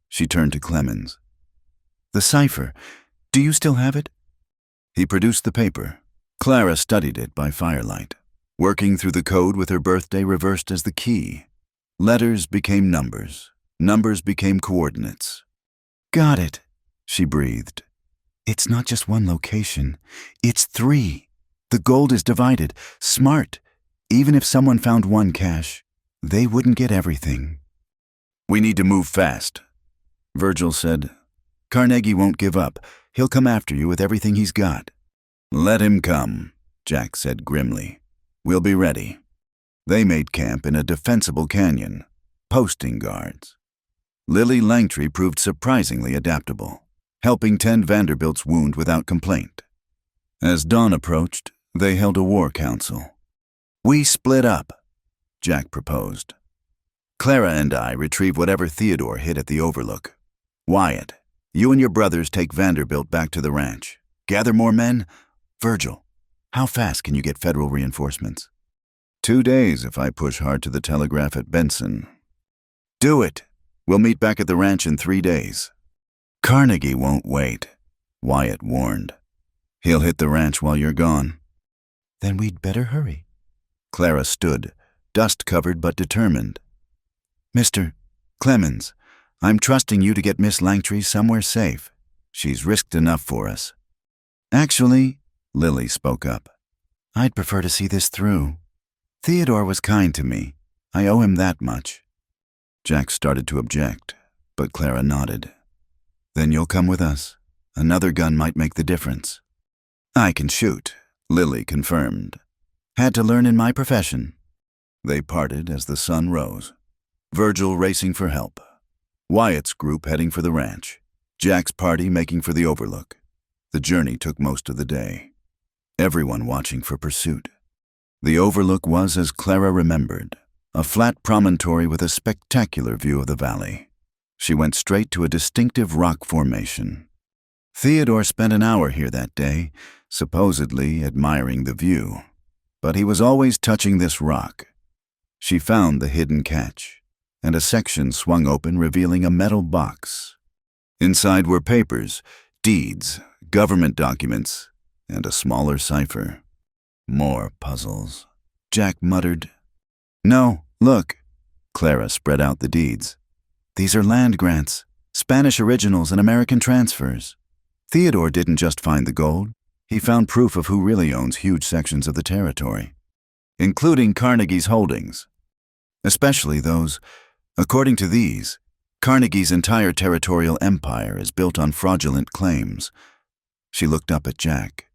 She turned to Clemens. The cipher, do you still have it? He produced the paper. Clara studied it by firelight, working through the code with her birthday reversed as the key. Letters became numbers. Numbers became coordinates. Got it, she breathed. It's not just one location. It's 3. The gold is divided. Smart. Even if someone found one cache, they wouldn't get everything. We need to move fast, Virgil said. Carnegie won't give up. He'll come after you with everything he's got. Let him come, Jack said grimly. We'll be ready. They made camp in a defensible canyon, posting guards. Lily Langtry proved surprisingly adaptable, helping tend Vanderbilt's wound without complaint. As dawn approached, they held a war council. We split up, Jack proposed. Clara and I retrieve whatever Theodore hid at the overlook. Wyatt, you and your brothers take Vanderbilt back to the ranch. Gather more men. Virgil, how fast can you get federal reinforcements? 2 days if I push hard to the telegraph at Benson. Do it. We'll meet back at the ranch in 3 days. Carnegie won't wait, Wyatt warned. He'll hit the ranch while you're gone. Then we'd better hurry. Clara stood, dust-covered but determined. Mr. Clemens, I'm trusting you to get Miss Langtry somewhere safe. She's risked enough for us. Actually, Lily spoke up, I'd prefer to see this through. Theodore was kind to me. I owe him that much. Jack started to object, but Clara nodded. Then you'll come with us. Another gun might make the difference. I can shoot, Lily confirmed. Had to learn in my profession. They parted as the sun rose. Virgil racing for help. Wyatt's group heading for the ranch. Jack's party making for the overlook. The journey took most of the day. Everyone watching for pursuit. The overlook was as Clara remembered, a flat promontory with a spectacular view of the valley. She went straight to a distinctive rock formation. Theodore spent an hour here that day, supposedly admiring the view. But he was always touching this rock. She found the hidden catch, and a section swung open revealing a metal box. Inside were papers, deeds, government documents, and a smaller cipher. More puzzles. Jack muttered. No, look. Clara spread out the deeds. These are land grants, Spanish originals and American transfers. Theodore didn't just find the gold. He found proof of who really owns huge sections of the territory, including Carnegie's holdings. Especially those, according to these, Carnegie's entire territorial empire is built on fraudulent claims. She looked up at Jack.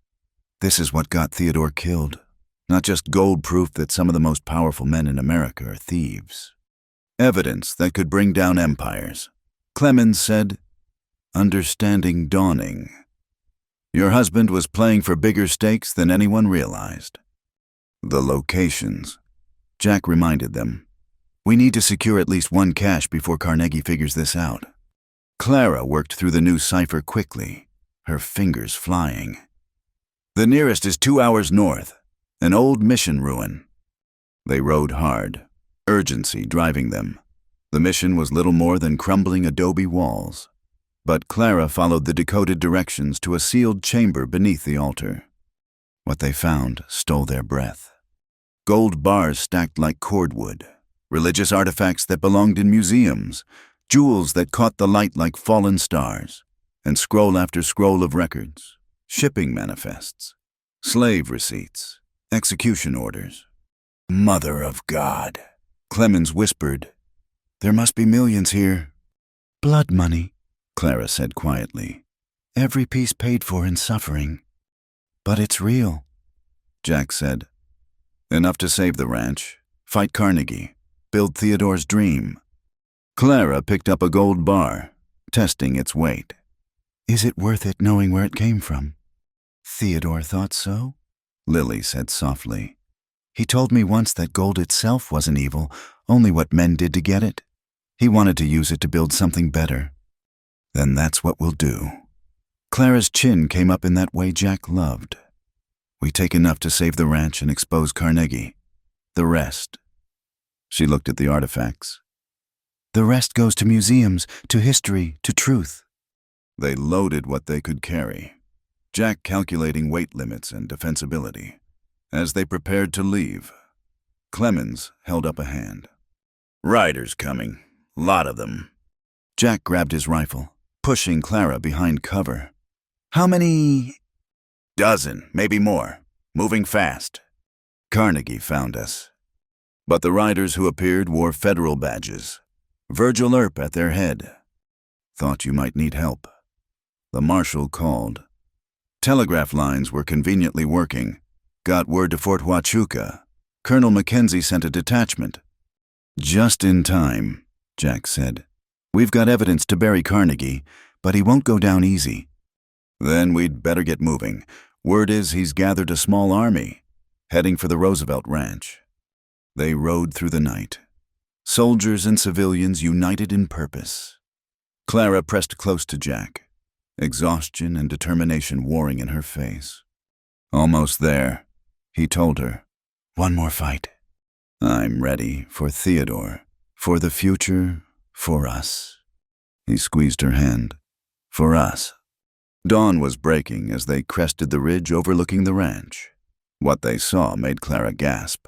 This is what got Theodore killed. Not just gold proof that some of the most powerful men in America are thieves. Evidence that could bring down empires. Clemens said, understanding dawning. Your husband was playing for bigger stakes than anyone realized. The locations. Jack reminded them. We need to secure at least one cache before Carnegie figures this out. Clara worked through the new cipher quickly, her fingers flying. The nearest is 2 hours north, an old mission ruin. They rode hard, urgency driving them. The mission was little more than crumbling adobe walls. But Clara followed the decoded directions to a sealed chamber beneath the altar. What they found stole their breath. Gold bars stacked like cordwood, religious artifacts that belonged in museums, jewels that caught the light like fallen stars, and scroll after scroll of records, shipping manifests, slave receipts, execution orders. Mother of God, Clemens whispered. There must be millions here. Blood money, Clara said quietly. Every piece paid for in suffering. But it's real, Jack said. Enough to save the ranch, fight Carnegie, build Theodore's dream. Clara picked up a gold bar, testing its weight. Is it worth it knowing where it came from? Theodore thought so, Lily said softly. He told me once that gold itself wasn't evil, only what men did to get it. He wanted to use it to build something better. Then that's what we'll do. Clara's chin came up in that way Jack loved. We take enough to save the ranch and expose Carnegie. The rest. She looked at the artifacts. The rest goes to museums, to history, to truth. They loaded what they could carry, Jack calculating weight limits and defensibility. As they prepared to leave, Clemens held up a hand. Riders coming, lot of them. Jack grabbed his rifle, pushing Clara behind cover. How many? Dozen, maybe more. Moving fast. Carnegie found us. But the riders who appeared wore federal badges. Virgil Earp at their head. Thought you might need help. The marshal called. Telegraph lines were conveniently working. Got word to Fort Huachuca. Colonel Mackenzie sent a detachment. Just in time, Jack said. We've got evidence to bury Carnegie, but he won't go down easy. Then we'd better get moving. Word is he's gathered a small army, heading for the Roosevelt Ranch. They rode through the night. Soldiers and civilians united in purpose. Clara pressed close to Jack, exhaustion and determination warring in her face. Almost there, he told her. One more fight. I'm ready for Theodore, for the future, for us. He squeezed her hand. For us. Dawn was breaking as they crested the ridge overlooking the ranch. What they saw made Clara gasp.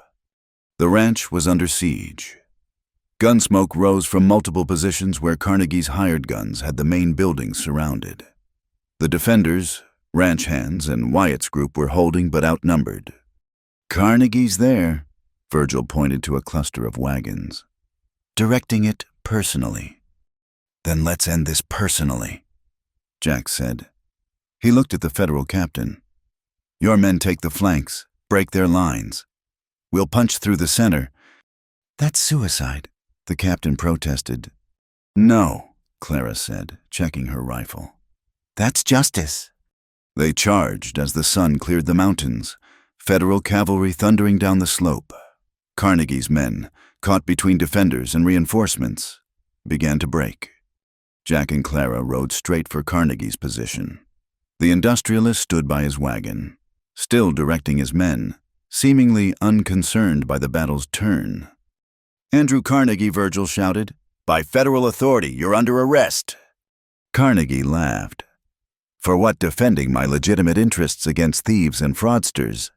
The ranch was under siege. Gunsmoke rose from multiple positions where Carnegie's hired guns had the main buildings surrounded. The defenders, Ranch hands and Wyatt's group were holding but outnumbered. "Carnegie's there," Virgil pointed to a cluster of wagons. "Directing it personally." "Then let's end this personally," Jack said. He looked at the federal captain. "Your men take the flanks, break their lines. We'll punch through the center." "That's suicide," the captain protested. "No," Clara said, checking her rifle. "That's justice." They charged as the sun cleared the mountains, federal cavalry thundering down the slope. Carnegie's men, caught between defenders and reinforcements, began to break. Jack and Clara rode straight for Carnegie's position. The industrialist stood by his wagon, still directing his men, seemingly unconcerned by the battle's turn. "Andrew Carnegie," Virgil shouted. "By federal authority, you're under arrest." Carnegie laughed. "For what? Defending my legitimate interests against thieves and fraudsters?"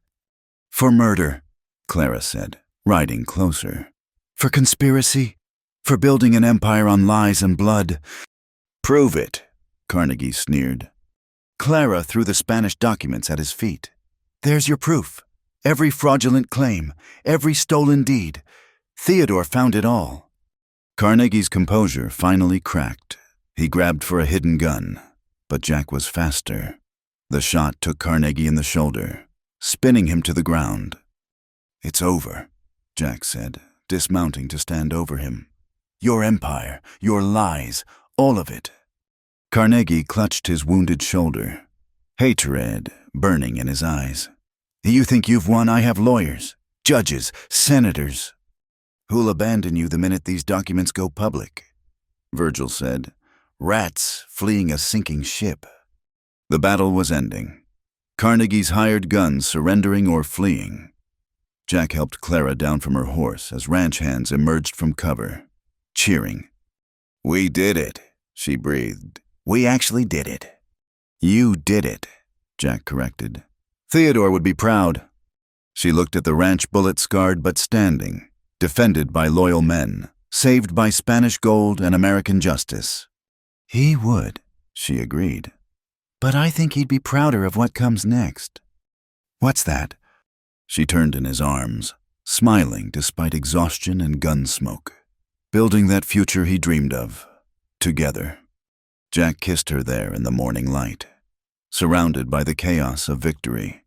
"For murder," Clara said, riding closer. "For conspiracy. For building an empire on lies and blood." "Prove it," Carnegie sneered. Clara threw the Spanish documents at his feet. "There's your proof. Every fraudulent claim, every stolen deed. Theodore found it all." Carnegie's composure finally cracked. He grabbed for a hidden gun, but Jack was faster. The shot took Carnegie in the shoulder, spinning him to the ground. "It's over," Jack said, dismounting to stand over him. "Your empire, your lies, all of it." Carnegie clutched his wounded shoulder, hatred burning in his eyes. "You think you've won? I have lawyers, judges, senators." "Who'll abandon you the minute these documents go public?" Virgil said. "Rats fleeing a sinking ship." The battle was ending. Carnegie's hired guns surrendering or fleeing. Jack helped Clara down from her horse as ranch hands emerged from cover, cheering. "We did it," she breathed. "We actually did it." "You did it," Jack corrected. "Theodore would be proud." She looked at the ranch, bullet-scarred but standing, defended by loyal men, saved by Spanish gold and American justice. "He would," she agreed. "But I think he'd be prouder of what comes next." "What's that?" She turned in his arms, smiling despite exhaustion and gun smoke. "Building that future he dreamed of, together." Jack kissed her there in the morning light, surrounded by the chaos of victory.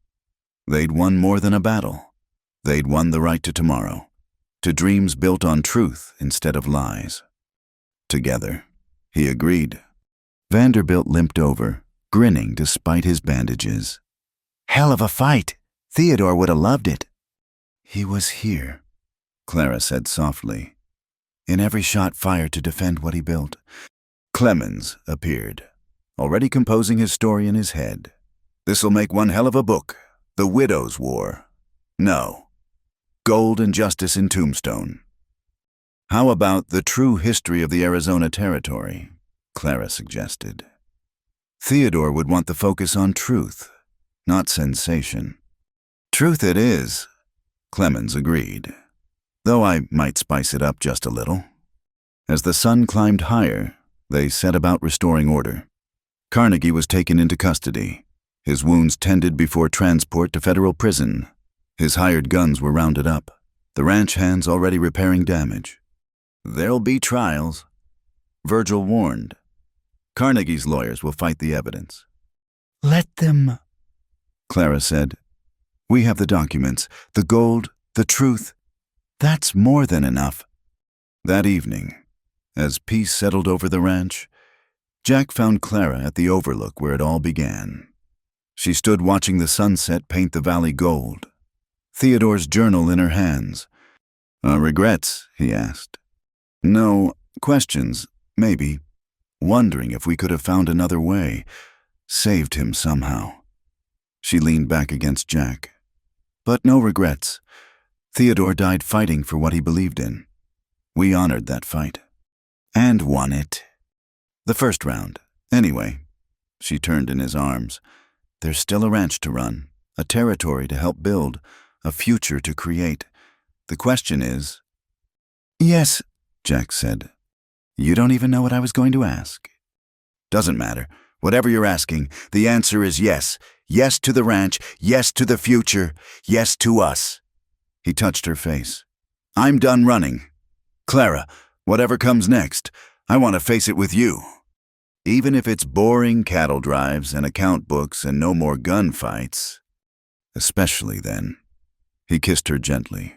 They'd won more than a battle. They'd won the right to tomorrow, to dreams built on truth instead of lies. Together, he agreed. Vanderbilt limped over, grinning despite his bandages. "Hell of a fight. Theodore would have loved it." "He was here," Clara said softly. "In every shot fired to defend what he built." Clemens appeared, already composing his story in his head. "This'll make one hell of a book. The Widow's War. No. Gold and Justice in Tombstone." "How about The True History of the Arizona Territory?" Clara suggested. "Theodore would want the focus on truth, not sensation." "Truth it is," Clemens agreed, "though I might spice it up just a little." As the sun climbed higher, they set about restoring order. Carnegie was taken into custody, his wounds tended before transport to federal prison. His hired guns were rounded up, the ranch hands already repairing damage. "There'll be trials," Virgil warned. "Carnegie's lawyers will fight the evidence." "Let them," Clara said. "We have the documents, the gold, the truth. That's more than enough." That evening, as peace settled over the ranch, Jack found Clara at the overlook where it all began. She stood watching the sunset paint the valley gold, Theodore's journal in her hands. "Regrets?" he asked. "No, questions, maybe. Wondering if we could have found another way, saved him somehow." She leaned back against Jack. "But no regrets. Theodore died fighting for what he believed in. We honored that fight. And won it. The first round, anyway." She turned in his arms. "There's still a ranch to run, a territory to help build, a future to create. The question is—" "Yes," Jack said. "You don't even know what I was going to ask." "Doesn't matter. Whatever you're asking, the answer is yes. Yes to the ranch, yes to the future, yes to us. He touched her face. I'm done running. Clara, whatever comes next, I want to face it with you. Even if it's boring cattle drives and account books and no more gunfights. Especially then. He kissed her gently.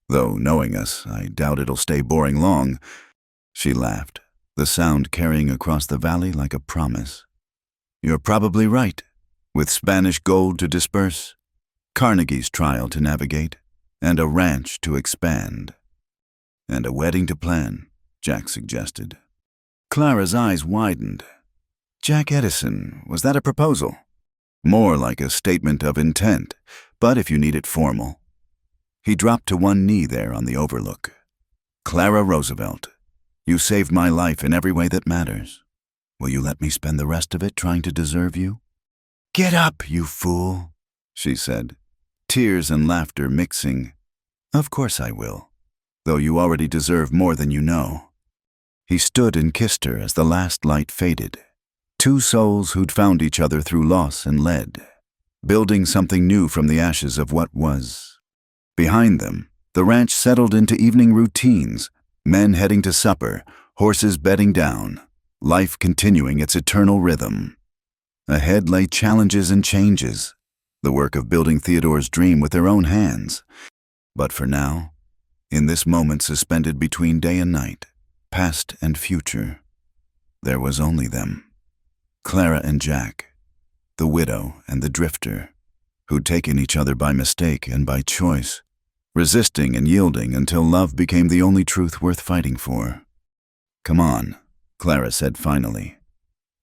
Though, knowing us, I doubt it'll stay boring long. She laughed, the sound carrying across the valley like a promise. You're probably right. With Spanish gold to disperse, Carnegie's trial to navigate, and a ranch to expand. And a wedding to plan, Jack suggested. Clara's eyes widened. Jack Edison, was that a proposal? More like a statement of intent, but if you need it formal. He dropped to one knee there on the overlook. Clara Roosevelt, you saved my life in every way that matters. Will you let me spend the rest of it trying to deserve you? Get up, you fool, she said, tears and laughter mixing. Of course I will, though you already deserve more than you know. He stood and kissed her as the last light faded. Two souls who'd found each other through loss and lead, building something new from the ashes of what was. Behind them, the ranch settled into evening routines, men heading to supper, horses bedding down, life continuing its eternal rhythm. Ahead lay challenges and changes, the work of building Theodore's dream with their own hands. But for now, in this moment suspended between day and night, past and future, there was only them. Clara and Jack, the widow and the drifter, who'd taken each other by mistake and by choice, resisting and yielding until love became the only truth worth fighting for. Come on, Clara said finally.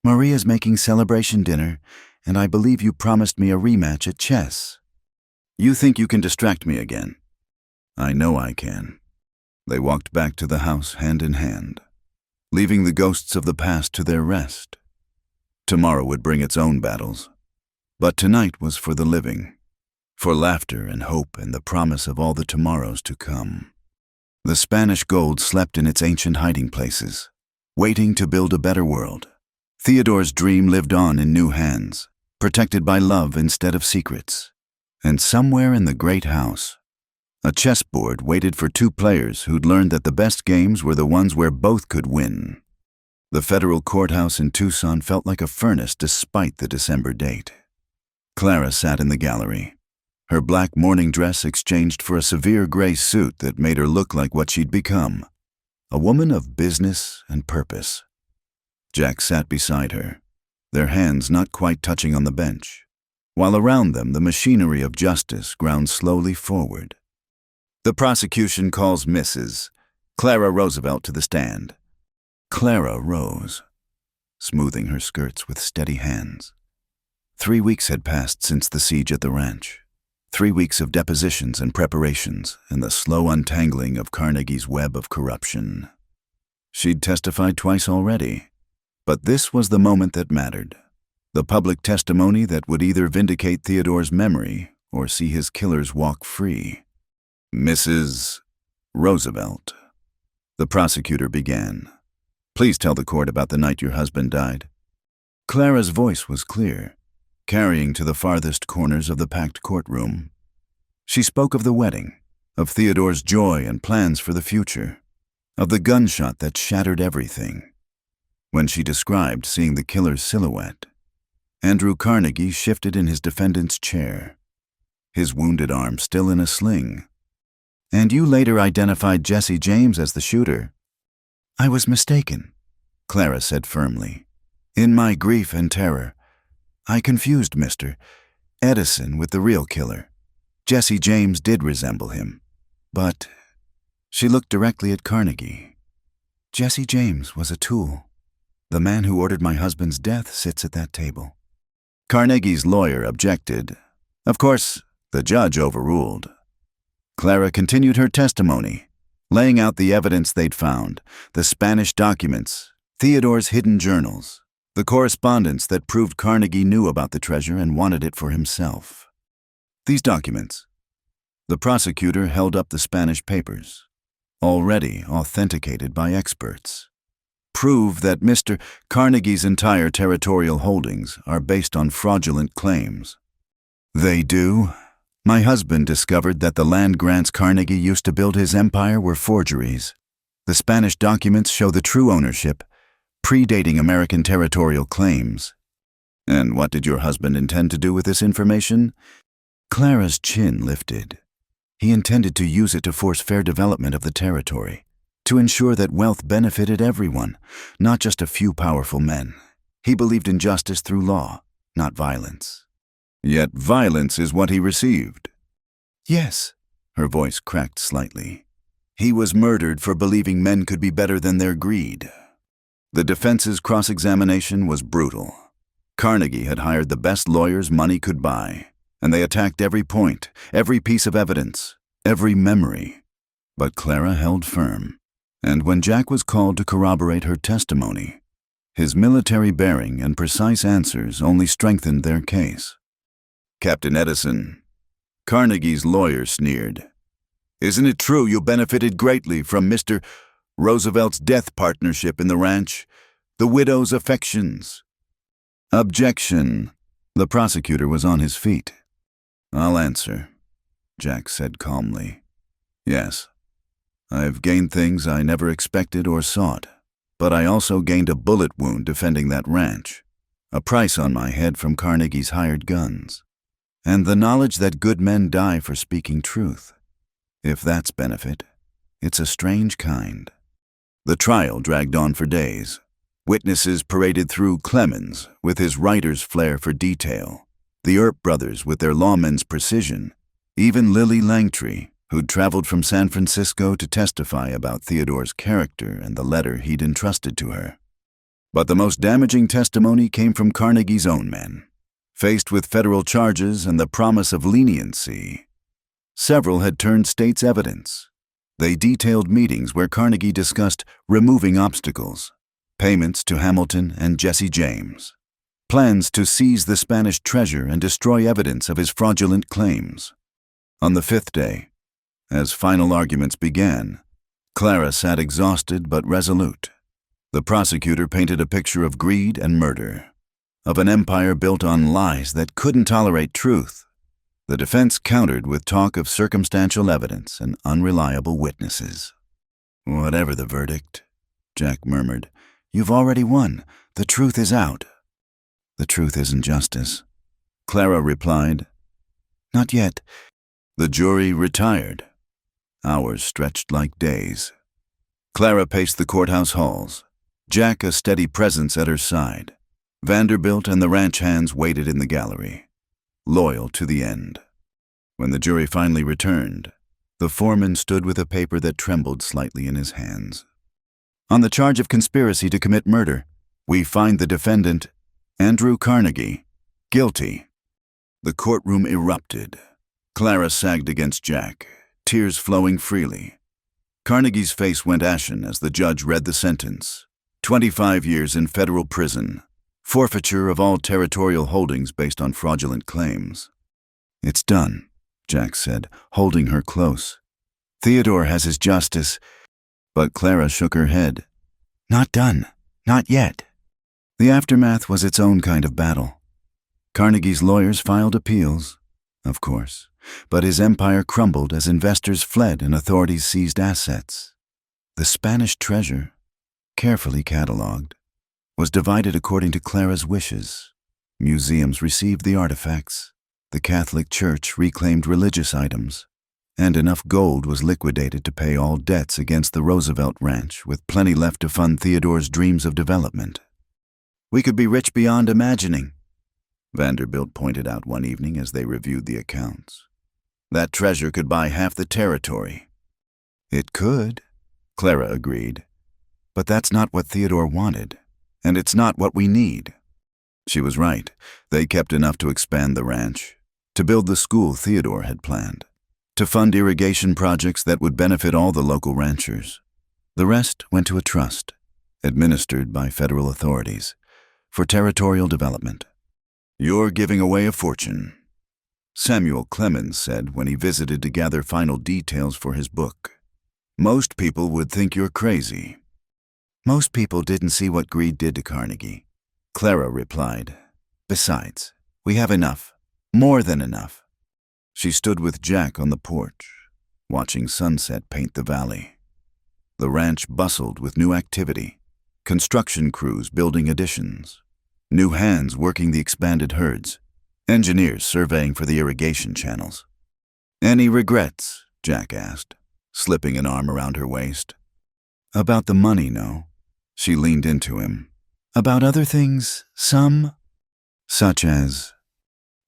Maria's making celebration dinner, and I believe you promised me a rematch at chess. You think you can distract me again? I know I can. They walked back to the house hand in hand, leaving the ghosts of the past to their rest. Tomorrow would bring its own battles, but tonight was for the living, for laughter and hope and the promise of all the tomorrows to come. The Spanish gold slept in its ancient hiding places, waiting to build a better world. Theodore's dream lived on in new hands, protected by love instead of secrets. And somewhere in the great house, a chessboard waited for two players who'd learned that the best games were the ones where both could win. The federal courthouse in Tucson felt like a furnace despite the December date. Clara sat in the gallery, her black morning dress exchanged for a severe gray suit that made her look like what she'd become, a woman of business and purpose. Jack sat beside her, their hands not quite touching on the bench, while around them the machinery of justice ground slowly forward. The prosecution calls Mrs. Clara Roosevelt to the stand. Clara rose, smoothing her skirts with steady hands. 3 weeks had passed since the siege at the ranch. 3 weeks of depositions and preparations and the slow untangling of Carnegie's web of corruption. She'd testified twice already. But this was the moment that mattered, the public testimony that would either vindicate Theodore's memory or see his killers walk free. Mrs. Roosevelt, the prosecutor began. Please tell the court about the night your husband died. Clara's voice was clear, carrying to the farthest corners of the packed courtroom. She spoke of the wedding, of Theodore's joy and plans for the future, of the gunshot that shattered everything. When she described seeing the killer's silhouette, Andrew Carnegie shifted in his defendant's chair, his wounded arm still in a sling. And you later identified Jesse James as the shooter. I was mistaken, Clara said firmly. In my grief and terror, I confused Mr. Edison with the real killer. Jesse James did resemble him, but she looked directly at Carnegie. Jesse James was a tool. The man who ordered my husband's death sits at that table. Carnegie's lawyer objected. Of course, the judge overruled. Clara continued her testimony, laying out the evidence they'd found, the Spanish documents, Theodore's hidden journals, the correspondence that proved Carnegie knew about the treasure and wanted it for himself. These documents. The prosecutor held up the Spanish papers, already authenticated by experts. prove that Mr. Carnegie's entire territorial holdings are based on fraudulent claims. They do. My husband discovered that the land grants Carnegie used to build his empire were forgeries. The Spanish documents show the true ownership, predating American territorial claims. And what did your husband intend to do with this information? Clara's chin lifted. He intended to use it to force fair development of the territory, to ensure that wealth benefited everyone, not just a few powerful men. He believed in justice through law, not violence. Yet violence is what he received. Yes, her voice cracked slightly. He was murdered for believing men could be better than their greed. The defense's cross-examination was brutal. Carnegie had hired the best lawyers money could buy, and they attacked every point, every piece of evidence, every memory. But Clara held firm, and when Jack was called to corroborate her testimony, his military bearing and precise answers only strengthened their case. Captain Edison, Carnegie's lawyer sneered. Isn't it true you benefited greatly from Mr. Roosevelt's death partnership in the ranch, the widow's affections? Objection. The prosecutor was on his feet. I'll answer, Jack said calmly. Yes, I've gained things I never expected or sought, but I also gained a bullet wound defending that ranch, a price on my head from Carnegie's hired guns, and the knowledge that good men die for speaking truth. If that's benefit, it's a strange kind. The trial dragged on for days. Witnesses paraded through Clemens with his writer's flair for detail, the Earp brothers with their lawmen's precision, even Lily Langtry, who'd traveled from San Francisco to testify about Theodore's character and the letter he'd entrusted to her. But the most damaging testimony came from Carnegie's own men. Faced with federal charges and the promise of leniency, several had turned state's evidence. They detailed meetings where Carnegie discussed removing obstacles, payments to Hamilton and Jesse James, plans to seize the Spanish treasure and destroy evidence of his fraudulent claims. On the fifth day, as final arguments began, Clara sat exhausted but resolute. The prosecutor painted a picture of greed and murder, of an empire built on lies that couldn't tolerate truth. The defense countered with talk of circumstantial evidence and unreliable witnesses. Whatever the verdict, Jack murmured, you've already won. The truth is out. The truth isn't justice, Clara replied. Not yet. The jury retired. Hours stretched like days. Clara paced the courthouse halls, Jack a steady presence at her side. Vanderbilt and the ranch hands waited in the gallery, loyal to the end. When the jury finally returned, the foreman stood with a paper that trembled slightly in his hands. On the charge of conspiracy to commit murder, we find the defendant, Andrew Carnegie, guilty. The courtroom erupted. Clara sagged against Jack, tears flowing freely. Carnegie's face went ashen as the judge read the sentence. 25 years in federal prison. Forfeiture of all territorial holdings based on fraudulent claims. It's done, Jack said, holding her close. Theodore has his justice. But Clara shook her head. Not done. Not yet. The aftermath was its own kind of battle. Carnegie's lawyers filed appeals, of course, but his empire crumbled as investors fled and authorities seized assets. The Spanish treasure, carefully catalogued, was divided according to Clara's wishes. Museums received the artifacts, the Catholic Church reclaimed religious items, and enough gold was liquidated to pay all debts against the Roosevelt Ranch, with plenty left to fund Theodore's dreams of development. We could be rich beyond imagining, Vanderbilt pointed out one evening as they reviewed the accounts. That treasure could buy half the territory. It could, Clara agreed, but that's not what Theodore wanted. And it's not what we need. She was right. They kept enough to expand the ranch, to build the school Theodore had planned, to fund irrigation projects that would benefit all the local ranchers. The rest went to a trust, administered by federal authorities, for territorial development. You're giving away a fortune, Samuel Clemens said when he visited to gather final details for his book. Most people would think you're crazy. Most people didn't see what greed did to Carnegie. Clara replied, "Besides, we have enough. More than enough." She stood with Jack on the porch, watching sunset paint the valley. The ranch bustled with new activity, construction crews building additions, new hands working the expanded herds, engineers surveying for the irrigation channels. "Any regrets?" Jack asked, slipping an arm around her waist. "About the money, no." She leaned into him. "About other things, some. Such as,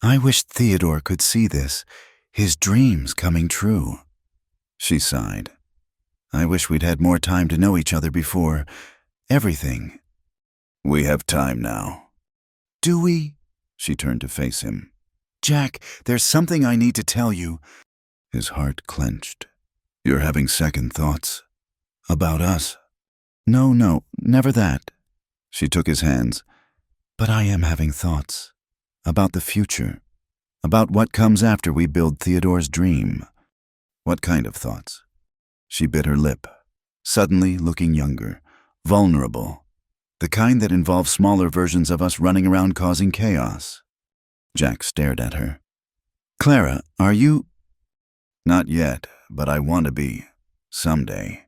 I wished Theodore could see this, his dreams coming true." She sighed. "I wish we'd had more time to know each other before everything." "We have time now." "Do we?" She turned to face him. "Jack, there's something I need to tell you." His heart clenched. "You're having second thoughts? About us?" No, never that." She took his hands. "But I am having thoughts. About the future. About what comes after we build Theodore's dream." "What kind of thoughts?" She bit her lip, suddenly looking younger, vulnerable. "The kind that involve smaller versions of us running around causing chaos." Jack stared at her. "Clara, are you—" "Not yet, but I want to be. Someday.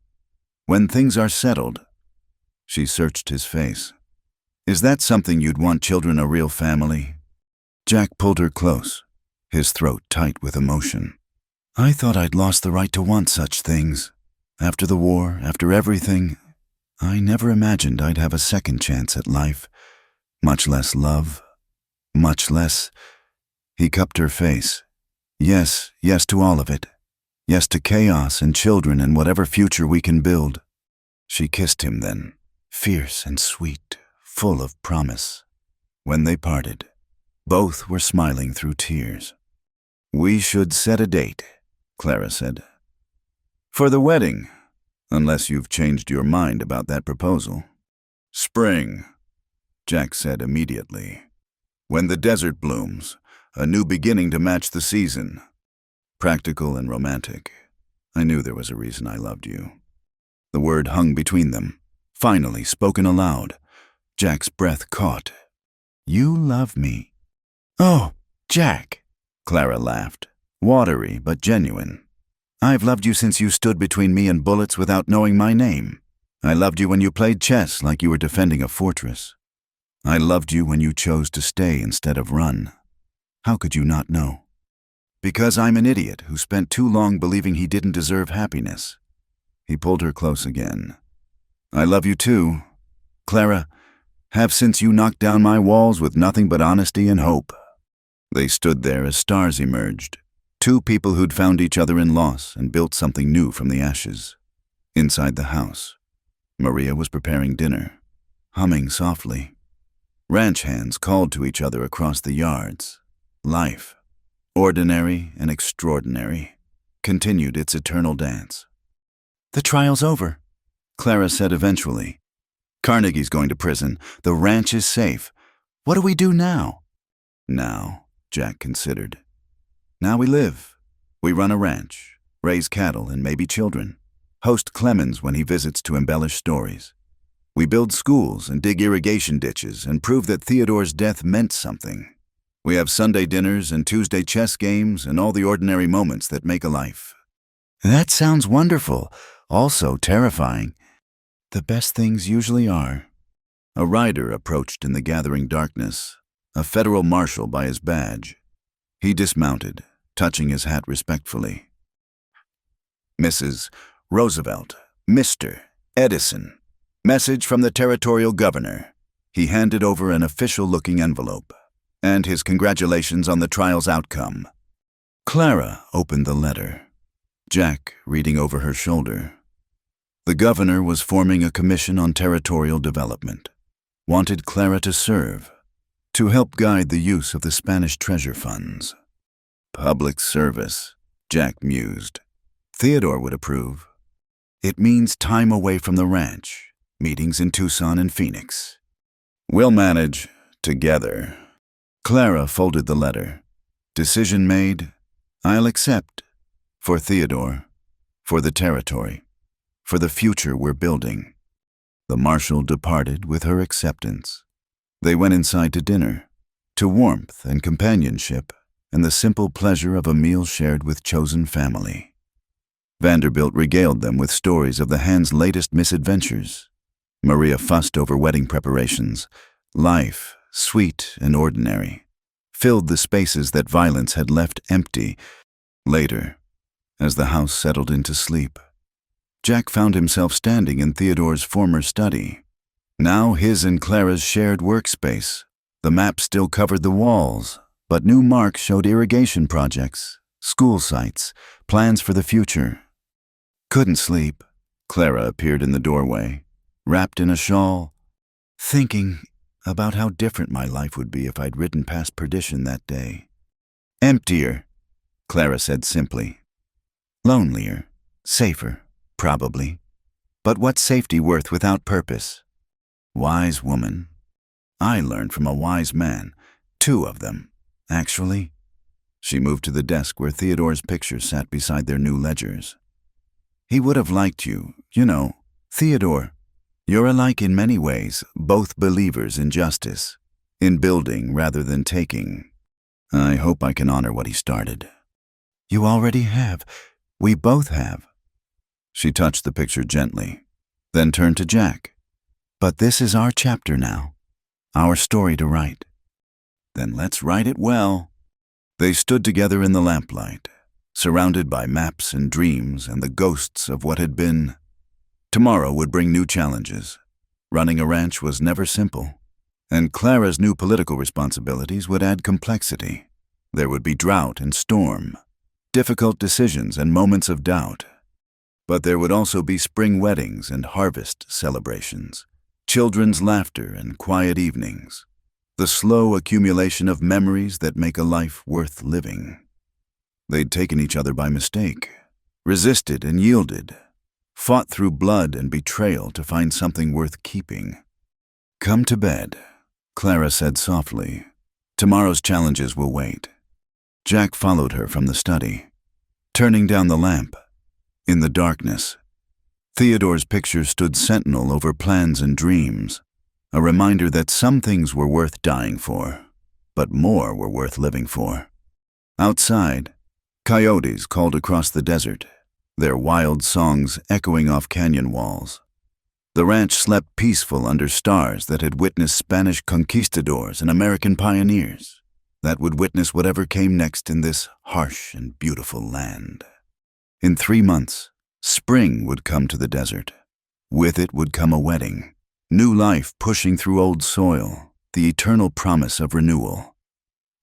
When things are settled." She searched his face. "Is that something you'd want children, a real family?" Jack pulled her close, his throat tight with emotion. "I thought I'd lost the right to want such things. After the war, after everything, I never imagined I'd have a second chance at life, much less love, much less—" He cupped her face. Yes to all of it. Yes to chaos and children and whatever future we can build." She kissed him then, fierce and sweet, full of promise. When they parted, both were smiling through tears. "We should set a date," Clara said. "For the wedding, unless you've changed your mind about that proposal." "Spring," Jack said immediately. "When the desert blooms, a new beginning to match the season. Practical and romantic. I knew there was a reason I loved you." The word hung between them, finally spoken aloud. Jack's breath caught. "You love me." "Oh, Jack," Clara laughed, watery but genuine. "I've loved you since you stood between me and bullets without knowing my name. I loved you when you played chess like you were defending a fortress. I loved you when you chose to stay instead of run. How could you not know? Because I'm an idiot who spent too long believing he didn't deserve happiness." He pulled her close again. "I love you too, Clara, have since you knocked down my walls with nothing but honesty and hope." They stood there as stars emerged, two people who'd found each other in loss and built something new from the ashes. Inside the house, Maria was preparing dinner, humming softly. Ranch hands called to each other across the yards. Life, ordinary and extraordinary, continued its eternal dance. "The trial's over," Clara said eventually. "Carnegie's going to prison. The ranch is safe. What do we do now?" "Now," Jack considered. "Now we live. We run a ranch, raise cattle and maybe children, host Clemens when he visits to embellish stories. We build schools and dig irrigation ditches and prove that Theodore's death meant something. We have Sunday dinners and Tuesday chess games and all the ordinary moments that make a life." "That sounds wonderful, also terrifying." "The best things usually are." A rider approached in the gathering darkness, a federal marshal by his badge. He dismounted, touching his hat respectfully. "Mrs. Roosevelt, Mr. Edison, message from the territorial governor." He handed over an official-looking envelope, and his congratulations on the trial's outcome. Clara opened the letter, Jack reading over her shoulder. The governor was forming a commission on territorial development, wanted Clara to serve, to help guide the use of the Spanish treasure funds. Public service, Jack mused. Theodore would approve. It means time away from the ranch, meetings in Tucson and Phoenix. "We'll manage, together." Clara folded the letter. "Decision made. I'll accept. For Theodore, for the territory, for the future we're building." The marshal departed with her acceptance. They went inside to dinner, to warmth and companionship, and the simple pleasure of a meal shared with chosen family. Vanderbilt regaled them with stories of the hand's latest misadventures. Maria fussed over wedding preparations. Life, sweet and ordinary, filled the spaces that violence had left empty. Later, as the house settled into sleep, Jack found himself standing in Theodore's former study. Now his and Clara's shared workspace. The map still covered the walls, but new marks showed irrigation projects, school sites, plans for the future. Couldn't sleep. Clara appeared in the doorway, wrapped in a shawl, thinking about how different my life would be if I'd ridden past perdition that day. Emptier, Clara said simply. Lonelier, safer, probably. But what's safety worth without purpose? Wise woman. I learned from a wise man, 2 of them, actually. She moved to the desk where Theodore's picture sat beside their new ledgers. He would have liked you, you know, Theodore. You're alike in many ways, both believers in justice, in building rather than taking. I hope I can honor what he started. You already have. We both have. She touched the picture gently, then turned to Jack. But this is our chapter now, our story to write. Then let's write it well. They stood together in the lamplight, surrounded by maps and dreams and the ghosts of what had been. Tomorrow would bring new challenges. Running a ranch was never simple, and Clara's new political responsibilities would add complexity. There would be drought and storm, difficult decisions and moments of doubt. But there would also be spring weddings and harvest celebrations, children's laughter and quiet evenings, the slow accumulation of memories that make a life worth living. They'd taken each other by mistake, resisted and yielded, fought through blood and betrayal to find something worth keeping. Come to bed, Clara said softly. Tomorrow's challenges will wait. Jack followed her from the study, turning down the lamp. In the darkness, Theodore's picture stood sentinel over plans and dreams, a reminder that some things were worth dying for, but more were worth living for. Outside, coyotes called across the desert, their wild songs echoing off canyon walls. The ranch slept peaceful under stars that had witnessed Spanish conquistadors and American pioneers, that would witness whatever came next in this harsh and beautiful land. In 3 months, spring would come to the desert. With it would come a wedding, new life pushing through old soil, the eternal promise of renewal.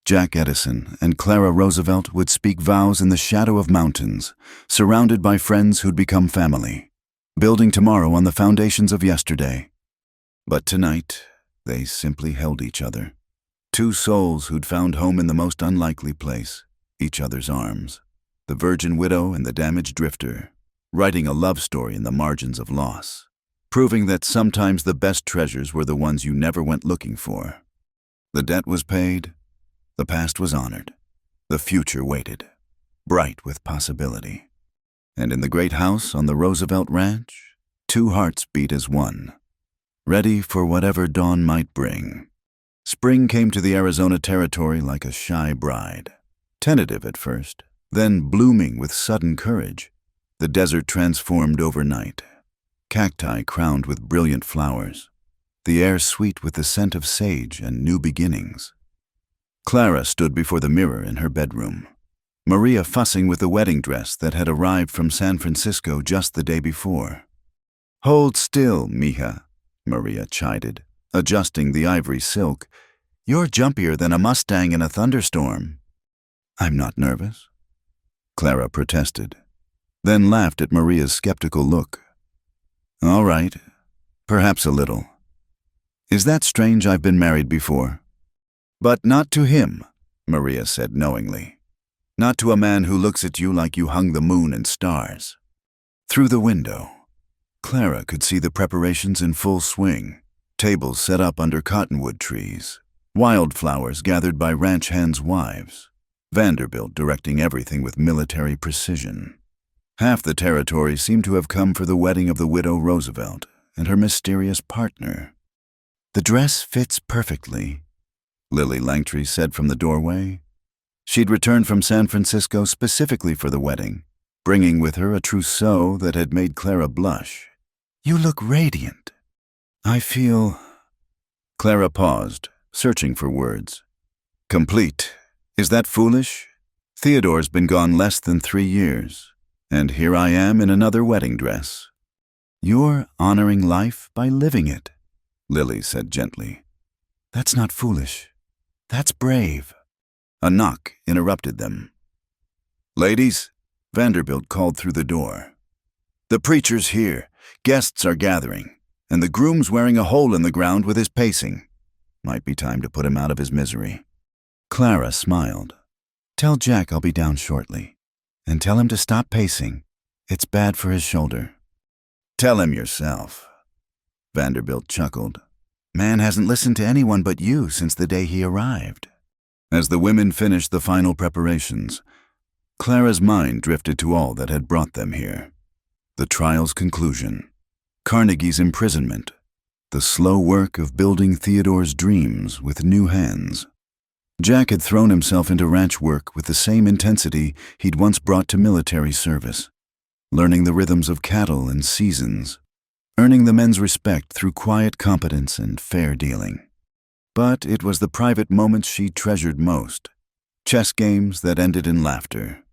Jack Edison and Clara Roosevelt would speak vows in the shadow of mountains, surrounded by friends who'd become family, building tomorrow on the foundations of yesterday. But tonight, they simply held each other. 2 souls who'd found home in the most unlikely place, each other's arms. The virgin widow and the damaged drifter, writing a love story in the margins of loss, proving that sometimes the best treasures were the ones you never went looking for. The debt was paid, the past was honored, the future waited, bright with possibility. And in the great house on the Roosevelt Ranch, 2 hearts beat as one, ready for whatever dawn might bring. Spring came to the Arizona territory like a shy bride, tentative at first, then blooming with sudden courage. The desert transformed overnight, cacti crowned with brilliant flowers, the air sweet with the scent of sage and new beginnings. Clara stood before the mirror in her bedroom, Maria fussing with the wedding dress that had arrived from San Francisco just the day before. Hold still, mija, Maria chided, adjusting the ivory silk. You're jumpier than a Mustang in a thunderstorm. I'm not nervous, Clara protested, then laughed at Maria's skeptical look. All right, perhaps a little. Is that strange I've been married before? But not to him, Maria said knowingly. Not to a man who looks at you like you hung the moon and stars. Through the window, Clara could see the preparations in full swing, tables set up under cottonwood trees, wildflowers gathered by ranch hands' wives, Vanderbilt directing everything with military precision. Half the territory seemed to have come for the wedding of the widow Roosevelt, and her mysterious partner. "The dress fits perfectly," Lily Langtry said from the doorway. She'd returned from San Francisco specifically for the wedding, bringing with her a trousseau that had made Clara blush. "You look radiant." "I feel—" Clara paused, searching for words. "Complete. Is that foolish? Theodore's been gone less than 3 years, and here I am in another wedding dress." "You're honoring life by living it," Lily said gently. "That's not foolish. That's brave." A knock interrupted them. "Ladies," Vanderbilt called through the door. "The preacher's here. Guests are gathering, and the groom's wearing a hole in the ground with his pacing. Might be time to put him out of his misery." Clara smiled. "Tell Jack I'll be down shortly. And tell him to stop pacing. It's bad for his shoulder." "Tell him yourself." Vanderbilt chuckled. "Man hasn't listened to anyone but you since the day he arrived." As the women finished the final preparations, Clara's mind drifted to all that had brought them here. The trial's conclusion, Carnegie's imprisonment, the slow work of building Theodore's dreams with new hands. Jack had thrown himself into ranch work with the same intensity he'd once brought to military service, learning the rhythms of cattle and seasons, earning the men's respect through quiet competence and fair dealing. But it was the private moments she treasured most. Chess games that ended in laughter.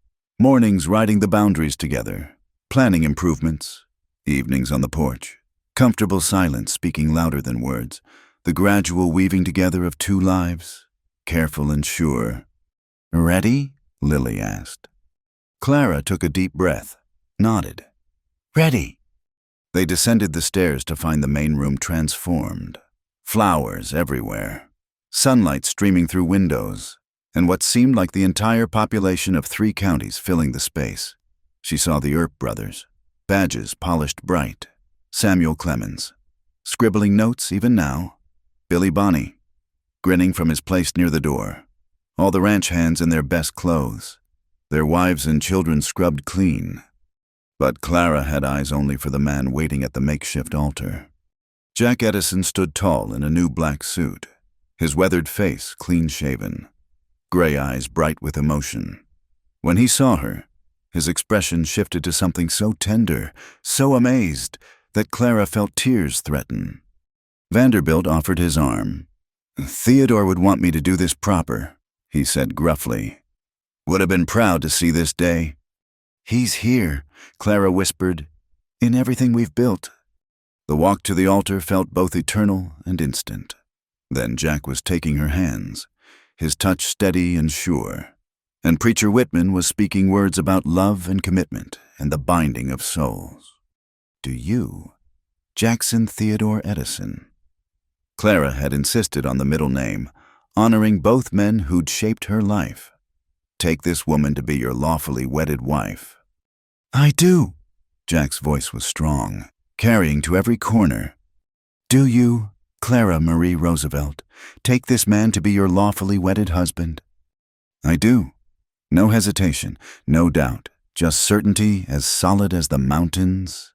Mornings riding the boundaries together. Planning improvements. Evenings on the porch. Comfortable silence speaking louder than words. The gradual weaving together of 2 lives. Careful and sure. "Ready?" Lily asked. Clara took a deep breath. Nodded. "Ready." They descended the stairs to find the main room transformed. Flowers everywhere, sunlight streaming through windows, and what seemed like the entire population of 3 counties filling the space. She saw the Earp brothers, badges polished bright, Samuel Clemens, scribbling notes even now, Billy Bonney, grinning from his place near the door, all the ranch hands in their best clothes, their wives and children scrubbed clean. But Clara had eyes only for the man waiting at the makeshift altar. Jack Edison stood tall in a new black suit, his weathered face clean-shaven, gray eyes bright with emotion. When he saw her, his expression shifted to something so tender, so amazed, that Clara felt tears threaten. Vanderbilt offered his arm. "Theodore would want me to do this proper," he said gruffly. "Would have been proud to see this day." "He's here," Clara whispered, "in everything we've built." The walk to the altar felt both eternal and instant. Then Jack was taking her hands, his touch steady and sure, and Preacher Whitman was speaking words about love and commitment and the binding of souls. "Do you, Jackson Theodore Edison?" Clara had insisted on the middle name, honoring both men who'd shaped her life. "Take this woman to be your lawfully wedded wife." "I do." Jack's voice was strong, carrying to every corner. "Do you, Clara Marie Roosevelt, take this man to be your lawfully wedded husband?" "I do." No hesitation, no doubt, just certainty as solid as the mountains.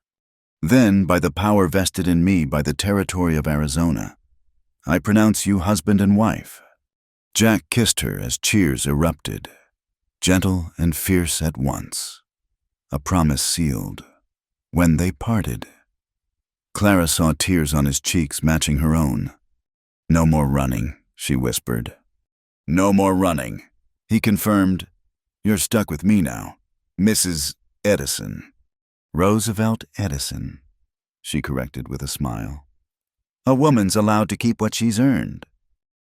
"Then, by the power vested in me by the territory of Arizona, I pronounce you husband and wife." Jack kissed her as cheers erupted, gentle and fierce at once. A promise sealed. When they parted, Clara saw tears on his cheeks matching her own. "No more running," she whispered. "No more running," he confirmed. "You're stuck with me now, Mrs. Edison." "Roosevelt Edison," she corrected with a smile. "A woman's allowed to keep what she's earned."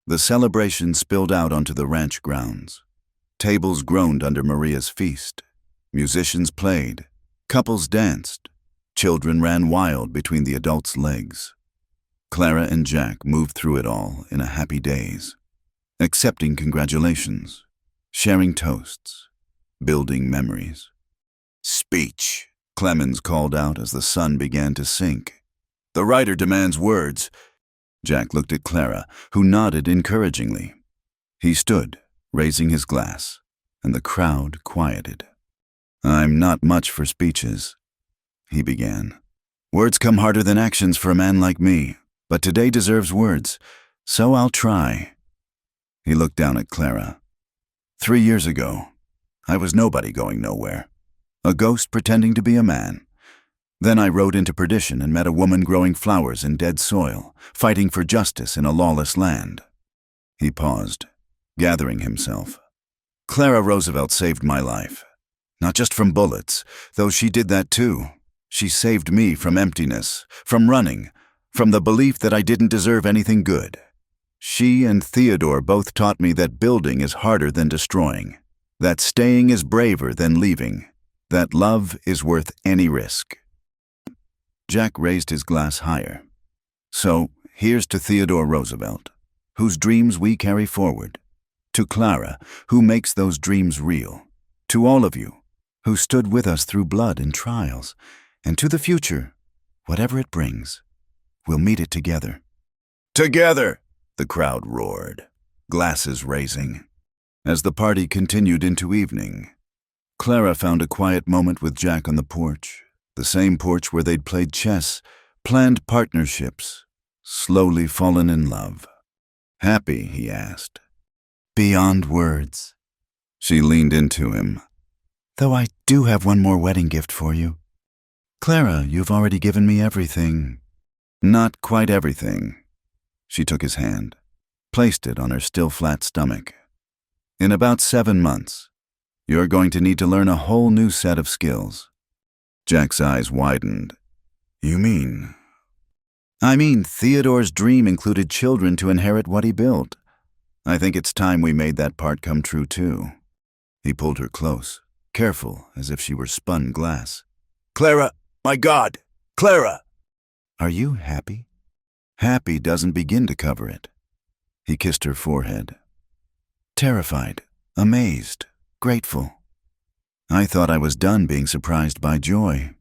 The celebration spilled out onto the ranch grounds. Tables groaned under Maria's feast. Musicians played. Couples danced. Children ran wild between the adults' legs. Clara and Jack moved through it all in a happy daze, accepting congratulations, sharing toasts, building memories. "Speech," Clemens called out as the sun began to sink. "The writer demands words." Jack looked at Clara, who nodded encouragingly. He stood, raising his glass, and the crowd quieted. "I'm not much for speeches," he began. Words come harder than actions for a man like me, but today deserves words, so I'll try. He looked down at Clara. 3 years ago, I was nobody going nowhere. A ghost pretending to be a man. Then I rode into perdition and met a woman growing flowers in dead soil, fighting for justice in a lawless land. He paused, gathering himself. Clara Roosevelt saved my life. Not just from bullets, though she did that too. She saved me from emptiness, from running, from the belief that I didn't deserve anything good. She and Theodore both taught me that building is harder than destroying, that staying is braver than leaving, that love is worth any risk. Jack raised his glass higher. So, here's to Theodore Roosevelt, whose dreams we carry forward. To Clara, who makes those dreams real. To all of you, who stood with us through blood and trials. And to the future, whatever it brings, we'll meet it together. Together! The crowd roared, glasses raising. As the party continued into evening, Clara found a quiet moment with Jack on the porch, the same porch where they'd played chess, planned partnerships, slowly fallen in love. Happy, he asked. Beyond words. She leaned into him. Though I do have one more wedding gift for you. Clara, you've already given me everything. Not quite everything. She took his hand, placed it on her still flat stomach. In about 7 months, you're going to need to learn a whole new set of skills. Jack's eyes widened. You mean? I mean, Theodore's dream included children to inherit what he built. I think it's time we made that part come true too. He pulled her close, careful as if she were spun glass. Clara, my God, Clara! Are you happy? Happy doesn't begin to cover it. He kissed her forehead. Terrified, amazed, grateful. I thought I was done being surprised by joy.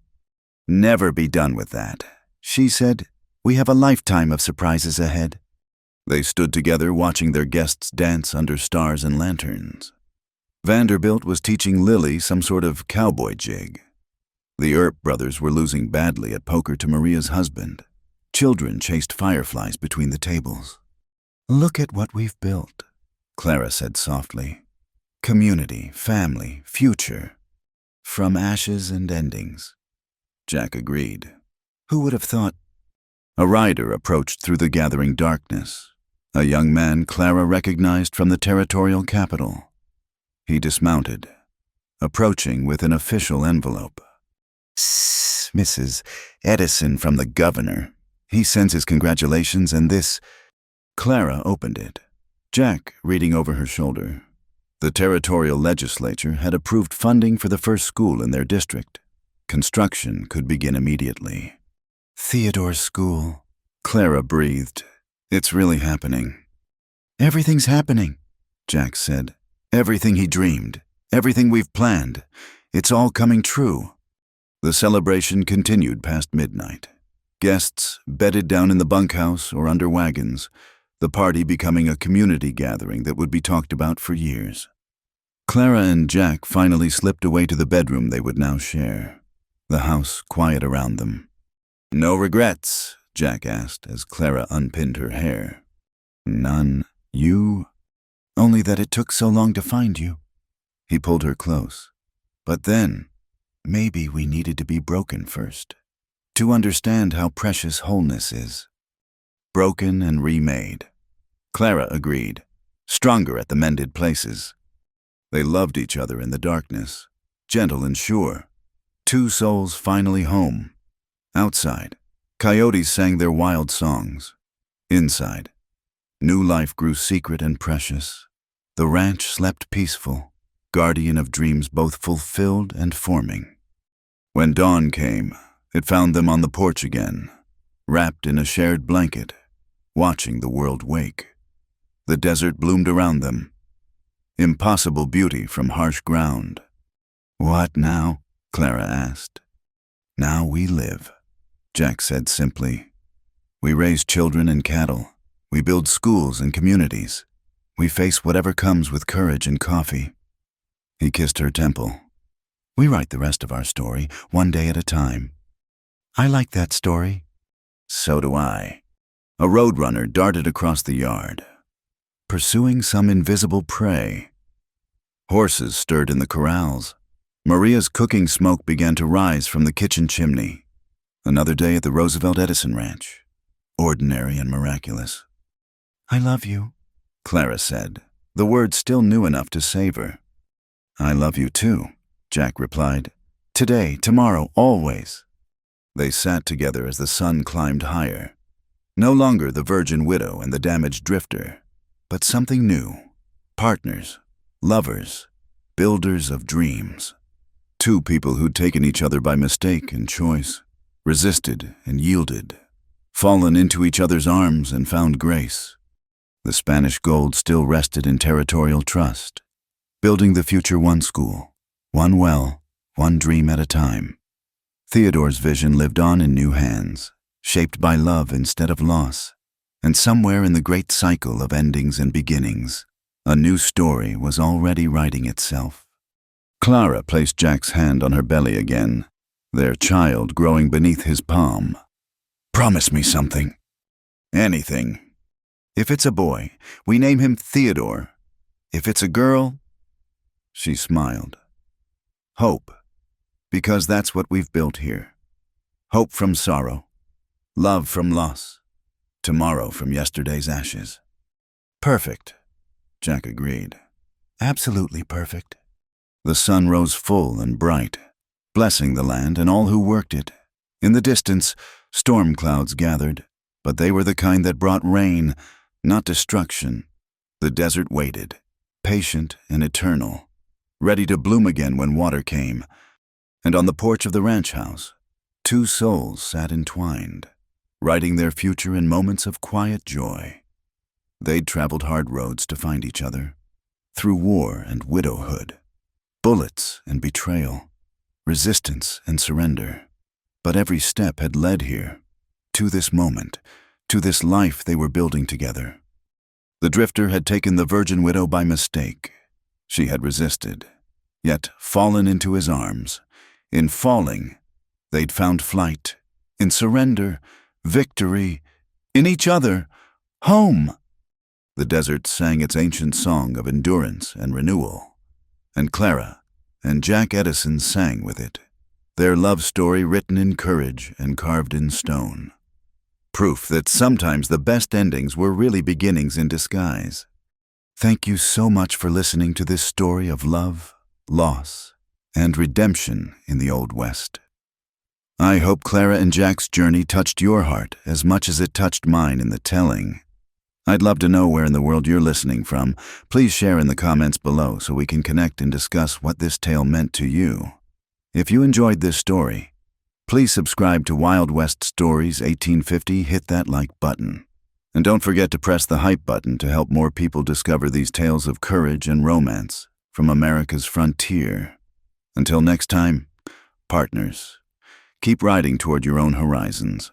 Never be done with that. She said, we have a lifetime of surprises ahead. They stood together watching their guests dance under stars and lanterns. Vanderbilt was teaching Lily some sort of cowboy jig. The Earp brothers were losing badly at poker to Maria's husband. Children chased fireflies between the tables. Look at what we've built, Clara said softly. Community, family, future. From ashes and endings. Jack agreed. Who would have thought? A rider approached through the gathering darkness. A young man Clara recognized from the territorial capital. He dismounted, approaching with an official envelope. Mrs. Edison from the governor. He sends his congratulations and this. Clara opened it, Jack reading over her shoulder. The territorial legislature had approved funding for the first school in their district. Construction could begin immediately. Theodore's school. Clara breathed. It's really happening. Everything's happening, Jack said. Everything he dreamed. Everything we've planned. It's all coming true. The celebration continued past midnight. Guests bedded down in the bunkhouse or under wagons, the party becoming a community gathering that would be talked about for years. Clara and Jack finally slipped away to the bedroom they would now share, the house quiet around them. No regrets, Jack asked as Clara unpinned her hair. None. You? Only that it took so long to find you. He pulled her close. But then, maybe we needed to be broken first, to understand how precious wholeness is. Broken and remade. Clara agreed, stronger at the mended places. They loved each other in the darkness, gentle and sure. 2 souls finally home. Outside, coyotes sang their wild songs. Inside, new life grew secret and precious. The ranch slept peaceful, guardian of dreams both fulfilled and forming. When dawn came, it found them on the porch again, wrapped in a shared blanket, watching the world wake. The desert bloomed around them. Impossible beauty from harsh ground. What now? Clara asked. Now we live, Jack said simply. We raise children and cattle. We build schools and communities. We face whatever comes with courage and coffee. He kissed her temple. We write the rest of our story, one day at a time. I like that story. So do I. A roadrunner darted across the yard, pursuing some invisible prey. Horses stirred in the corrals. Maria's cooking smoke began to rise from the kitchen chimney. Another day at the Roosevelt Edison Ranch. Ordinary and miraculous. I love you, Clara said, the words still new enough to savor. I love you too, Jack replied. Today, tomorrow, always. They sat together as the sun climbed higher. No longer the virgin widow and the damaged drifter, but something new. Partners, lovers, builders of dreams. Two people who'd taken each other by mistake and choice, resisted and yielded, fallen into each other's arms and found grace. The Spanish gold still rested in territorial trust, building the future one school, one well, one dream at a time. Theodore's vision lived on in new hands, shaped by love instead of loss, and somewhere in the great cycle of endings and beginnings, a new story was already writing itself. Clara placed Jack's hand on her belly again, their child growing beneath his palm. Promise me something. Anything. If it's a boy, we name him Theodore. If it's a girl, she smiled. Hope, because that's what we've built here. Hope from sorrow, love from loss, tomorrow from yesterday's ashes. Perfect, Jack agreed. Absolutely perfect. The sun rose full and bright, blessing the land and all who worked it. In the distance, storm clouds gathered, but they were the kind that brought rain, not destruction. The desert waited, patient and eternal, ready to bloom again when water came. And on the porch of the ranch house, two souls sat entwined, writing their future in moments of quiet joy. They'd traveled hard roads to find each other, through war and widowhood, bullets and betrayal, resistance and surrender. But every step had led here, to this moment, to this life they were building together. The drifter had taken the virgin widow by mistake. She had resisted, yet fallen into his arms. In falling, they'd found flight. In surrender, victory. In each other, home. The desert sang its ancient song of endurance and renewal, and Clara and Jack Edison sang with it, their love story written in courage and carved in stone. Proof that sometimes the best endings were really beginnings in disguise. Thank you so much for listening to this story of love, loss, and redemption in the Old West. I hope Clara and Jack's journey touched your heart as much as it touched mine in the telling. I'd love to know where in the world you're listening from. Please share in the comments below so we can connect and discuss what this tale meant to you. If you enjoyed this story, please subscribe to Wild West Stories 1850, hit that like button. And don't forget to press the hype button to help more people discover these tales of courage and romance from America's frontier. Until next time, partners, keep riding toward your own horizons.